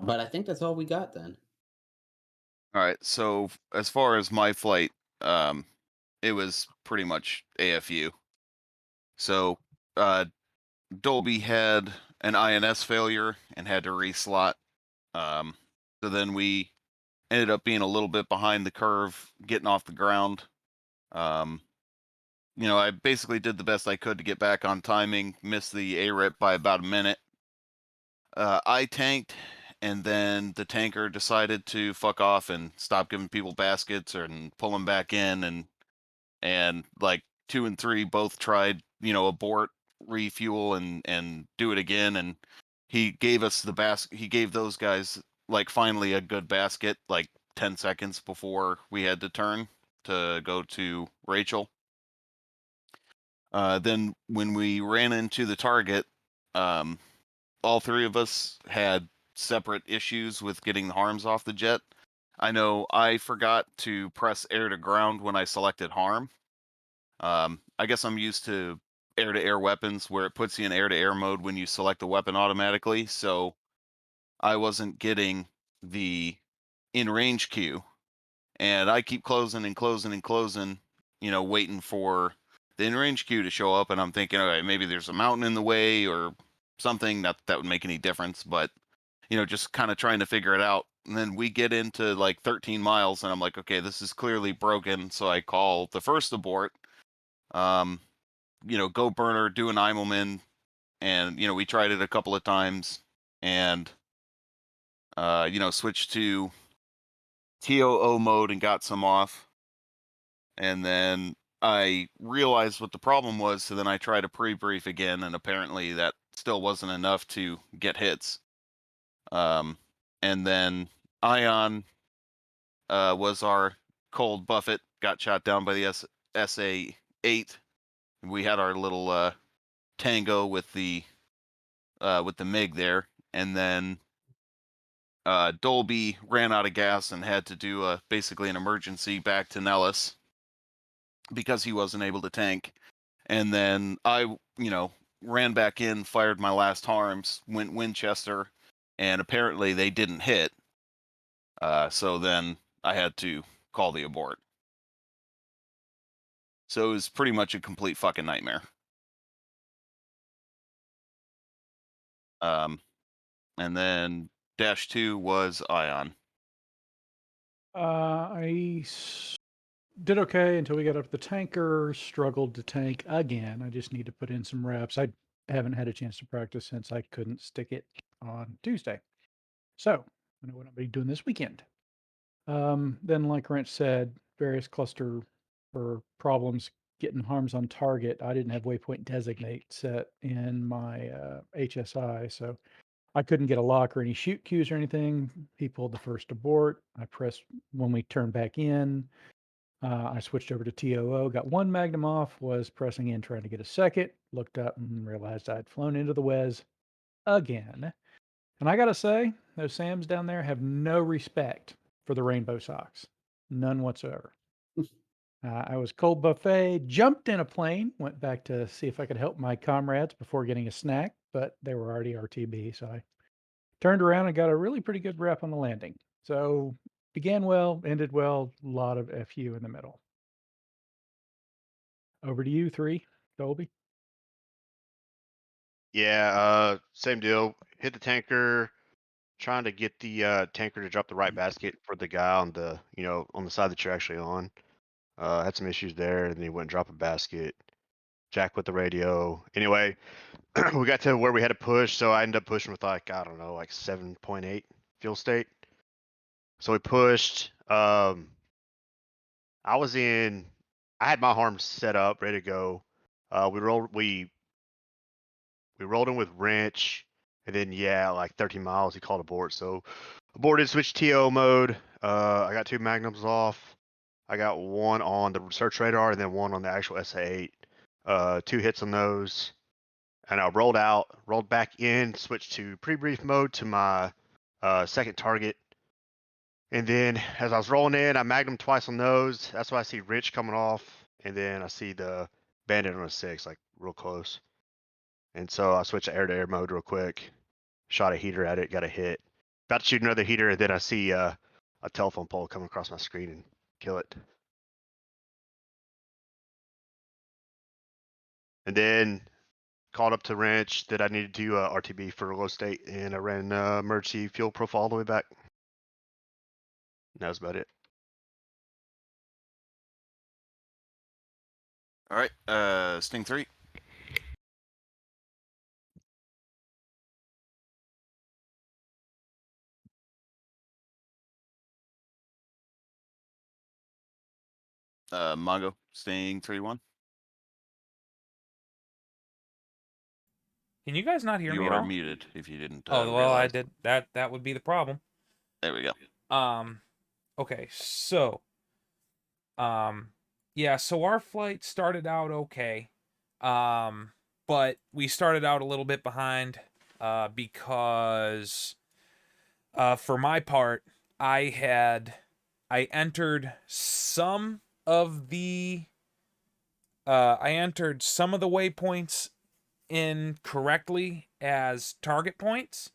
But I think that's all we got then. All right, so as far as my flight, it was pretty much AFU. So, Dolby had an INS failure and had to reslot. So then we ended up being a little bit behind the curve, getting off the ground. I basically did the best I could to get back on timing, missed the ARIP by about a minute. I tanked, and then the tanker decided to fuck off and stop giving people baskets and pull them back in, and like 2 and 3 both tried, abort, refuel, and do it again, and he gave us the basket. He gave those guys like finally a good basket, like 10 seconds before we had to turn to go to Rachel. Then when we ran into the target, all 3 of us had separate issues with getting the harms off the jet. I know I forgot to press air to ground when I selected harm. I guess I'm used to air-to-air weapons where it puts you in air-to-air mode when you select the weapon automatically, so I wasn't getting the in-range queue. And I keep closing and closing and closing, waiting for the in-range queue to show up, and I'm thinking, all right, maybe there's a mountain in the way or something. Not that would make any difference, but, just kind of trying to figure it out. And then we get into like 13 miles, and I'm like, okay, this is clearly broken, so I call the first abort. Go burner, do an Eimelman, and we tried it a couple of times, and switched to TOO mode and got some off, and then I realized what the problem was, so then I tried to pre-brief again, and apparently that still wasn't enough to get hits. And then Ion was our cold Buffett, got shot down by the SA-8. We had our little tango with the MiG there, and then Dolby ran out of gas and had to do basically an emergency back to Nellis because he wasn't able to tank. And then I, ran back in, fired my last harms, went Winchester, and apparently they didn't hit. So then I had to call the abort. So it was pretty much a complete fucking nightmare. And then -2 was Ion. Did okay until we got up to the tanker, struggled to tank again. I just need to put in some reps. I haven't had a chance to practice since I couldn't stick it on Tuesday. So I know what I'll be doing this weekend. Then like Wrench said, various cluster or problems getting harms on target. I didn't have waypoint designate set in my HSI, so I couldn't get a lock or any shoot cues or anything. He pulled the first abort. I pressed when we turned back in. I switched over to TOO, got one Magnum off, was pressing in trying to get a second, looked up and realized I'd flown into the Wes again. And I got to say, those Sams down there have no respect for the rainbow socks. None whatsoever. I was cold buffet, jumped in a plane, went back to see if I could help my comrades before getting a snack, but they were already RTB. So I turned around and got a really pretty good rep on the landing. So began well, ended well, a lot of FU in the middle. Over to you, 3, Dolby. Yeah, same deal. Hit the tanker, trying to get the tanker to drop the right basket for the guy on the, on the side that you're actually on. Had some issues there, and then he wouldn't drop a basket. Jack with the radio. Anyway, we got to where we had to push, so I ended up pushing with like 7.8 fuel state. So we pushed. I had my harm set up, ready to go. We rolled in with wrench, and then like 13 miles, he called abort. So aborted, switched TO mode. I got 2 magnums off. I got one on the search radar and then one on the actual SA8. 2 hits on those. And I rolled back in, switched to pre-brief mode to my second target. And then as I was rolling in, I magnum twice on those. That's why I see Rich coming off. And then I see the Bandit on a 6, like real close. And so I switched to air-to-air mode real quick. Shot a heater at it, got a hit. About to shoot another heater, and then I see a telephone pole come across my screen and kill it. And then called up to wrench that I needed to RTB for low state, and I ran emergency fuel profile all the way back. And that was about it. All right, Sting 3. Mongo, Sting 3-1. Can you guys not hear me You at are all? muted if you didn't. Oh, well, I realize. did. That would be the problem. There we go. Okay, so, yeah, so our flight started out okay, but we started out a little bit behind, because, for my part, I entered some of the waypoints incorrectly as target points.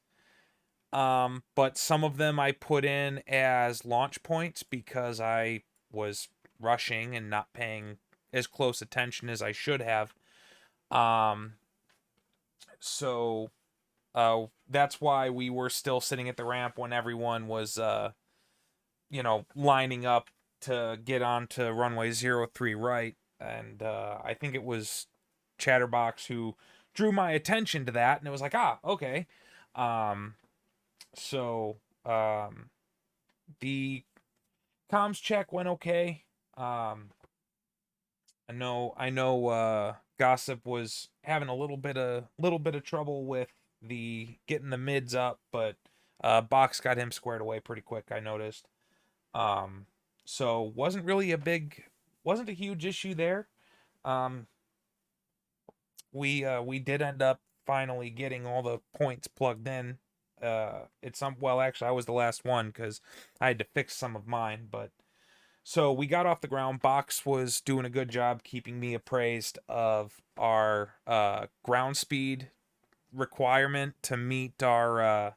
But some of them I put in as launch points because I was rushing and not paying as close attention as I should have. So that's why we were still sitting at the ramp when everyone was, lining up to get onto runway 03 right. And I think it was Chatterbox who drew my attention to that, and it was like, okay. So the comms check went okay. I know Gossip was having a little bit of trouble with the getting the mids up, but Box got him squared away pretty quick, I noticed. So wasn't a huge issue there. We did end up finally getting all the points plugged in well, actually, I was the last one because I had to fix some of mine. But so we got off the ground. Box was doing a good job keeping me appraised of our ground speed requirement to meet our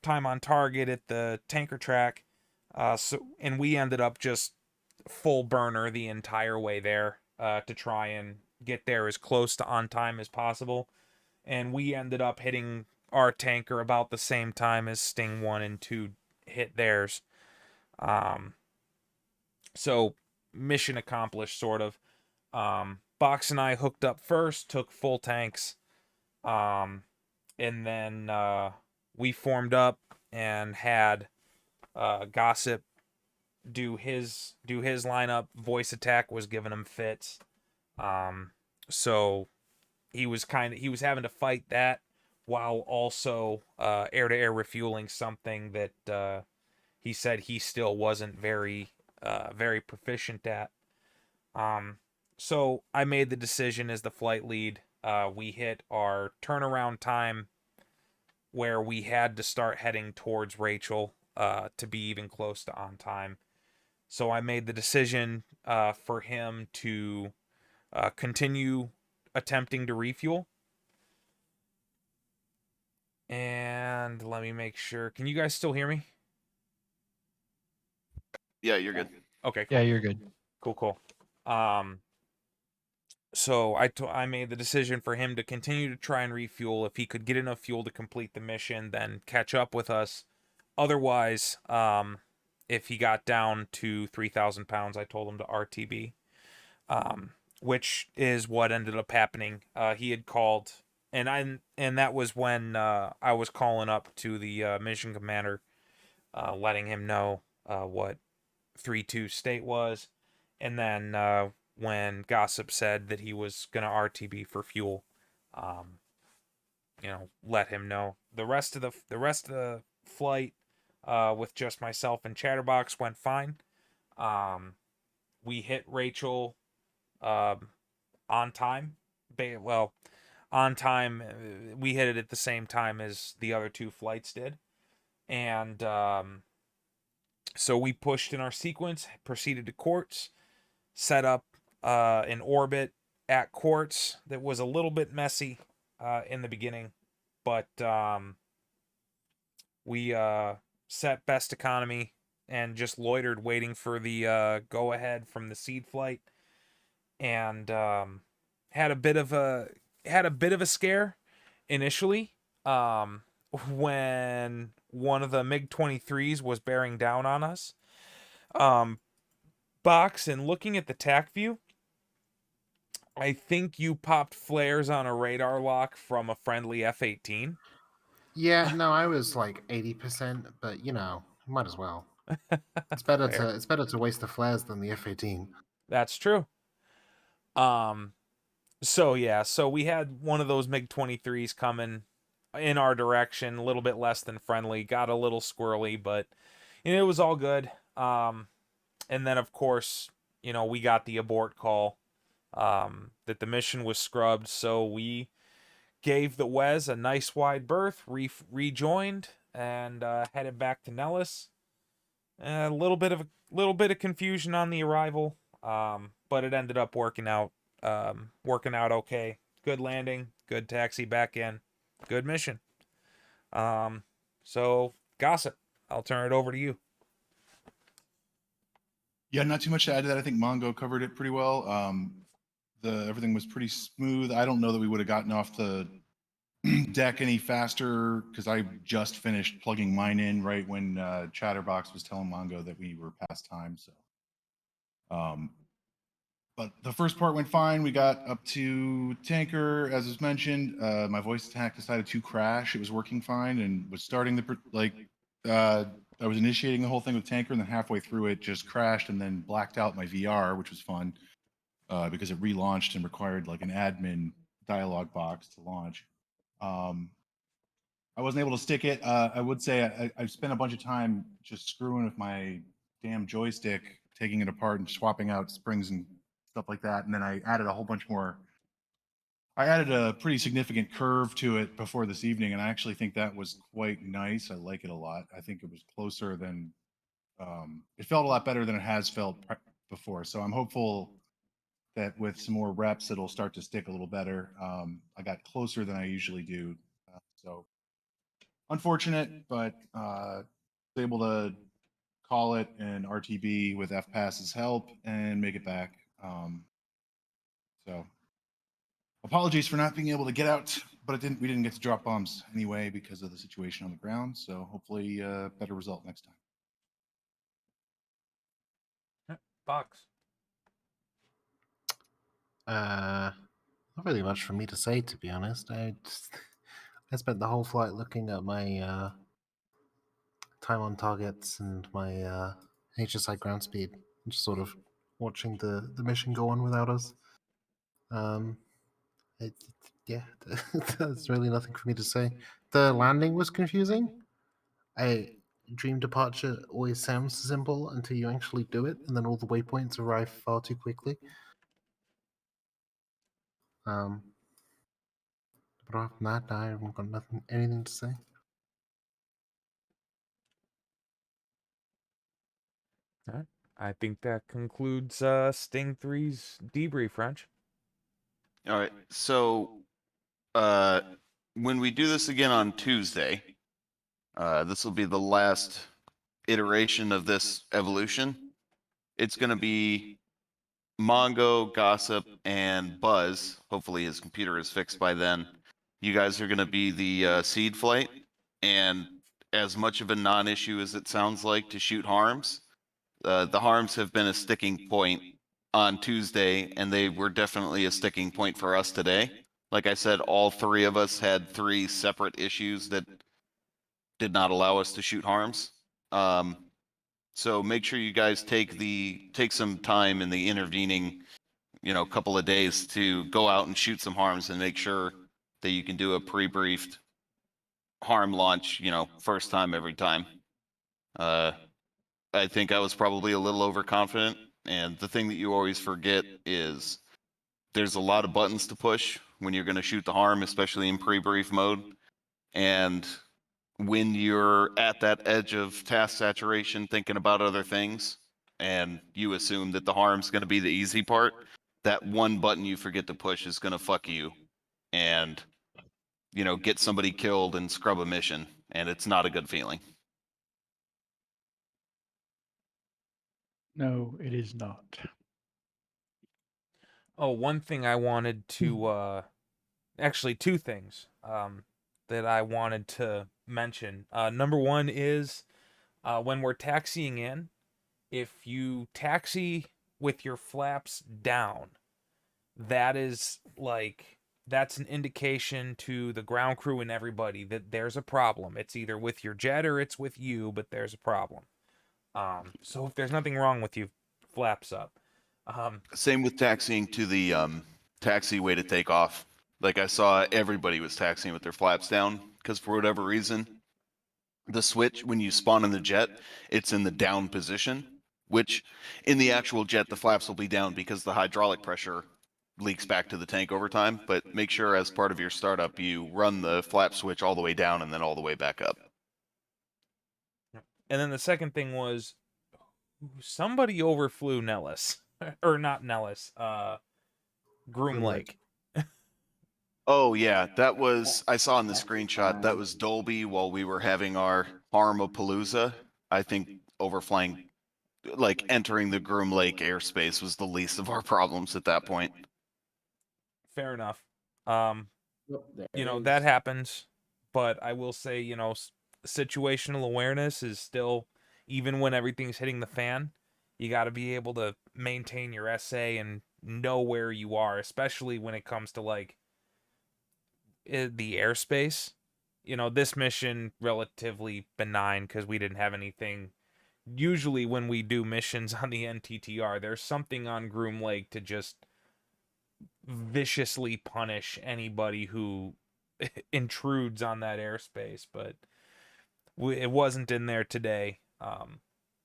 time on target at the tanker track. And we ended up just full burner the entire way there to try and get there as close to on time as possible. And we ended up hitting our tanker about the same time as Sting 1 and 2 hit theirs. So mission accomplished, sort of. Box and I hooked up first, took full tanks, and then we formed up and had Gossip do his lineup. Voice attack was giving him fits. So he was having to fight that while also air to air refueling something that he said he still wasn't very proficient at. So I made the decision as the flight lead. We hit our turnaround time where we had to start heading towards Rachel to be even close to on time. So I made the decision for him to continue attempting to refuel. And let me make sure. Can you guys still hear me? Yeah, you're good. Okay, cool. Yeah, you're good. Cool. So I made the decision for him to continue to try and refuel. If he could get enough fuel to complete the mission, then catch up with us. Otherwise, if he got down to 3,000 pounds, I told him to RTB, which is what ended up happening. He had called, and that was when I was calling up to the mission commander, letting him know what 3-2 state was, and then when Gossip said that he was gonna RTB for fuel, let him know. The rest of the flight, with just myself and Chatterbox, went fine. We hit Rachel on time. On time. We hit it at the same time as the other two flights did, and so we pushed in our sequence, proceeded to Quartz, set up an orbit at Quartz that was a little bit messy in the beginning, but we set best economy and just loitered waiting for the go ahead from the seed flight, and had a bit of a scare initially when one of the MiG-23s was bearing down on us. Box, and looking at the TAC view, I think you popped flares on a radar lock from a friendly F-18. Yeah, no, I was like 80%, but might as well. It's better to waste the flares than the F-18. That's true. So we had one of those MiG-23s coming in our direction, a little bit less than friendly, got a little squirrely, but it was all good. And then of course, we got the abort call that the mission was scrubbed, so we gave the Wes a nice wide berth, rejoined, and headed back to Nellis. A little bit of confusion on the arrival, but it ended up working out okay. Good landing, good taxi back in, good mission. So Gossip, I'll turn it over to you. Yeah, not too much to add to that. I think Mongo covered it pretty well. Everything was pretty smooth. I don't know that we would have gotten off the deck any faster because I just finished plugging mine in right when Chatterbox was telling Mongo that we were past time. So, but the first part went fine. We got up to tanker, as was mentioned. My voice attack decided to crash. It was working fine and was starting to I was initiating the whole thing with tanker, and then halfway through it just crashed and then blacked out my VR, which was fun because it relaunched and required like an admin dialog box to launch. I wasn't able to stick it. I would say I've spent a bunch of time just screwing with my damn joystick, taking it apart and swapping out springs and stuff like that. And then I added a whole bunch more I added a pretty significant curve to it before this evening, and I actually think that was quite nice. I like it a lot. I think it was closer than it felt a lot better than it has felt before. So I'm hopeful that with some more reps, it'll start to stick a little better. I got closer than I usually do. So unfortunate, but was able to call it an RTB with FPass's help and make it back. So apologies for not being able to get out, but we didn't get to drop bombs anyway because of the situation on the ground. So hopefully better result next time. Box. Not really much for me to say, to be honest. I spent the whole flight looking at my time on targets and my HSI ground speed, just sort of watching the mission go on without us. It, yeah, there's really nothing for me to say. The landing was confusing. Dream departure always sounds simple until you actually do it, and then all the waypoints arrive far too quickly. But apart from that, I haven't got anything to say. All right. I think that concludes Sting 3's debrief, French. All right. So when we do this again on Tuesday, this will be the last iteration of this evolution. It's going to be Mongo, Gossip, and Buzz. Hopefully his computer is fixed by then. You guys are going to be the seed flight, and as much of a non-issue as it sounds like to shoot harms, the harms have been a sticking point on Tuesday, and they were definitely a sticking point for us today. Like I said, all three of us had 3 separate issues that did not allow us to shoot harms. So make sure you guys take some time in the intervening, couple of days to go out and shoot some harms and make sure that you can do a pre-briefed harm launch, first time every time. I think I was probably a little overconfident, and the thing that you always forget is there's a lot of buttons to push when you're going to shoot the harm, especially in pre-brief mode. And when you're at that edge of task saturation, thinking about other things, and you assume that the harm's going to be the easy part, that one button you forget to push is going to fuck you and, get somebody killed and scrub a mission. And it's not a good feeling. No, it is not. Oh, one thing I wanted to actually 2 things that I wanted to mention. Number one is when we're taxiing in, if you taxi with your flaps down, that's an indication to the ground crew and everybody that there's a problem. It's either with your jet or it's with you, but there's a problem. So if there's nothing wrong with you, flaps up. Same with taxiing to the taxiway to take off. Like I saw everybody was taxiing with their flaps down because for whatever reason, the switch when you spawn in the jet, it's in the down position, which in the actual jet the flaps will be down because the hydraulic pressure leaks back to the tank over time. But make sure as part of your startup you run the flap switch all the way down and then all the way back up. And then the second thing was somebody overflew Nellis. Or not Nellis, Groom Lake. Oh yeah, that was I saw in the screenshot. That was Dolby while we were having our Harmapalooza. I think overflying, like entering the Groom Lake airspace, was the least of our problems at that point. Fair enough. There That is. happens, but I will say, situational awareness is still, even when everything's hitting the fan, you got to be able to maintain your SA and know where you are, especially when it comes to the airspace. This mission relatively benign because we didn't have anything. Usually when we do missions on the NTTR, there's something on Groom Lake to just viciously punish anybody who intrudes on that airspace, but it wasn't in there today.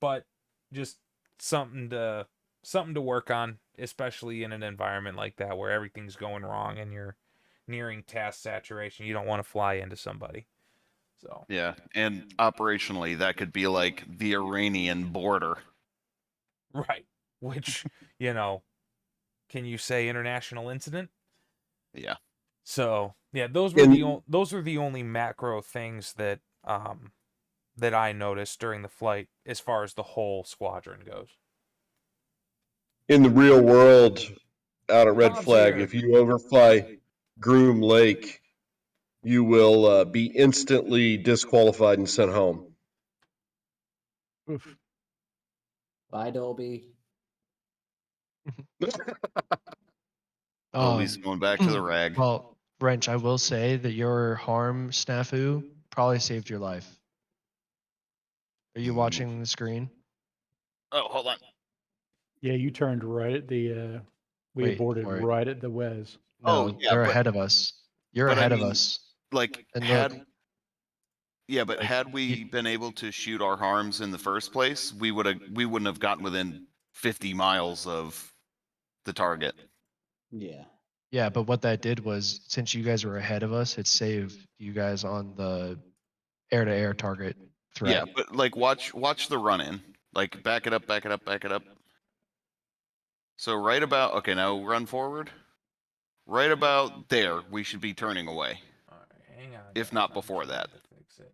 But just something to work on, especially in an environment like that where everything's going wrong and you're nearing task saturation. You don't want to fly into somebody. So Yeah, and operationally, that could be like the Iranian border. right, which can you say international incident? Yeah. So yeah, those were the only macro things that that I noticed during the flight as far as the whole squadron goes. In the real world, out at Red Bob's Flag, here. if you overfly Groom Lake, you will be instantly disqualified and sent home. Oof. Bye, Dolby. Dolby's going back to the rag. Well, Wrench, I will say that your harm snafu probably saved your life. Are you watching the screen? Oh, hold on. Yeah, you turned right at the. We Wait aborted for it. right at the Wes. Oh, No, yeah, they're but- ahead of us. You're but I ahead of mean, us. Like, And had look, yeah, but like, had we been able to shoot our harms in the first place, we wouldn't have gotten within 50 miles of the target. Yeah. yeah, but what that did was, since you guys were ahead of us, it saved you guys on the air-to-air target threat. Yeah, but like watch the run in. Like back it up, back it up, back it up. So right about okay, now run forward. Right about there, we should be turning away. All right, hang on. If guys, not I'm before trying that. to fix it.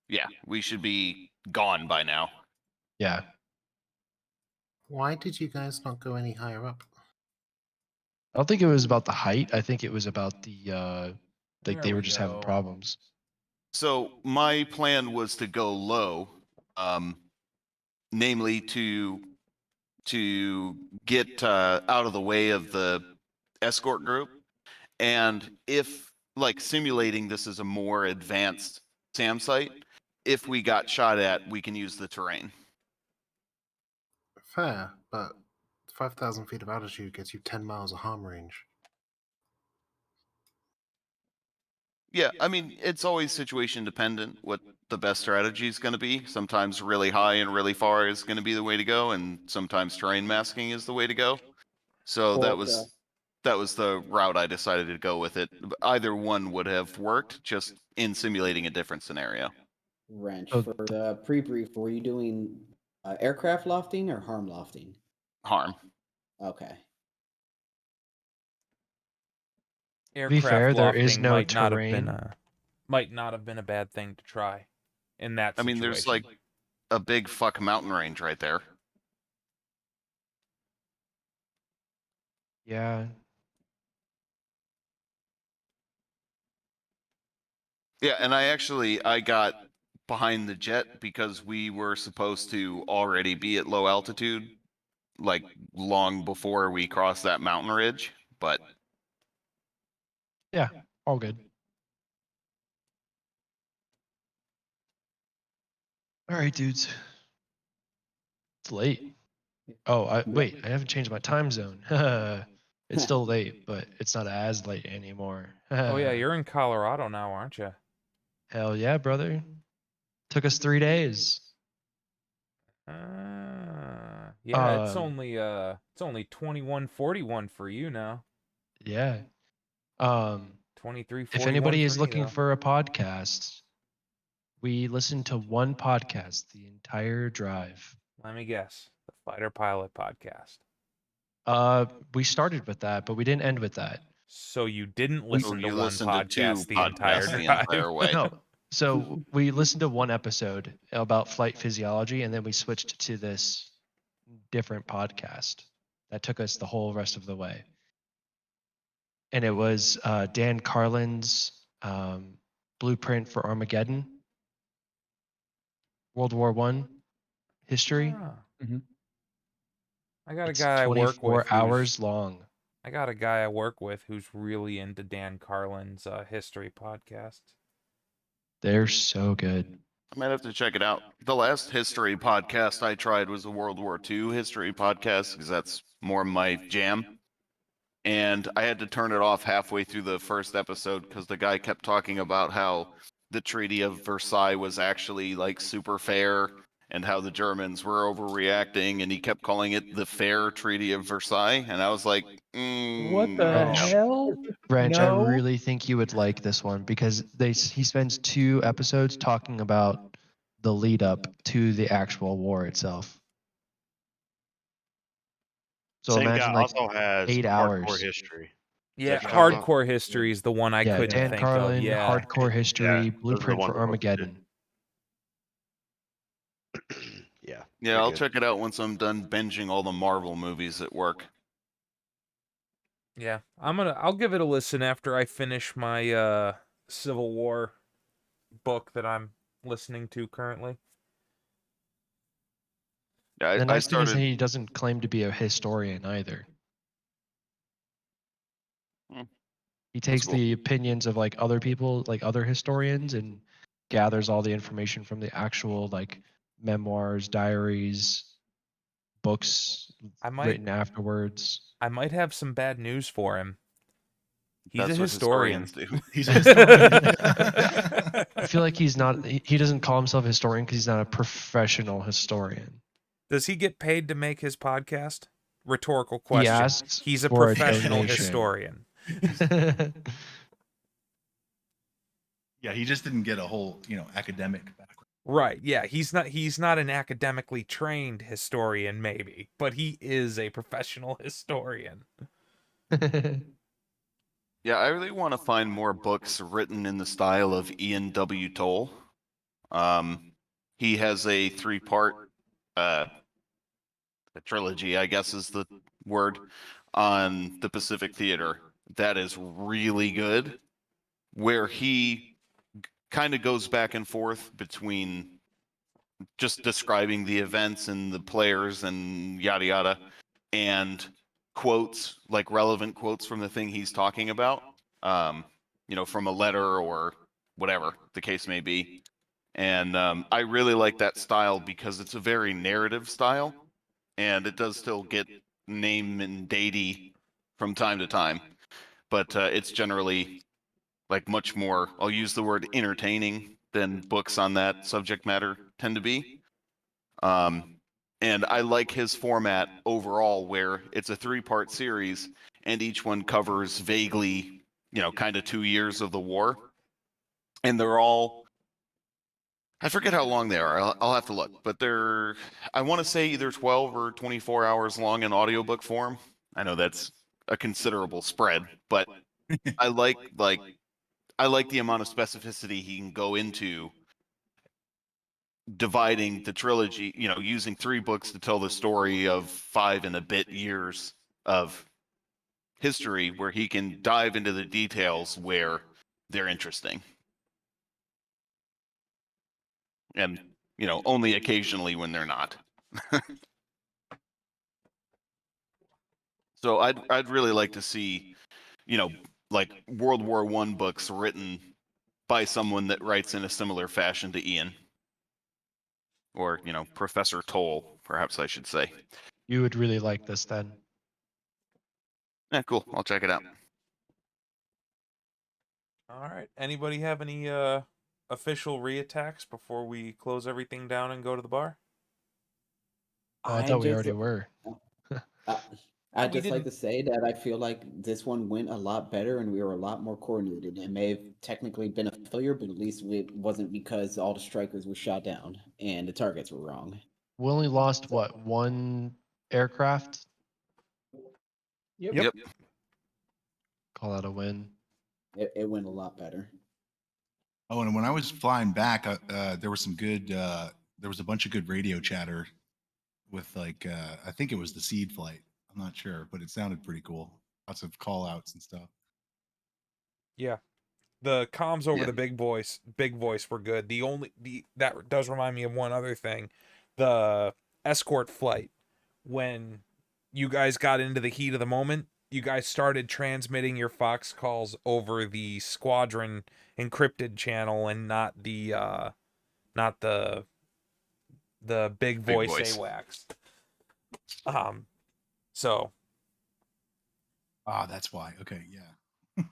Yeah, we should be gone by now. Yeah. Why did you guys not go any higher up? I don't think it was about the height. I think it was about the like There they we were just having go. problems. So my plan was to go low, namely to get out of the way of the escort group, and if like simulating this is a more advanced SAM site, if we got shot at, we can use the terrain. Fair, but 5,000 feet of altitude gets you 10 miles of harm range. Yeah, I mean, it's always situation dependent what the best strategy is going to be. Sometimes really high and really far is going to be the way to go, and sometimes terrain masking is the way to go. So that Well, was the route I decided to go with it. Either one would have worked, just in simulating a different scenario. Wrench, Oh, for the pre-brief, were you doing aircraft lofting or harm lofting? Harm. Okay. To be fair, Aircraft there is lofting no might not have been a bad thing to try in that I situation. mean, there's like a big fuck mountain range right there. Yeah. Yeah, and I got behind the jet because we were supposed to already be at low altitude, like long before we crossed that mountain ridge. But Yeah. All good. All right, dudes. It's late. Oh, wait, I haven't changed my time zone. It's still late, but it's not as late anymore. Oh yeah, you're in Colorado now, aren't you? Hell yeah, brother. Took us 3 days. Yeah, it's only 21:41 for you now. Yeah. 23:41 If anybody for is me, looking though. for a podcast, we listened to one podcast the entire drive. Let me guess. The Fighter Pilot podcast. We started with that, but we didn't end with that. So you didn't listen to you one listened to two podcast the entire podcasts the drive. entire way. No. So we listened to one episode about flight physiology, and then we switched to this different podcast that took us the whole rest of the way. And it was Dan Carlin's Blueprint for Armageddon, World War One history. Ah. Mhm. I got a It's guy I work 24 with. hours long. I got a guy I work with who's really into Dan Carlin's history podcast. They're so good. I might have to check it out. The last history podcast I tried was a World War II history podcast because that's more my jam. And I had to turn it off halfway through the first episode because the guy kept talking about how the Treaty of Versailles was actually like super fair and how the Germans were overreacting, and he kept calling it the Fair Treaty of Versailles, and I was like, What the no. hell? Branch, I No. really think you would like this one because he spends 2 episodes talking about the lead up to the actual war itself. So Same imagine guy like also has 8 hardcore hours. history. Yeah, that Carlin? hardcore history is the one I Yeah, couldn't Dan think Carlin, of. Yeah. Hardcore History, Yeah, those are the Blueprint ones for I'm looking to. Armageddon. Yeah. Yeah, they're I'll good. check it out once I'm done binging all the Marvel movies at work. Yeah. I'll give it a listen after I finish my Civil War book that I'm listening to currently. Yeah, The I nice thing is started. he doesn't claim to be a historian either. Hmm, He takes cool. the opinions of like other people, like other historians, and gathers all the information from the actual like memoirs, diaries, books written afterwards. I might have some bad news for him. He's That's a what historian. historians do. He's a historian. I feel like he's not. He doesn't call himself a historian because he's not a professional historian. Does he get paid to make his podcast? Rhetorical He question. asks He's a for a professional donation. historian. Yeah, he just didn't get a whole, academic background. Right. Yeah, he's not an academically trained historian maybe, but he is a professional historian. Yeah, I really want to find more books written in the style of Ian W. Toll. He has a 3-part a trilogy, I guess is the word, on the Pacific Theater that is really good, where he kind of goes back and forth between just describing the events and the players and yada yada, and quotes, like relevant quotes from the thing he's talking about, from a letter or whatever the case may be. And I really like that style because it's a very narrative style, and it does still get name and datey from time to time, but it's generally like much more, I'll use the word entertaining than books on that subject matter tend to be. And I like his format overall, where it's a 3-part series and each one covers vaguely, kind of 2 years of the war. And they're all, I forget how long they are. I'll have to look, but I want to say either 12 or 24 hours long in audiobook form. I know that's a considerable spread, but I like the amount of specificity he can go into dividing the trilogy, using 3 books to tell the story of 5 and a bit years of history, where he can dive into the details where they're interesting. And, only occasionally when they're not. So I'd really like to see, like World War I books written by someone that writes in a similar fashion to Ian. Or, Professor Toll, perhaps I should say. You would really like this then. Yeah, cool. I'll check it out. All right. Anybody have any official reattacks before we close everything down and go to the bar? Oh, I thought we already were. I'd We just like didn't- to say that I feel like this one went a lot better and we were a lot more coordinated. It may have technically been a failure, but at least it wasn't because all the strikers were shot down and the targets were wrong. We only lost what, 1 aircraft? Yep. Call that a win. It went a lot better. Oh, and when I was flying back, there was some good. There was a bunch of good radio chatter with I think it was the seed flight. I'm not sure, but it sounded pretty cool. Lots of call outs and stuff. Yeah. The comms over Yeah. the big voice were good. That does remind me of one other thing. The escort flight, when you guys got into the heat of the moment, you guys started transmitting your Fox calls over the squadron encrypted channel and not the big voice AWACS. So Ah, that's why. Okay, yeah.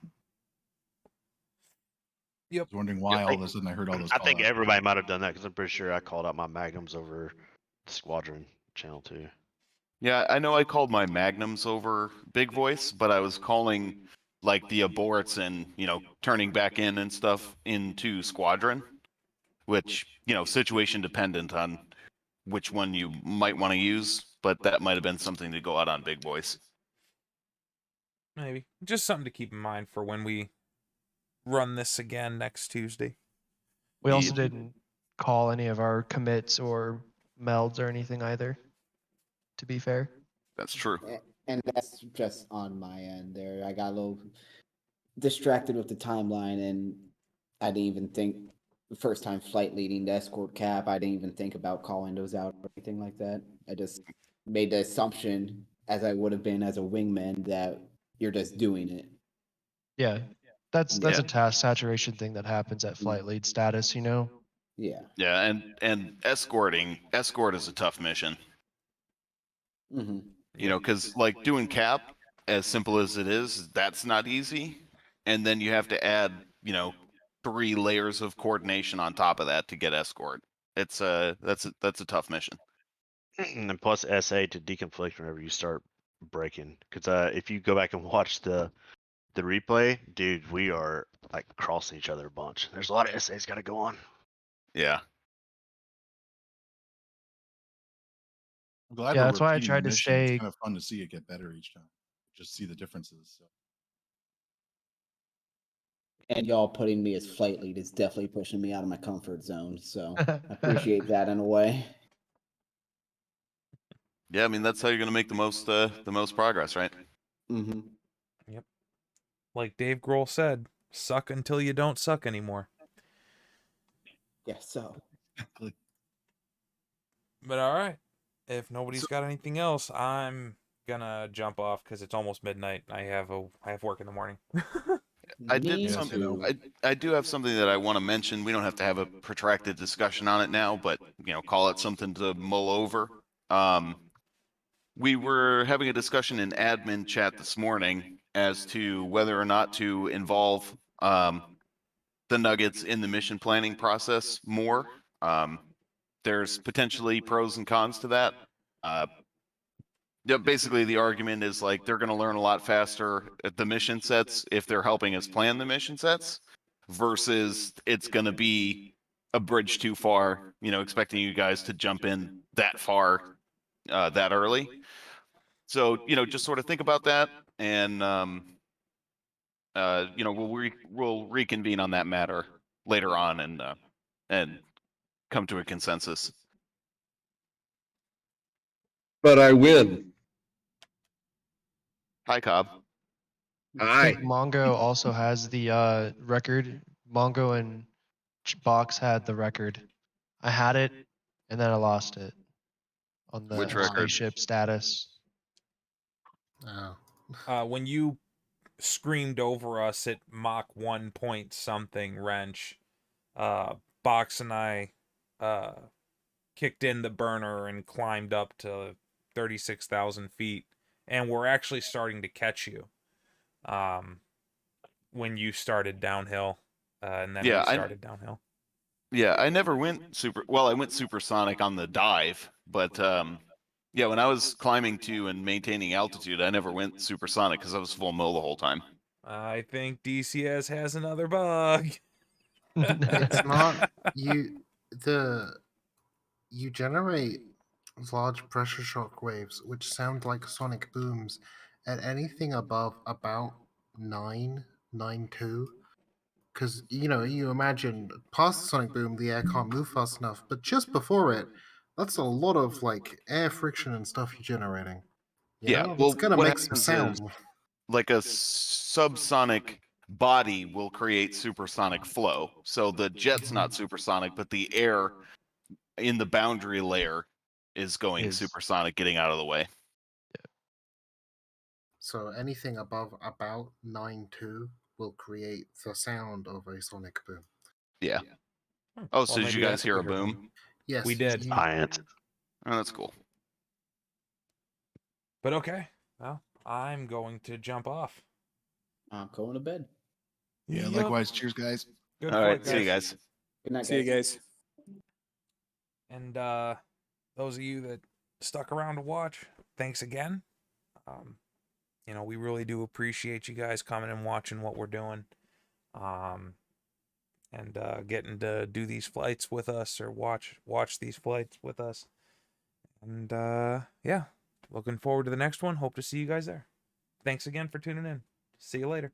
I was wondering why all of a sudden I heard all those. I think call-outs. everybody might have done that because I'm pretty sure I called out my magnums over the squadron channel too. Yeah, I know I called my magnums over big voice, but I was calling like the aborts and, turning back in and stuff into squadron, which, situation dependent on which one you might want to use, but that might have been something to go out on big voice. Maybe. Just something to keep in mind for when we run this again next Tuesday. We also didn't call any of our commits or melds or anything either, to be fair. That's true. And that's just on my end there. I got a little distracted with the timeline, and I didn't even think the first time flight leading the escort cap, I didn't even think about calling those out or anything like that. I just made the assumption, as I would have been as a wingman, that you're just doing it. Yeah, that's Yeah. a task saturation thing that happens at flight lead status, Yeah. Yeah, and escort is a tough mission. Mm-hmm. Because like doing cap, as simple as it is, that's not easy. And then you have to add, 3 layers of coordination on top of that to get escort. That's a tough mission. And plus SA to deconflict whenever you start breaking. Because if you go back and watch the replay, dude, we are like crossing each other a bunch. There's a lot of SAs got to go on. Yeah. I'm glad Yeah, we're that's why I repeating tried the to mission. It's stay. kind of fun to see it get better each time. Just see the differences. So. And y'all putting me as flight lead is definitely pushing me out of my comfort zone. So I appreciate that in a way. Yeah, I mean that's how you're gonna make the most progress, right? Mm-hmm. Yep. Like Dave Grohl said, suck until you don't suck anymore. Yeah, so. But all right. If nobody's got anything else, I'm gonna jump off because it's almost midnight. I have work in the morning. I do have something that I want to mention. We don't have to have a protracted discussion on it now, but call it something to mull over. We were having a discussion in admin chat this morning as to whether or not to involve the Nuggets in the mission planning process more. There's potentially pros and cons to that. Yeah, basically the argument is like they're going to learn a lot faster at the mission sets if they're helping us plan the mission sets versus it's going to be a bridge too far, expecting you guys to jump in that far that early. So, just sort of think about that and we'll reconvene on that matter later on and come to a consensus. But I win. Hi, Cobb. I think Mongo also has the record. Mongo and Box had the record. I had it, and then I lost it on the Which record? spaceship status. Oh. When you screamed over us at Mach 1 point something wrench, Box and I kicked in the burner and climbed up to 36,000 feet, and we're actually starting to catch you when you started downhill, and then we started downhill. Yeah, I never went I went supersonic on the dive, but yeah, when I was climbing to and maintaining altitude, I never went supersonic because I was full mill the whole time. I think DCS has another bug. It's not you generate large pressure shock waves which sound like sonic booms at anything above about 992. Because you imagine past the sonic boom, the air can't move fast enough, but just before it, that's a lot of like air friction and stuff you're generating. It's gonna make some sound. Like a subsonic body will create supersonic flow. So the jet's not supersonic, but the air in the boundary layer is going supersonic, getting out of the way. So anything above about 9.2 will create the sound of a sonic boom. Yeah. Oh, so did you guys hear a boom? Yes, we did. Science. Oh, that's cool. But okay, well, I'm going to jump off. I'm going to bed. Yeah, likewise. Cheers, guys. Good All right, flight, see you guys. Good night, See you guys. And those of you that stuck around to watch, thanks again. You know, we really do appreciate you guys coming and watching what we're doing. And getting to do these flights with us or watch these flights with us. And yeah, looking forward to the next one. Hope to see you guys there. Thanks again for tuning in. See you later.